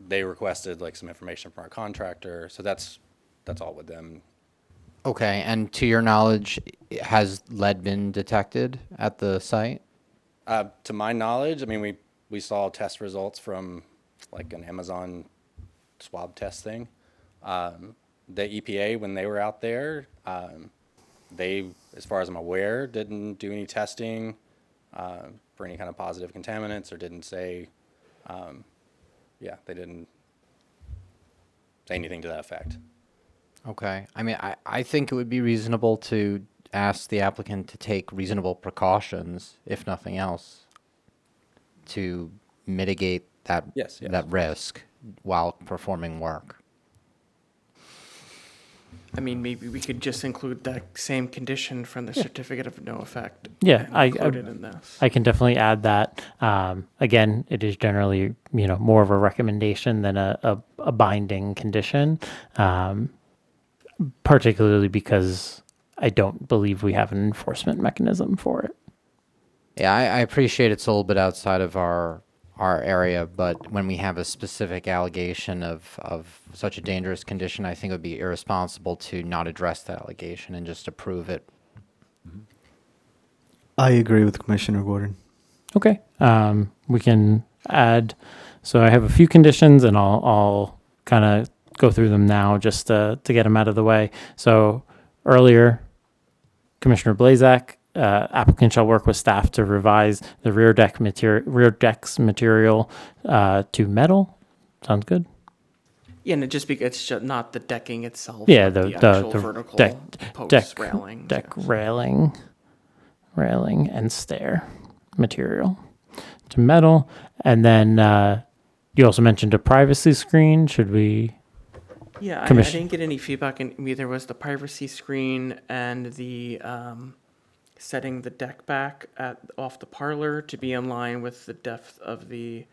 they requested like some information from our contractor. So that's all with them. Okay, and to your knowledge, has lead been detected at the site? To my knowledge, I mean, we saw test results from like an Amazon swab test thing. The EPA, when they were out there, they, as far as I'm aware, didn't do any testing for any kind of positive contaminants, or didn't say, they didn't say anything to that effect. Okay. I mean, I think it would be reasonable to ask the applicant to take reasonable precautions, if nothing else, to mitigate that risk while performing work. I mean, maybe we could just include that same condition from the certificate of no effect. Yeah, and include it in this. I can definitely add that. Again, it is generally, more of a recommendation than a binding condition, particularly because I don't believe we have an enforcement mechanism for it. Yeah, I appreciate it's a little bit outside of our area, but when we have a specific allegation of such a dangerous condition, I think it would be irresponsible to not address that allegation and just approve it. I agree with Commissioner Gordon. Okay. We can add, so I have a few conditions, and I'll kind of go through them now just to get them out of the way. So earlier, Commissioner Blazak, applicant shall work with staff to revise the rear deck's material to metal, Sounds good. Yeah, and it's just not the decking itself. Yeah, but the actual the vertical deck posts, railings. deck railing and stair material to metal, and then you also mentioned a privacy screen. Should we? Yeah, I Commission- didn't get any feedback. There was the privacy screen and the setting the deck back off the parlor to be in line with the depth of the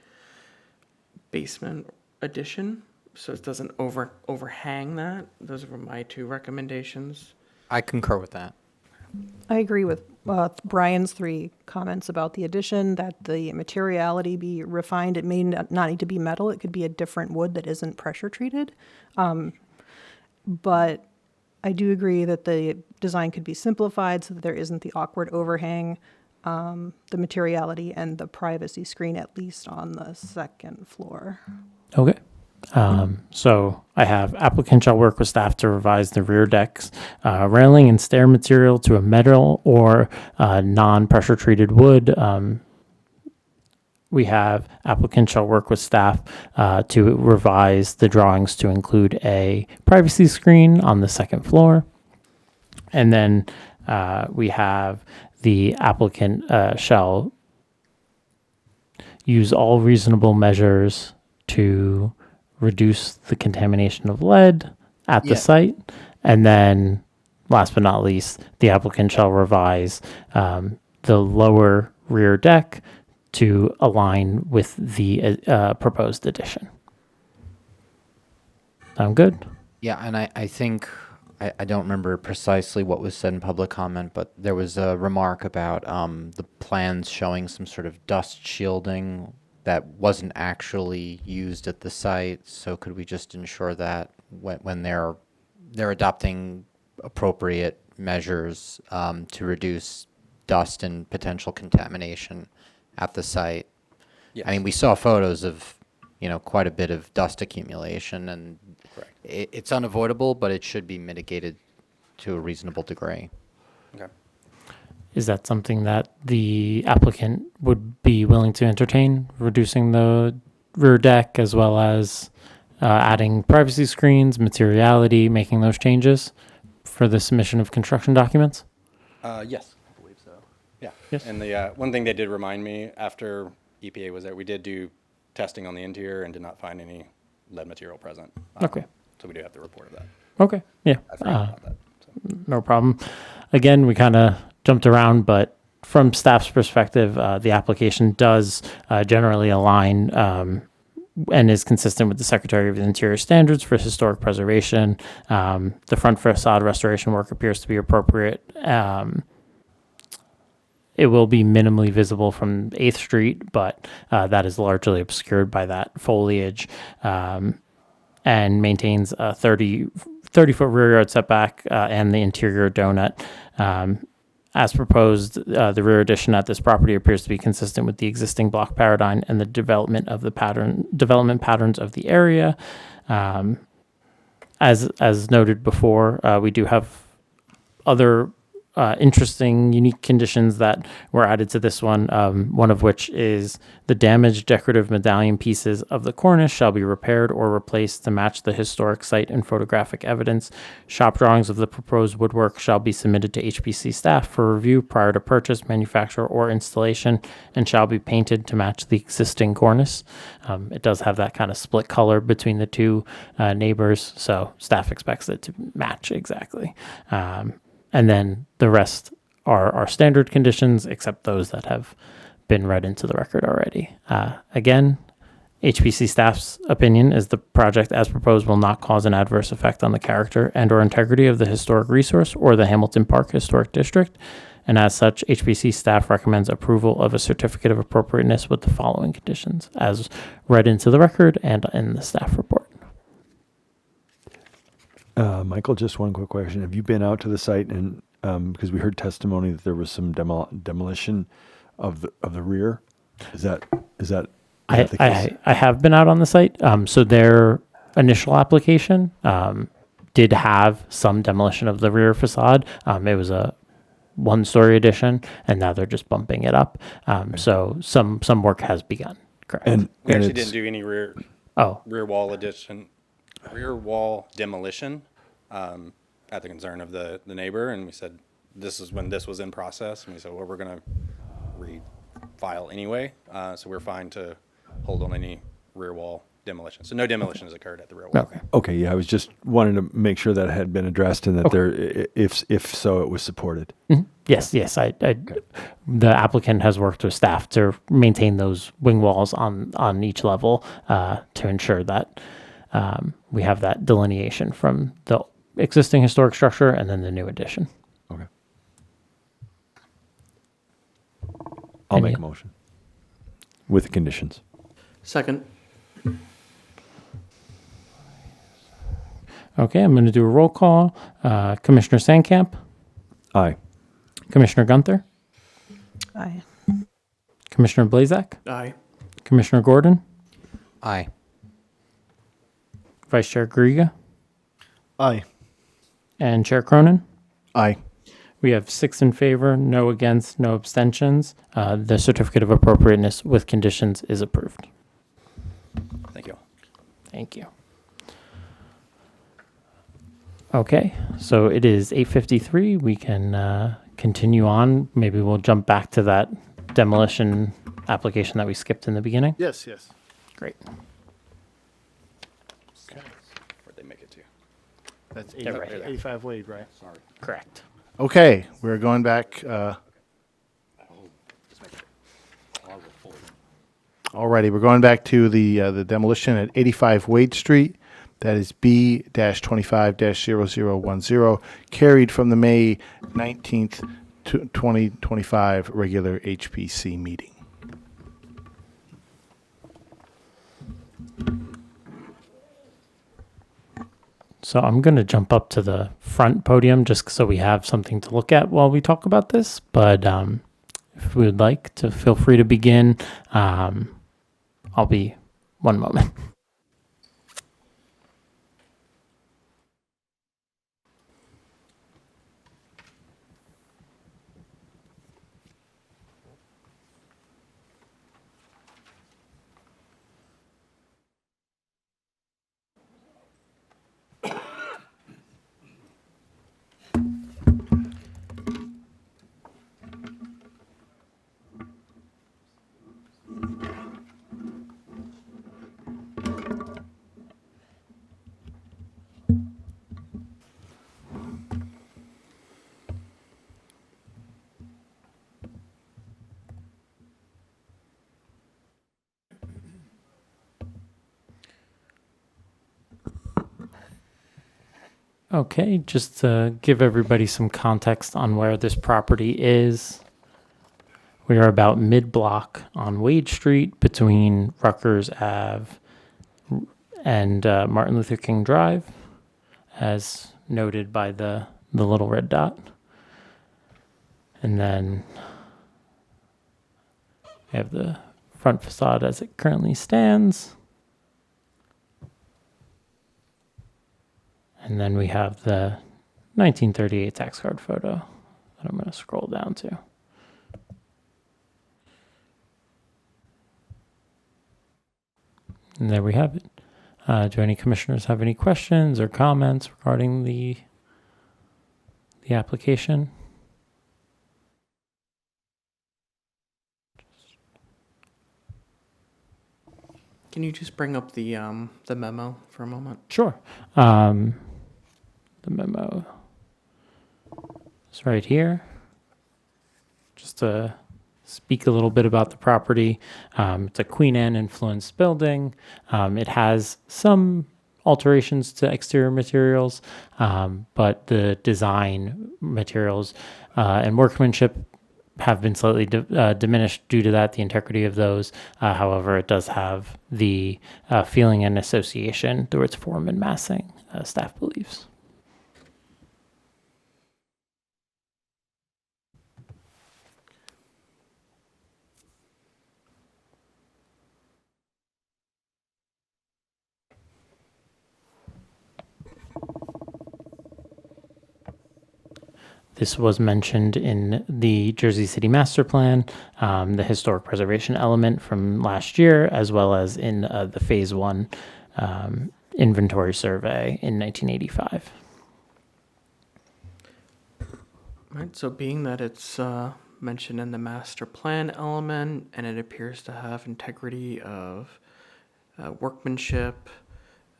basement addition, so it doesn't overhang that. Those were my two recommendations. I concur with that. I agree with Brian's 3 comments about the addition, that the materiality be refined. It may not need to be metal. It could be a different wood that isn't pressure treated. But I do agree that the design could be simplified so that there isn't the awkward overhang, the materiality, and the privacy screen, at least on the second floor. Okay. So I have applicant shall work with staff to revise the rear deck's railing and stair material to a metal or non-pressure treated wood. We have applicant shall work with staff to revise the drawings to include a privacy screen on the second floor. And then we have the applicant shall use all reasonable measures to reduce the contamination of lead at the site. And then last but not least, the applicant shall revise the lower rear deck to align with the proposed addition. Sound good? Yeah, and I think, I don't remember precisely what was said in public comment, but there was a remark about the plans showing some sort of dust shielding that wasn't actually used at the site. So could we just ensure that when they're adopting appropriate measures to reduce dust and potential contamination at the site? Yes. I mean, we saw photos of, quite a bit of dust accumulation, and it's unavoidable, but it should be mitigated to a reasonable degree. Okay. Is that something that the applicant would be willing to entertain, reducing the rear deck as well as adding privacy screens, materiality, making those changes for the submission of construction documents? Yes, I believe so. Yeah. Yes. And the one thing they did remind me after EPA was there, we did do testing on the interior and did not find any lead material present. Okay. So we do have the report of that. Okay, yeah. I forgot about that. No problem. Again, we kind of jumped around, but from staff's perspective, the application does generally align and is consistent with the Secretary of the Interior standards for historic preservation. The front facade restoration work appears to be appropriate. It will be minimally visible from 8th Street, but that is largely obscured by that foliage, and maintains a 30-foot rear yard setback and the interior donut. As proposed, the rear addition at this property appears to be consistent with the existing block paradigm and the development patterns of the area. As noted before, we do have other interesting, unique conditions that were added to this one, one of which is the damaged decorative medallion pieces of the cornice shall be repaired or replaced to match the historic site and photographic evidence. Shop drawings of the proposed woodwork shall be submitted to HPC staff for review prior to purchase, manufacture, or installation, and shall be painted to match the existing cornice. It does have that kind of split color between the two neighbors, so staff expects it to match exactly. And then the rest are standard conditions, except those that have been read into the record already. Again, HPC staff's opinion is the project as proposed will not cause an adverse effect on the character and or integrity of the historic resource or the Hamilton Park Historic District. And as such, HPC staff recommends approval of a certificate of appropriateness with the following conditions as read into the record and in the staff report. Michael, just one quick question. Have you been out to the site and, because we heard testimony that there was some demolition of the rear? Is that the case? I have been out on the site. So their initial application did have some demolition of the rear facade. It was a one-story addition, and now they're just bumping it up. So some work has begun. Correct. And we actually didn't do any rear Oh. rear wall addition, rear wall demolition, at the concern of the neighbor, and we said, this is when this was in process, and we said, well, we're gonna refile anyway, so we're fine to hold on any rear wall demolition. So no demolition has occurred at the rear wall. Okay. Okay, yeah, I was just wanting to make sure that had been addressed and that if so, it was supported. Mhm. Yes, the applicant has worked with staff to maintain those wing walls on each level to ensure that we have that delineation from the existing historic structure and then the new addition. Okay. I'll make a motion with the conditions. Second. Okay, I'm going to do a roll call. Commissioner Sandcamp, Aye. Commissioner Gunther, Aye. Commissioner Blazak, Aye. Commissioner Gordon, Aye. Vice Chair Griga, Aye. and Chair Cronin. Aye. We have 6 in favor, no against, no abstentions. The certificate of appropriateness with conditions is approved. Thank you. Thank you. Okay, so it is 8:53. We can continue on. Maybe we'll jump back to that demolition application that we skipped in the beginning. Yes, yes. Great. Where'd they make it to? That's They're right here. 85 Wade, right? Sorry. Correct. Okay, we're going back. Alrighty, we're going back to the demolition at 85 Wade Street. That is B-25-0010, carried from the May 19th, 2025 regular HPC meeting. So I'm going to jump up to the front podium just so we have something to look at while we talk about this. But if we would like to, feel free to begin. I'll be one moment. Okay, just to give everybody some context on where this property is. We are about mid-block on Wade Street between Rutgers Ave and Martin Luther King Drive, as noted by the little red dot. And then we have the front facade as it currently stands. And then we have the 1938 tax card photo that I'm going to scroll down to. And there we have it. Do any commissioners have any questions or comments regarding the application? Can you just bring up the memo for a moment? Sure. The memo is right here. Just to speak a little bit about the property. It's a Queen Anne influenced building. It has some alterations to exterior materials, but the design materials and workmanship have been slightly diminished due to that, the integrity of those. However, it does have the feeling and association through its form and massing, staff believes. This was mentioned in the Jersey City Master Plan, the historic preservation element from last year, as well as in the Phase 1 inventory survey in 1985. Right, so being that it's mentioned in the master plan element and it appears to have integrity of workmanship,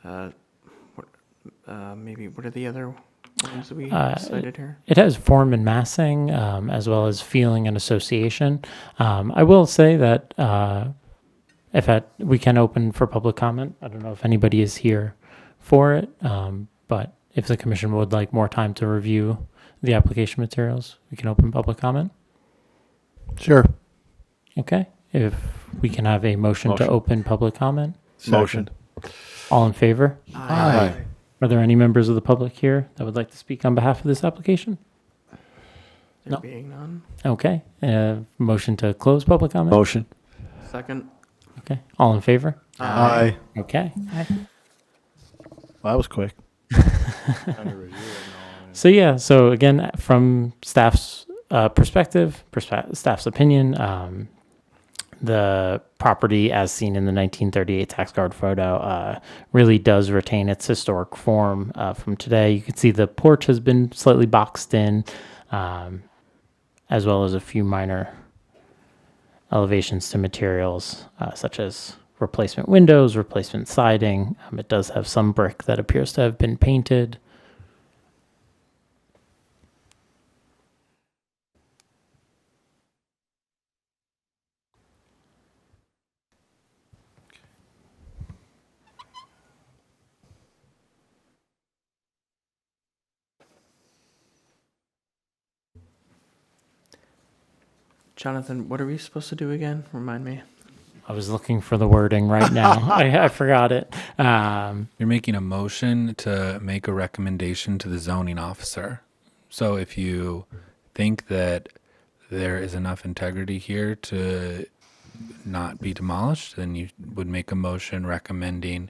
maybe what are the other ones that we cited here? It has form and massing, as well as feeling and association. I will say that we can open for public comment. I don't know if anybody is here for it, but if the commission would like more time to review the application materials, we can open public comment. Sure. Okay. If we can have a motion to open public comment. Motion. All in favor? Aye. Are there any members of the public here that would like to speak on behalf of this application? There being none. Okay. Motion to close public comment? Motion. Second. Okay. All in favor? Aye. Okay. Well, that was quick. So again, from staff's perspective, staff's opinion, the property as seen in the 1938 tax card photo really does retain its historic form from today. You can see the porch has been slightly boxed in, as well as a few minor elevations to materials such as replacement windows, replacement siding. It does have some brick that appears to have been painted. Jonathan, what are we supposed to do again? Remind me. I was looking for the wording right now. I forgot it. You're making a motion to make a recommendation to the zoning officer. So if you think that there is enough integrity here to not be demolished, then you would make a motion recommending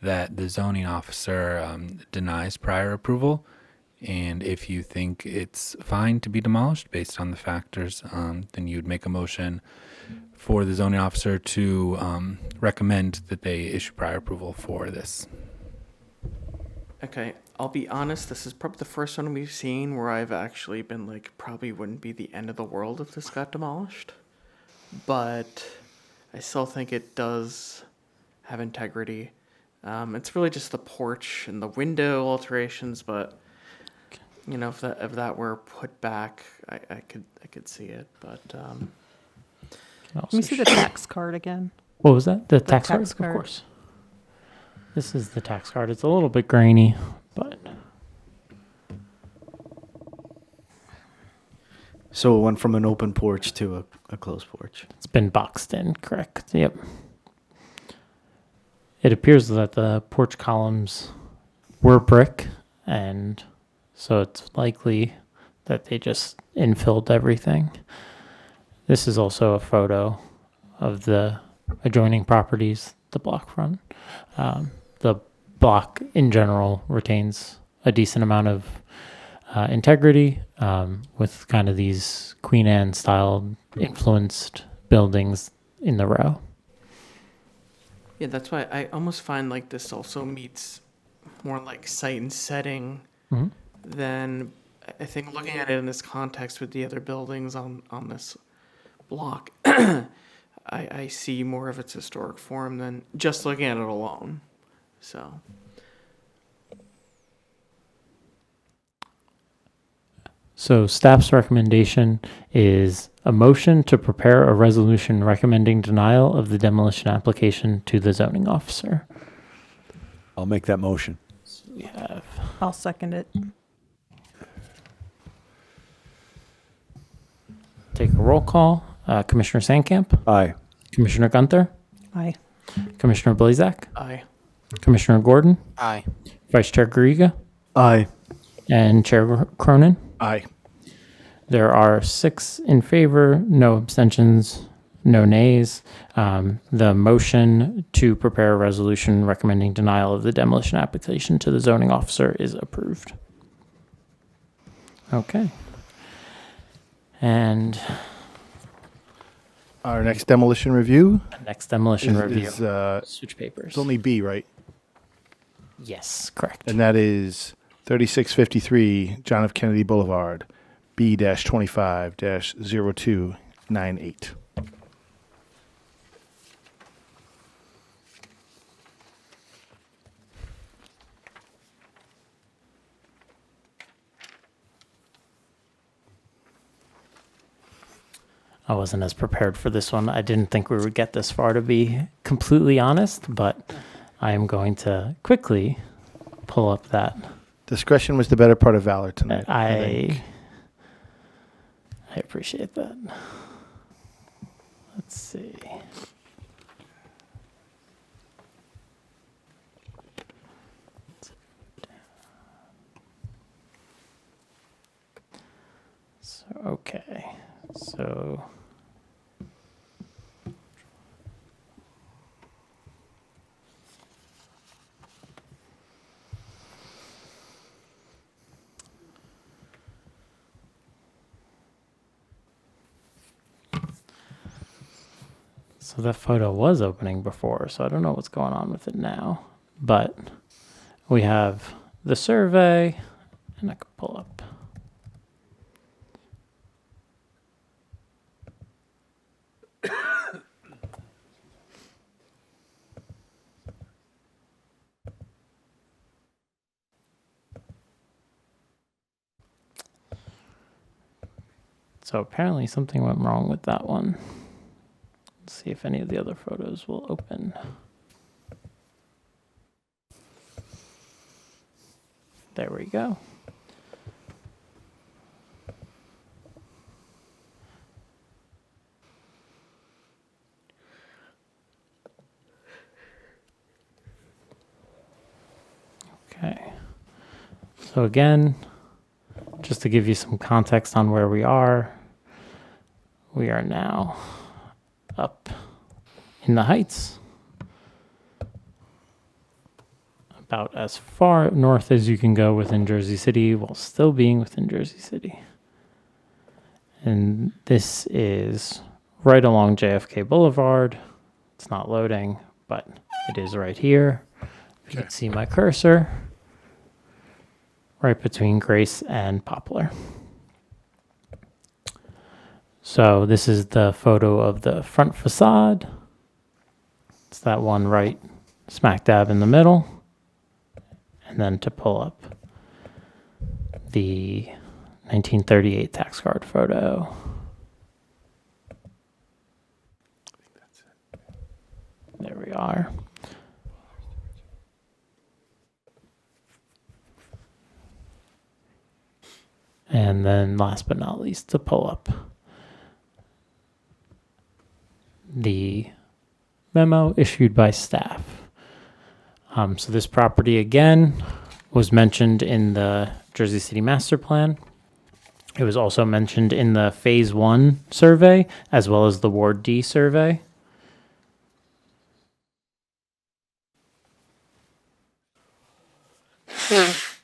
that the zoning officer denies prior approval. And if you think it's fine to be demolished based on the factors, then you'd make a motion for the zoning officer to recommend that they issue prior approval for this. Okay, I'll be honest, this is probably the first one we've seen where I've actually been like, probably wouldn't be the end of the world if this got demolished. But I still think it does have integrity. It's really just the porch and the window alterations, but you know, if that were put back, I could see it, but Let me see the tax card again. What was that? The tax card? tax card. Of course. This is the tax card. It's a little bit grainy, but So it went from an open porch to a closed porch. it's been boxed in, correct? Yep. It appears that the porch columns were brick, and so it's likely that they just infilled everything. This is also a photo of the adjoining properties, the block front. The block in general retains a decent amount of integrity with kind of these Queen Anne style influenced buildings in the row. yeah, that's why I almost find like this also meets more like site and setting than I think looking at it in this context with the other buildings on this block. I see more of its historic form than just looking at it alone. So So staff's recommendation is a motion to prepare a resolution recommending denial of the demolition application to the zoning officer. I'll make that motion. We have I'll second it. take a roll call. Commissioner Sandcamp, Aye. Commissioner Gunther, Aye. Commissioner Blazak, aye. Commissioner Gordon, Aye. Vice Chair Garriga, Aye. and Chair Cronin. Aye. There are 6 in favor, no abstentions, no nays. The motion to prepare a resolution recommending denial of the demolition application to the zoning officer is approved. Okay. And Our next demolition review. next demolition review. Switch papers. It's only B, right? Yes, correct. And that is 3653 John F. Kennedy Boulevard, B-25-0298. I wasn't as prepared for this one. I didn't think we would get this far, to be completely honest, but I am going to quickly pull up that. Discretion was the better part of valor tonight. I appreciate that. Let's see. So, okay. So So that photo was opening before, so I don't know what's going on with it now. But we have the survey, and I could pull up. So apparently something went wrong with that one. Let's see if any of the other photos will open. There we go. Okay. So again, just to give you some context on where we are now up in the Heights, about as far north as you can go within Jersey City while still being within Jersey City. And this is right along JFK Boulevard. It's not loading, but it is right here. You can see my cursor right between Grace and Poplar. So this is the photo of the front facade. It's that one right smack dab in the middle. And then to pull up the 1938 tax card photo. There we are. And then last but not least, to pull up the memo issued by staff. So this property again was mentioned in the Jersey City Master Plan. It was also mentioned in the Phase 1 survey as well as the Ward D survey.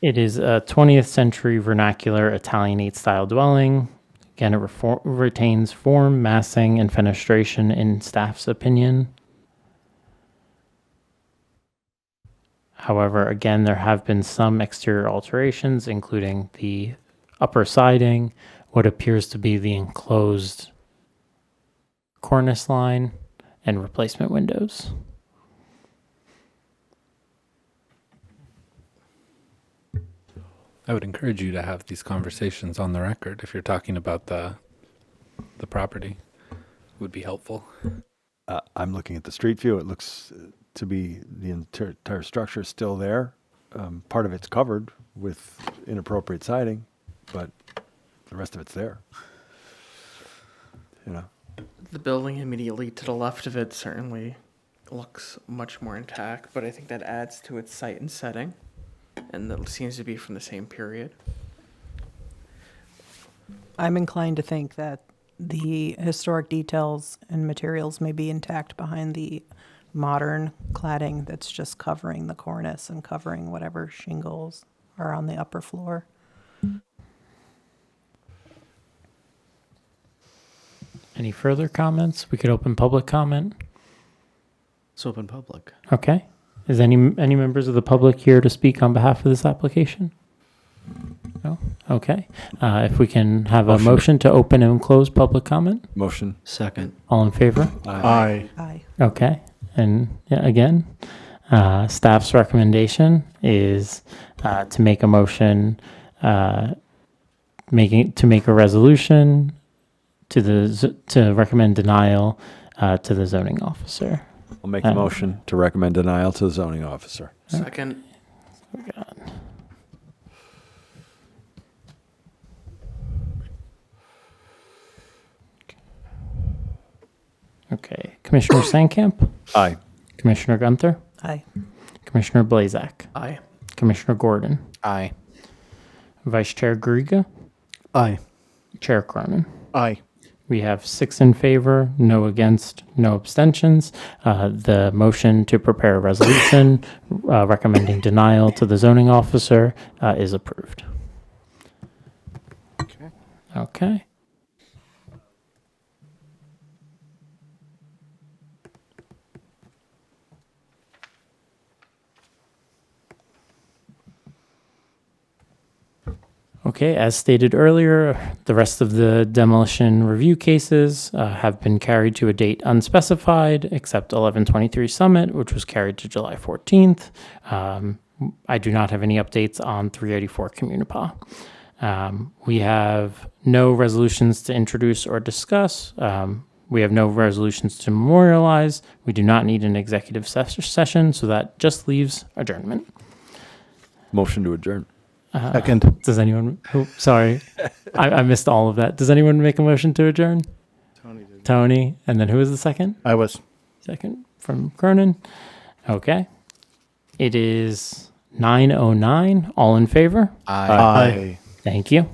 It is a 20th century vernacular Italianate style dwelling. Again, it retains form, massing, and fenestration in staff's opinion. However, again, there have been some exterior alterations, including the upper siding, what appears to be the enclosed cornice line, and replacement windows. I would encourage you to have these conversations on the record if you're talking about the property. It would be helpful. I'm looking at the street view. It looks to be the entire structure is still there. Part of it's covered with inappropriate siding, but the rest of it's there. You know. The building immediately to the left of it certainly looks much more intact, but I think that adds to its site and setting, and that seems to be from the same period. I'm inclined to think that the historic details and materials may be intact behind the modern cladding that's just covering the cornice and covering whatever shingles are on the upper floor. Any further comments? We could open public comment. It's open public. Okay. Is any members of the public here to speak on behalf of this application? No? Okay. If we can have a motion to open and close public comment? Motion. Second. All in favor? Aye. Aye. Okay. And yeah, again, staff's recommendation is to make a motion, to make a resolution to recommend denial to the zoning officer. I'll make a motion to recommend denial to the zoning officer. Second. Okay. Commissioner Sandkamp? Aye. Commissioner Gunther? Aye. Commissioner Blazak? Aye. Commissioner Gordon? Aye. Vice Chair Garriga? Aye. Chair Cronin? Aye. We have 6 in favor, no against, no abstentions. The motion to prepare a resolution recommending denial to the zoning officer is approved. Okay. Okay, as stated earlier, the rest of the demolition review cases have been carried to a date unspecified, except 1123 Summit, which was carried to July 14th. I do not have any updates on 384 Communipaw. We have no resolutions to introduce or discuss. We have no resolutions to memorialize. We do not need an executive session, so that just leaves adjournment. Motion to adjourn. Second. Does anyone? Oh, sorry, I missed all of that. Does anyone make a motion to adjourn? Tony did. Tony, and then who was the second? I was. Second from Cronin. Okay. It is 9:09. All in favor? Aye. Thank you.